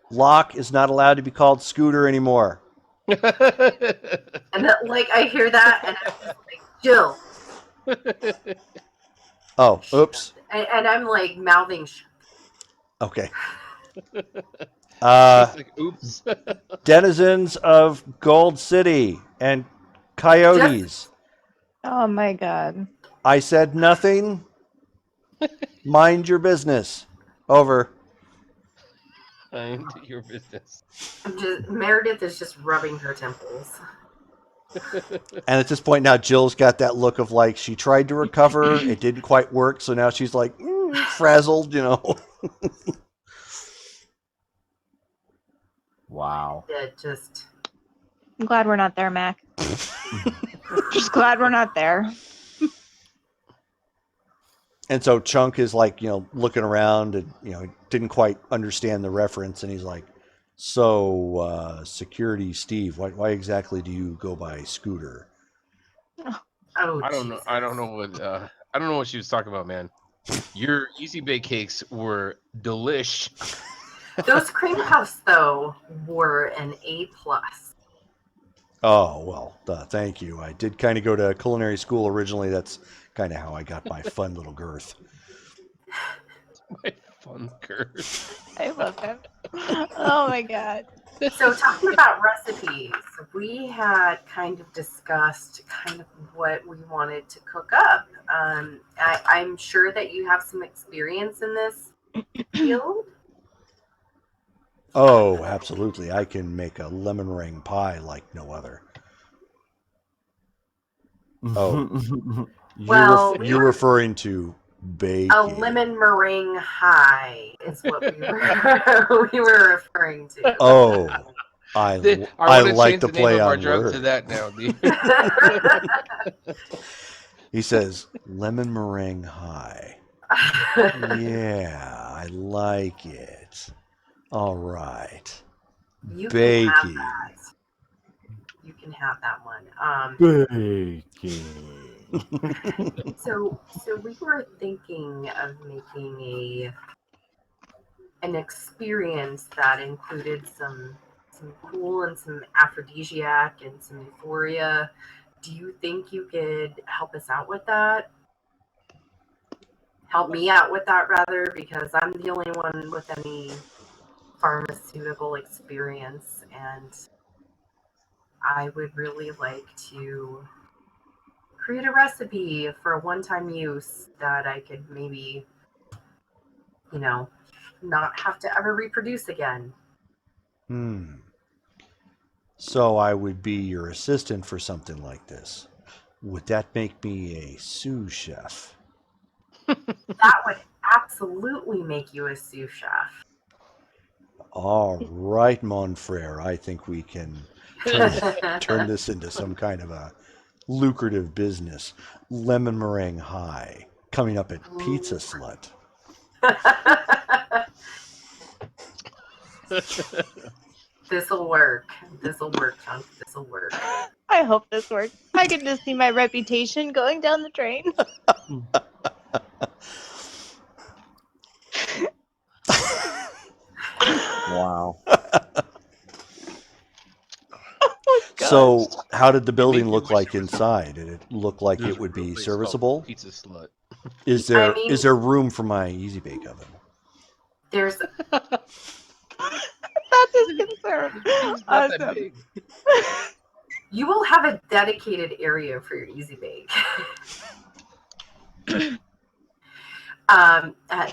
Locke is not allowed to be called Scooter anymore." And I hear that, and I'm just like, Jill. Oh, oops. And I'm like mouthing Okay. Like, oops. Denizens of Gold City and Coyotes. Oh my god. I said nothing. Mind your business. Over. Mind your business. Meredith is just rubbing her temples. And at this point now, Jill's got that look of like she tried to recover, it didn't quite work, so now she's like frazzled, Wow. I'm glad we're not there, Mac. Just glad we're not there. And so Chunk is like, looking around and, didn't quite understand the reference. And he's like, "So, Security Steve, why exactly do you go by Scooter?" Oh, I don't know. I don't know what she was talking about, man. Your easy bake cakes were delish. Those cream puffs, though, were an A+. Oh, well, thank you. I did kind of go to culinary school originally. That's kind of how I got my fun little girth. My fun curse. I love him. Oh my god. So talking about recipes, we had kind of discussed kind of what we wanted to cook up. I'm sure that you have some experience in this field. Oh, absolutely. I can make a lemon meringue pie like no other. Oh. Well, you're referring to baking. A lemon meringue high is what we were referring to. Oh, I like to play on words. To words. that now, dude. He says lemon meringue high. Yeah, I like it. All right. You Baking. You can have that one. Baking. So we were thinking of making an experience that included some cool and some aphrodisiac and some euphoria. Do you think you could help us out with that? Help me out with that rather, because I'm the only one with any pharmaceutical experience, and I would really like to create a recipe for a one-time use that I could maybe, not have to ever reproduce again. So I would be your assistant for something like this. Would that make me a sous chef? That would absolutely make you a sous chef. All right, mon frere. I think we can turn this into some kind of a lucrative business. Lemon meringue high coming up at Pizza Slut. This'll work. This'll work, Chunk. This'll work. I hope this works. I can just see my reputation going down the drain. Wow. So, how did the building Maybe look my like service- inside? Did it look like There's it would a real be place called serviceable? Pizza Slut. Is there I mean- is there room for my easy bake oven? There's That's his concern. It's not that Awesome. big. You will have a dedicated area for your easy bake.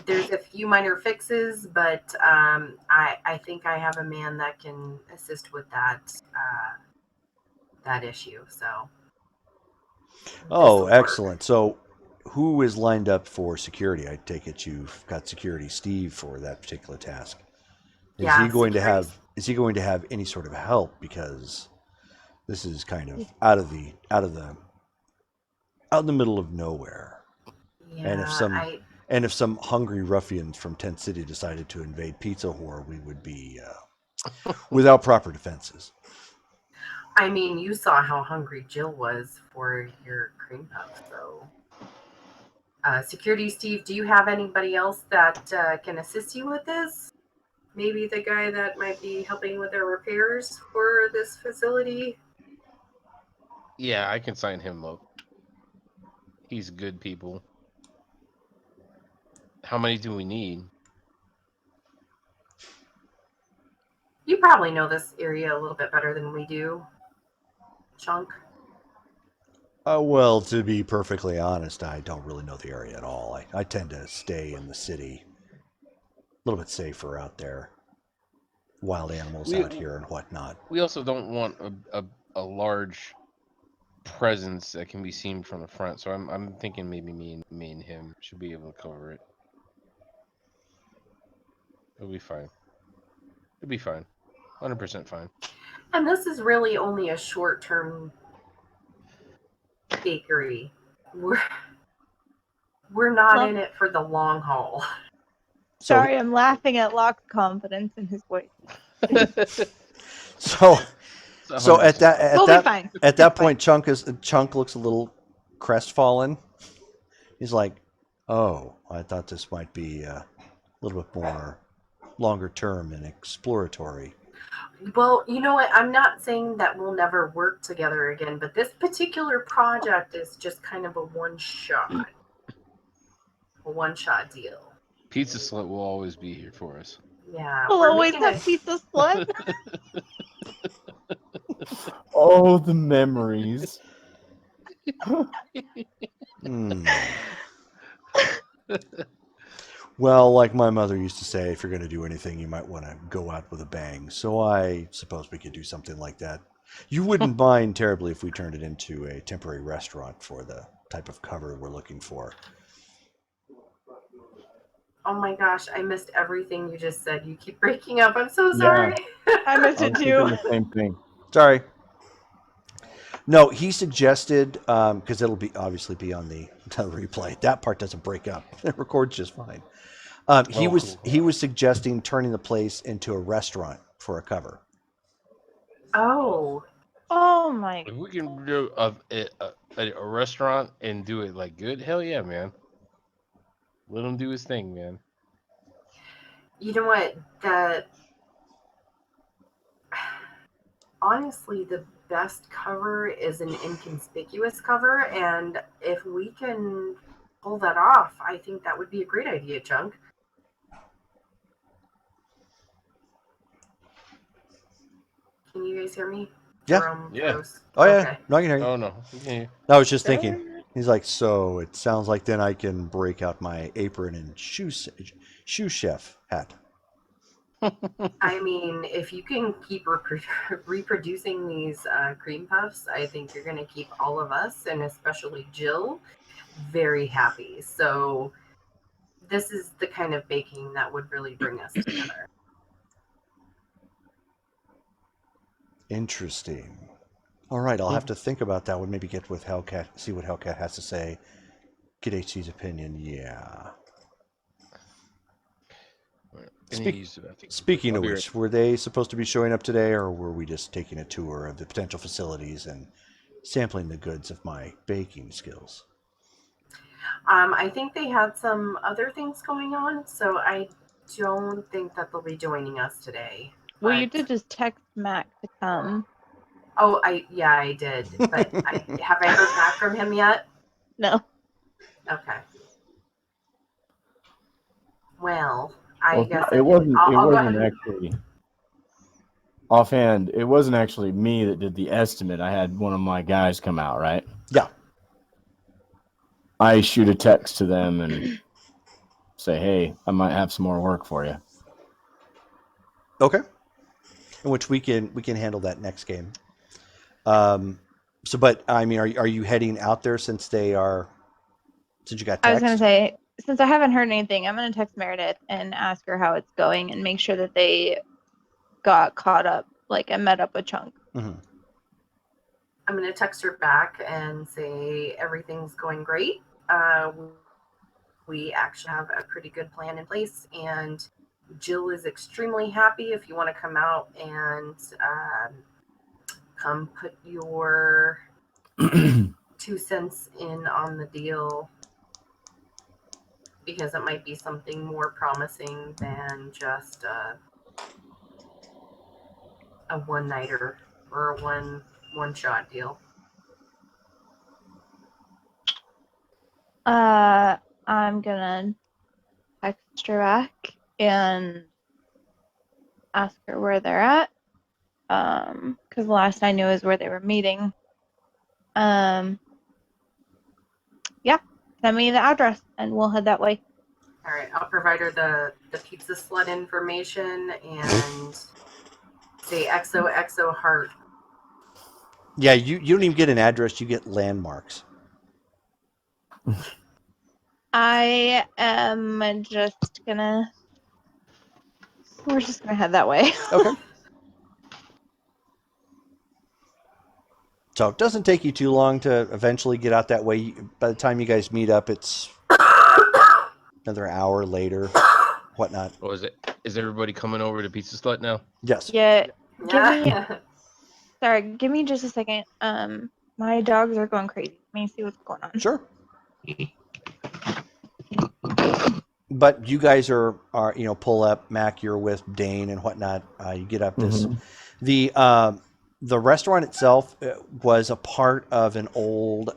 There's a few minor fixes, but I think I have a man that can assist with that issue. So. Oh, this'll work. excellent. So, who is lined up for security? I take it you've got security Steve for that particular task. Is Yeah, he going to security- have is he going to have any sort of help, because this is kind of out of the middle of nowhere. Yeah, And if some hungry ruffians from Tent City decided to invade Pizza Whore, we would be without proper defenses. I mean, you saw how hungry Jill was for your cream puff, so. Security Steve, do you have anybody else that can assist you with this? Maybe the guy that might be helping with the repairs for this facility? Yeah, I can sign him up. He's good people. How many do we need? You probably know this area a little bit better than we do, Chunk. Well, to be perfectly honest, I don't really know the area at all. I tend to stay in the city. A little bit safer out there. Wild animals out here and whatnot. We also don't want a large presence that can be seen from the front. So I'm thinking maybe me and him should be able to cover it. It'll be fine. It'll be fine. 100% fine. And this is really only a short-term bakery. We're not Well- in it for the long haul. So, Sorry, I'm laughing at Locke's confidence in his voice. so It's So at 100% that We'll be fine. at that point, Chunk looks a little crestfallen. He's like, "Oh, I thought this might be a little bit more longer term and exploratory." Well, you know what? I'm not saying that we'll never work together again, but this particular project is just kind of a one-shot deal. Pizza Slut will always be here for us. Yeah, We'll we're always making have a- pizza slut. Oh, the memories. Hmm. Well, like my mother used to say, if you're going to do anything, you might want to go out with a bang. So I suppose we could do something like that. You wouldn't mind terribly if we turned it into a temporary restaurant for the type of cover we're looking for. Oh my gosh, I missed everything you just said. You keep breaking up. I'm so Yeah. sorry. I missed I it was too. thinking the same thing. Sorry. No, he suggested, because it'll be obviously be on the replay. That part doesn't break up. It records just fine. He was suggesting turning the place into a restaurant for a cover. Oh, Oh my. If we can do a restaurant and do it like good, hell yeah, man. Let him do his thing, man. You know what? Honestly, the best cover is an inconspicuous cover, and if we can pull that off, I think that would be a great idea, Chunk. Can you guys hear me? Yeah. Jerome, Yeah. Rose. Oh yeah. Okay. No, I can hear you. Oh no. Yeah. I was just thinking. He's like, so it sounds like then I can break out my apron and shoe chef hat. I mean, if you can keep reproducing these cream puffs, I think you're going to keep all of us, and especially Jill, very happy. So this is the kind of baking that would really bring us together. Interesting. All right, I'll have to think about that one. Maybe get with Hellcat, see what Hellcat has to say. Get HC's opinion. Yeah. Speaking of which, were they supposed to be showing up today, or were we just taking a tour of the potential facilities and sampling the goods of my baking skills? I think they had some other things going on, so I don't think that they'll be joining us today. Well, you did just text Mac to come. Oh, I did, but have I heard back from him yet? No. Okay. Well, I guess it wasn't. I'll It go ahead wasn't and... actually offhand. It wasn't actually me that did the estimate. I had one of my guys come out. Right. Yeah. I shoot a text to them and say, "Hey, I might have some more work for you." Okay. In which we can handle that next game. So, but I mean, are you heading out there since you got text? I was going to say, since I haven't heard anything, I'm going to text Meredith and ask her how it's going and make sure that they got caught up, like, and met up with Chunk. Mm-hmm. I'm going to text her back and say everything's going great. We actually have a pretty good plan in place, and Jill is extremely happy. If you want to come out and come put your 2 cents in on the deal, because it might be something more promising than just a one-nighter or a one-shot deal. I'm gonna text her back and ask her where they're at. Because the last I knew is where they were meeting. Yeah, send me the address and we'll head that way. All right, I'll provide her the pizza slut information and say XOXO heart. Yeah, you don't even get an address; you get landmarks. I am just gonna. We're just gonna head that way. Okay. So it doesn't take you too long to eventually get out that way. By the time you guys meet up, it's another hour later, whatnot. Oh, is everybody coming over to Pizza Slut now? Yes. Yeah. Give me just a second. My dogs are going crazy. Let me see what's going on. Sure. But you guys are pull up. Mac, you're with Dane and whatnot. You get up this. Mm-hmm. The restaurant itself was a part of an old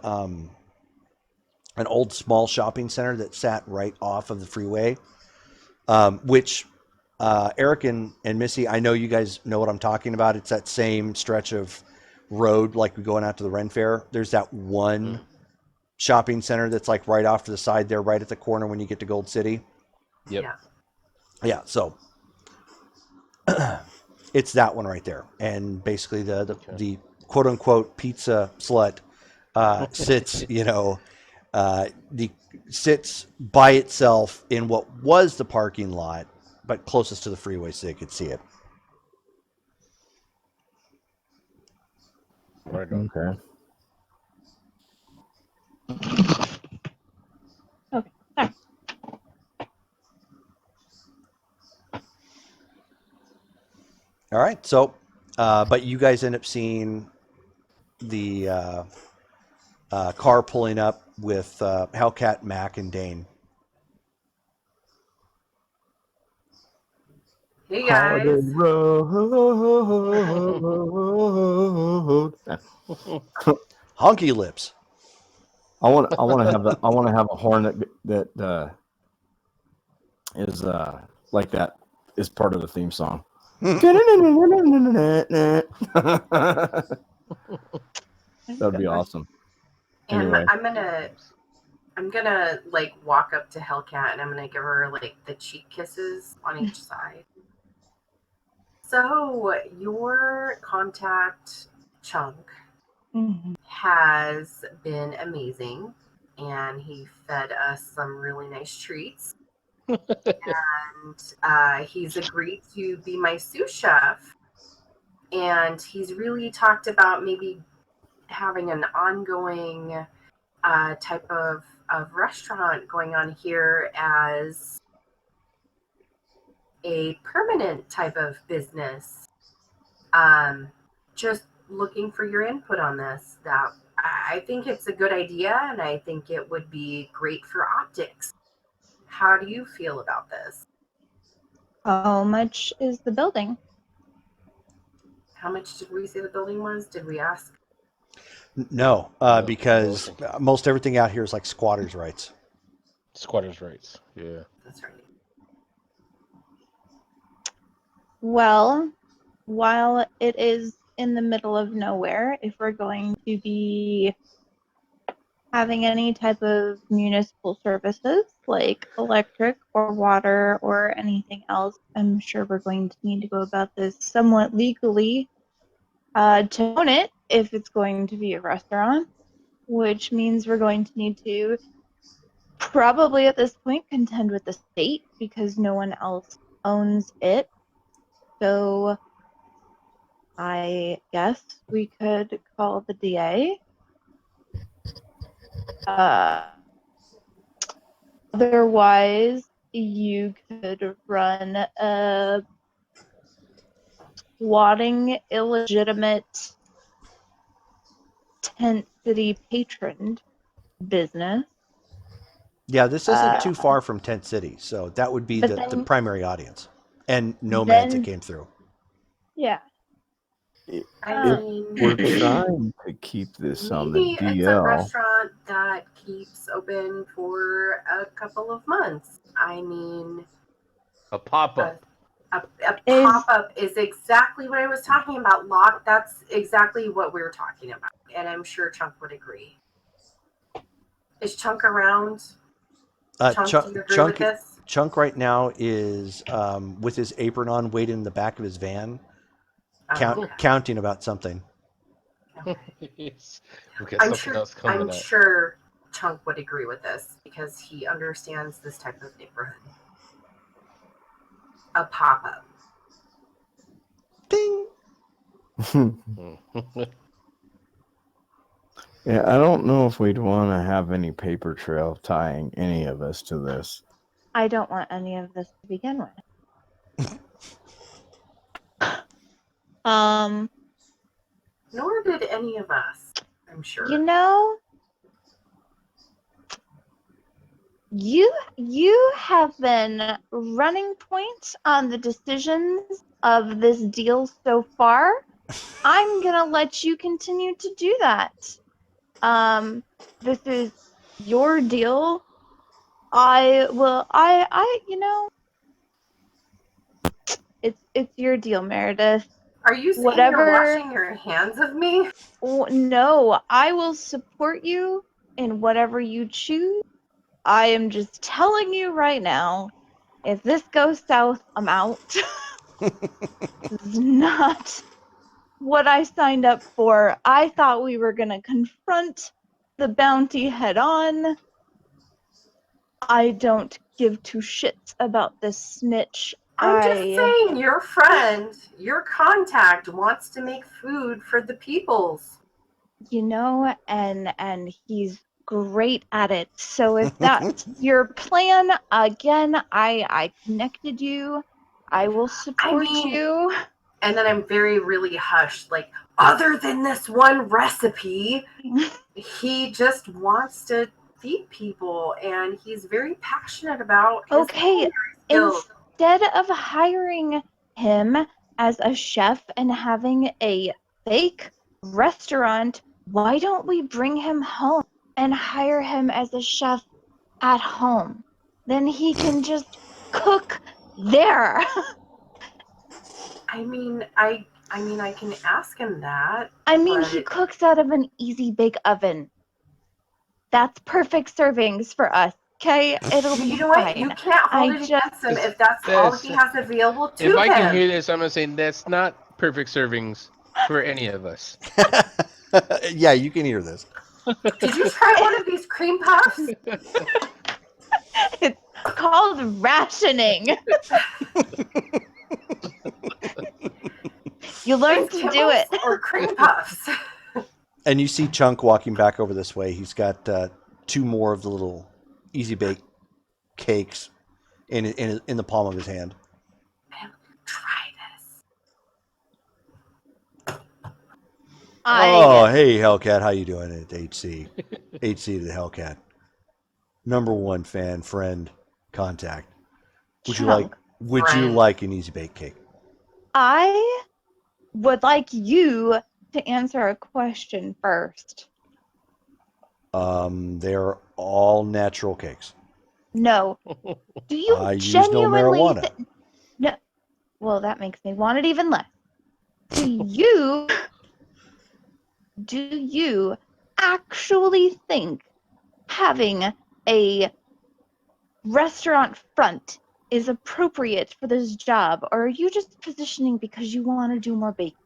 small shopping center that sat right off of the freeway, which Eric and Missy, I know you guys know what I'm talking about. It's that same stretch of road like we're going out to the Ren Fair. There's that one shopping center that's like right off to the side there, right at the corner when you get to Gold City. Yep. Yeah. So it's that one right there, and basically the quote unquote pizza slut sits, sits by itself in what was the parking lot, but closest to the freeway so they could see it. Right on. Okay. Okay. There. All right. So, but you guys end up seeing the car pulling up with Hellcat, Mac, and Dane. Hey Holiday guys. road. Honky lips. I want to have I want to have a horn that is like that is part of the theme song. That'd be awesome. And Anyway. I'm gonna like walk up to Hellcat and I'm gonna give her like the cheek kisses on each side. So your contact Chunk has been amazing, and he fed us some really nice treats. And he's agreed to be my sous chef, and he's really talked about maybe having an ongoing type of restaurant going on here as a permanent type of business. Just looking for your input on this. That I think it's a good idea, and I think it would be great for optics. How do you feel about this? How much is the building? How much did we say the building was? Did we ask? No, because most everything out here is like squatters' rights. Squatters' rights. Yeah. That's right. Well, while it is in the middle of nowhere, if we're going to be having any type of municipal services like electric or water or anything else, I'm sure we're going to need to go about this somewhat legally to own it if it's going to be a restaurant, which means we're going to need to probably at this point contend with the state because no one else owns it. So I guess we could call the DA. Otherwise, you could run a squatting illegitimate tent city patron business. Yeah, this isn't too far from Tent City, so that would be the primary audience. And nomads that came through. Yeah. I mean, We're trying to keep this on the maybe it's a DL. restaurant that keeps open for a couple of months. I mean, A pop-up. a pop-up is exactly what I was talking about, Locke. That's exactly what we were talking about, and I'm sure Chunk would agree. Is Chunk around? Chunk, do you agree with this? Chunk right now is with his apron on, waiting in the back of his van, counting about something. I'm sure Chunk would agree with this because he understands this type of neighborhood. A pop-up. Ding. Yeah, I don't know if we'd want to have any paper trail tying any of us to this. I don't want any of this to begin with. Nor did any of us, I'm sure. You know, you have been running point on the decisions of this deal so far. I'm gonna let you continue to do that. This is your deal. You know, it's your deal, Meredith. Are you saying you're washing your hands of me? No, I will support you in whatever you choose. I am just telling you right now, if this goes south, I'm out. This is not what I signed up for. I thought we were gonna confront the bounty head on. I don't give two shits about this snitch. I'm just saying, your friend, your contact wants to make food for the peoples. You know, and he's great at it. So if that's your plan, again, I connected you. I will support you. And then I'm really hushed. Like, other than this one recipe, he just wants to feed people, and he's very passionate about his Okay, culinary skills. instead of hiring him as a chef and having a fake restaurant, why don't we bring him home and hire him as a chef at home? Then he can just cook there. I mean, I can ask him that. I mean, he but cooks out of an easy bake oven. That's perfect servings for us. Okay, it'll be you know what? fine. You can't hold I it just against him if that's all he has available to If I can him. hear this, I'm gonna say that's not perfect servings for any of us. Yeah, you can hear this. Did you try one of these cream puffs? it's called rationing. You learn It's to do it. Kibbles or cream puffs. And you see Chunk walking back over this way. He's got 2 more of the little easy bake cakes in the palm of his hand. Try this. Oh, hey Hellcat, how you doing at HC? HC to the Hellcat. Number 1 fan, friend, contact. Would you like an easy bake cake? I would like you to answer a question first. They're all natural cakes. No. Do you I use genuinely no marijuana. No. Well, that makes me want it even less. Do you actually think having a restaurant front is appropriate for this job, or are you just positioning because you want to do more baking?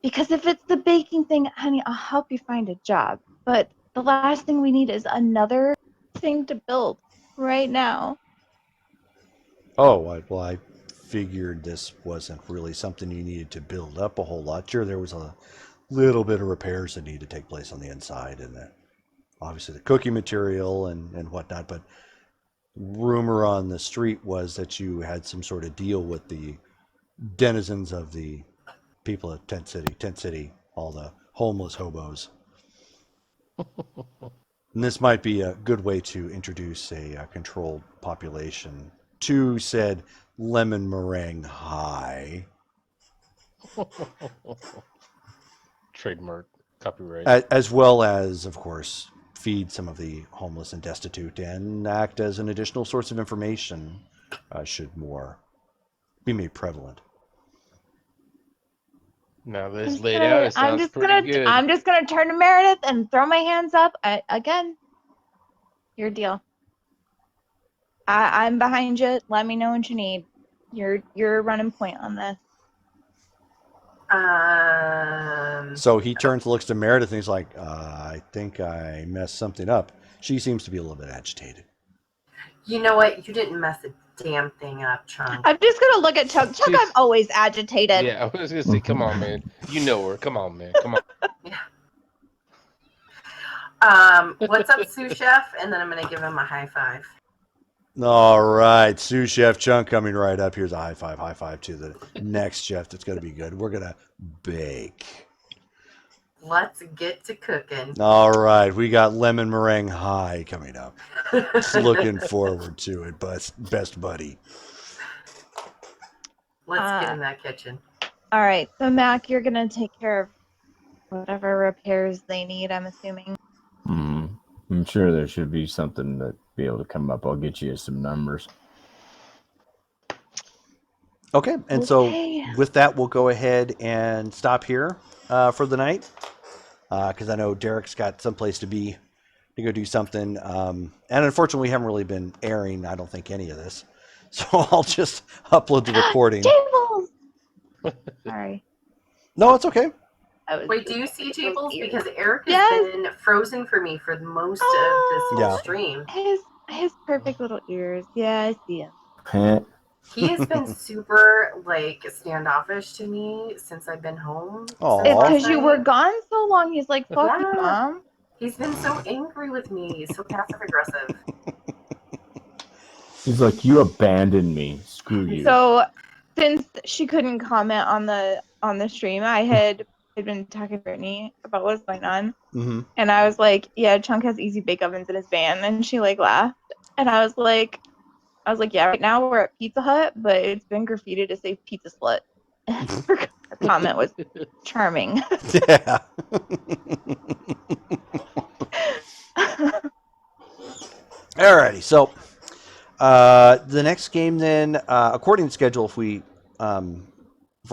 Because if it's the baking thing, honey, I'll help you find a job. But the last thing we need is another thing to build right now. Oh, I figured this wasn't really something you needed to build up a whole lot. Sure, there was a little bit of repairs that need to take place on the inside, and obviously the cooking material and whatnot. But rumor on the street was that you had some sort of deal with the denizens of the people of Tent City, all the homeless hobos. And this might be a good way to introduce a controlled population to said lemon meringue high. Trademark, copyright. As well as, of course, feed some of the homeless and destitute and act as an additional source of information should more be made prevalent. Now this laid out, it sounds pretty good. I'm just gonna turn to Meredith and throw my hands up. Again, your deal. I'm behind you. Let me know what you need. You're running point on this. So he turns, looks to Meredith, and he's like, I think I messed something up. She seems to be a little bit agitated. You know what? You didn't mess a damn thing up, Chunk. I'm just gonna look at Chuck. Chuck, I'm always agitated. Yeah, I was gonna say, come on, man. You know her. Come on, man. Come on. Yeah. What's up, sous chef? And then I'm gonna give him a high five. All right, sous chef Chunk coming right up. Here's a high five to the next chef. That's going to be good. We're going to bake. Let's get to cooking. All right, we got lemon meringue high coming up. Just looking forward to it, best buddy. Let's get in that kitchen. All right, so Mac, you're gonna take care of whatever repairs they need, I'm assuming. I'm sure there should be something that be able to come up. I'll get you some numbers. Okay, and so with that, we'll go ahead and stop here for the night because I know Derek's got someplace to be to go do something. And unfortunately, we haven't really been airing, I don't think, any of this. So I'll just upload the recording. Tables! Sorry. No, it's okay. Wait, do you see tables? Because Eric has been frozen for me for most of this whole stream. His perfect little ears. Yeah, I see him. He has been super standoffish to me since I've been home. It's because you were gone so long. He's like, "Fuck you, Mom." He's been so angry with me, so passive aggressive. He's like, "You abandoned me. Screw you." So since she couldn't comment on the stream, I had been talking to Brittany about what's going on, and I was like, "Yeah, Chunk has easy bake ovens in his van," and she like laughed, and I was like, "Yeah, right now we're at Pizza Hut, but it's been graffitied to say Pizza Slut." Her comment was charming. Yeah. Alrighty, so the next game then, according to schedule, if we're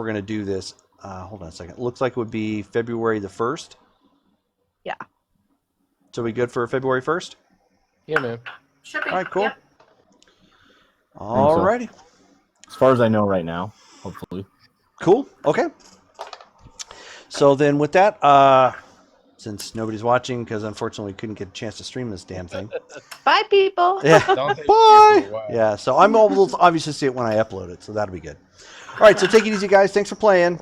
gonna do this, hold on a second. It looks like it would be February the 1st. Yeah. So we good for February 1st? Yeah, man. Should be. All right, cool. Yep. Alrighty. As far as I know right now, hopefully. Cool. Okay. So then with that, since nobody's watching, because unfortunately we couldn't get a chance to stream this damn thing. Bye, people. Yeah. Dante was here Bye. for a while. Yeah. So I'm able to obviously see it when I upload it, so that'll be good. All right. So take it easy, guys. Thanks for playing.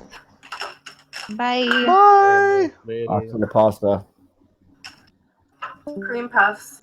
Bye. Bye. Later. Pasta the pasta. Cream puffs.